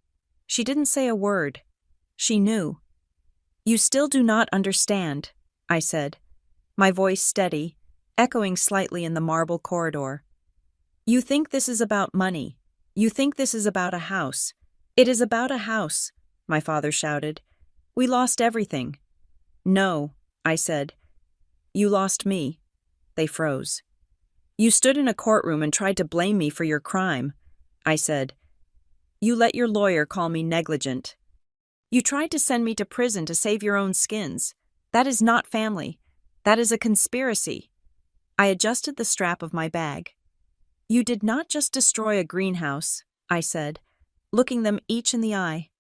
She didn't say a word. She knew. "You still do not understand," I said, my voice steady, echoing slightly in the marble corridor. "You think this is about money. You think this is about a house. It is about a house," my father shouted. "We lost everything." "No," I said. "You lost me." They froze. "You stood in a courtroom and tried to blame me for your crime," I said. You let your lawyer call me negligent. You tried to send me to prison to save your own skins. That is not family. That is a conspiracy. I adjusted the strap of my bag. You did not just destroy a greenhouse, I said, looking them each in the eye.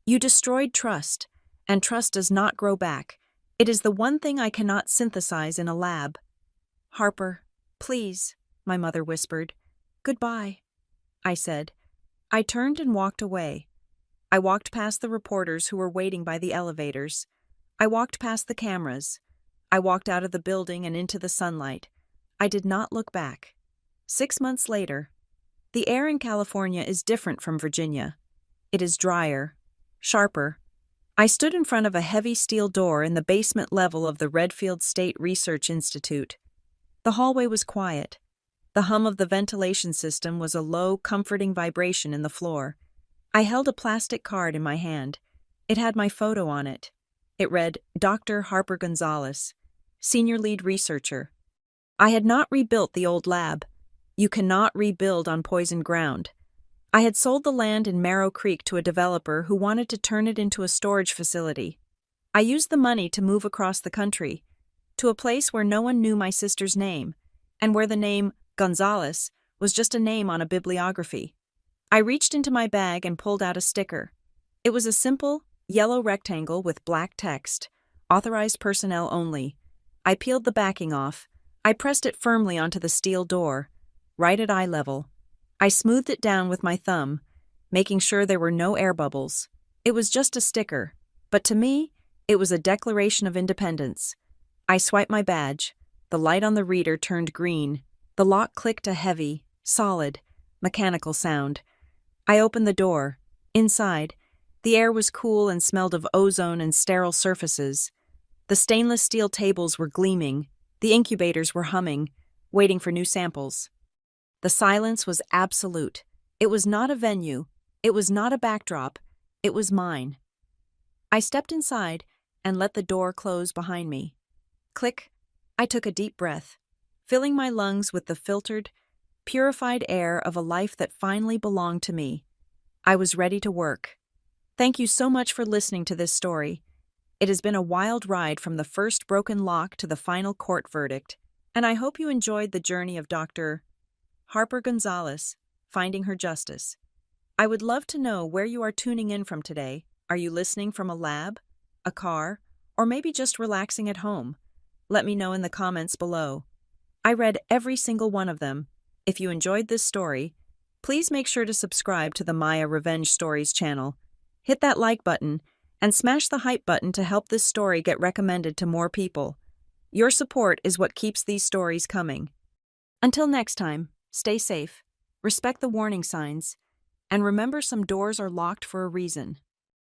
You destroyed trust, and trust does not grow back. It is the one thing I cannot synthesize in a lab. Harper, please, my mother whispered. Goodbye, I said. I turned and walked away. I walked past the reporters who were waiting by the elevators. I walked past the cameras. I walked out of the building and into the sunlight. I did not look back. 6 months later, the air in California is different from Virginia. It is drier, sharper. I stood in front of a heavy steel door in the basement level of the Redfield State Research Institute. The hallway was quiet. The hum of the ventilation system was a low, comforting vibration in the floor. I held a plastic card in my hand. It had my photo on it. It read, Dr. Harper Gonzalez, Senior Lead Researcher. I had not rebuilt the old lab. You cannot rebuild on poisoned ground. I had sold the land in Marrow Creek to a developer who wanted to turn it into a storage facility. I used the money to move across the country, to a place where no one knew my sister's name, and where the name Gonzalez was just a name on a bibliography. I reached into my bag and pulled out a sticker. It was a simple, yellow rectangle with black text, authorized personnel only. I peeled the backing off. I pressed it firmly onto the steel door, right at eye level. I smoothed it down with my thumb, making sure there were no air bubbles. It was just a sticker, but to me, it was a declaration of independence. I swiped my badge. The light on the reader turned green. The lock clicked a heavy, solid, mechanical sound. I opened the door. Inside, the air was cool and smelled of ozone and sterile surfaces. The stainless steel tables were gleaming. The incubators were humming, waiting for new samples. The silence was absolute. It was not a venue. It was not a backdrop. It was mine. I stepped inside and let the door close behind me. Click. I took a deep breath, filling my lungs with the filtered, purified air of a life that finally belonged to me. I was ready to work. Thank you so much for listening to this story. It has been a wild ride from the first broken lock to the final court verdict, and I hope you enjoyed the journey of Dr. Harper Gonzalez, finding her justice. I would love to know where you are tuning in from today. Are you listening from a lab, a car, or maybe just relaxing at home? Let me know in the comments below. I read every single one of them. If you enjoyed this story, please make sure to subscribe to the Maya Revenge Stories channel. Hit that like button and smash the hype button to help this story get recommended to more people. Your support is what keeps these stories coming. Until next time, stay safe, respect the warning signs, and remember some doors are locked for a reason.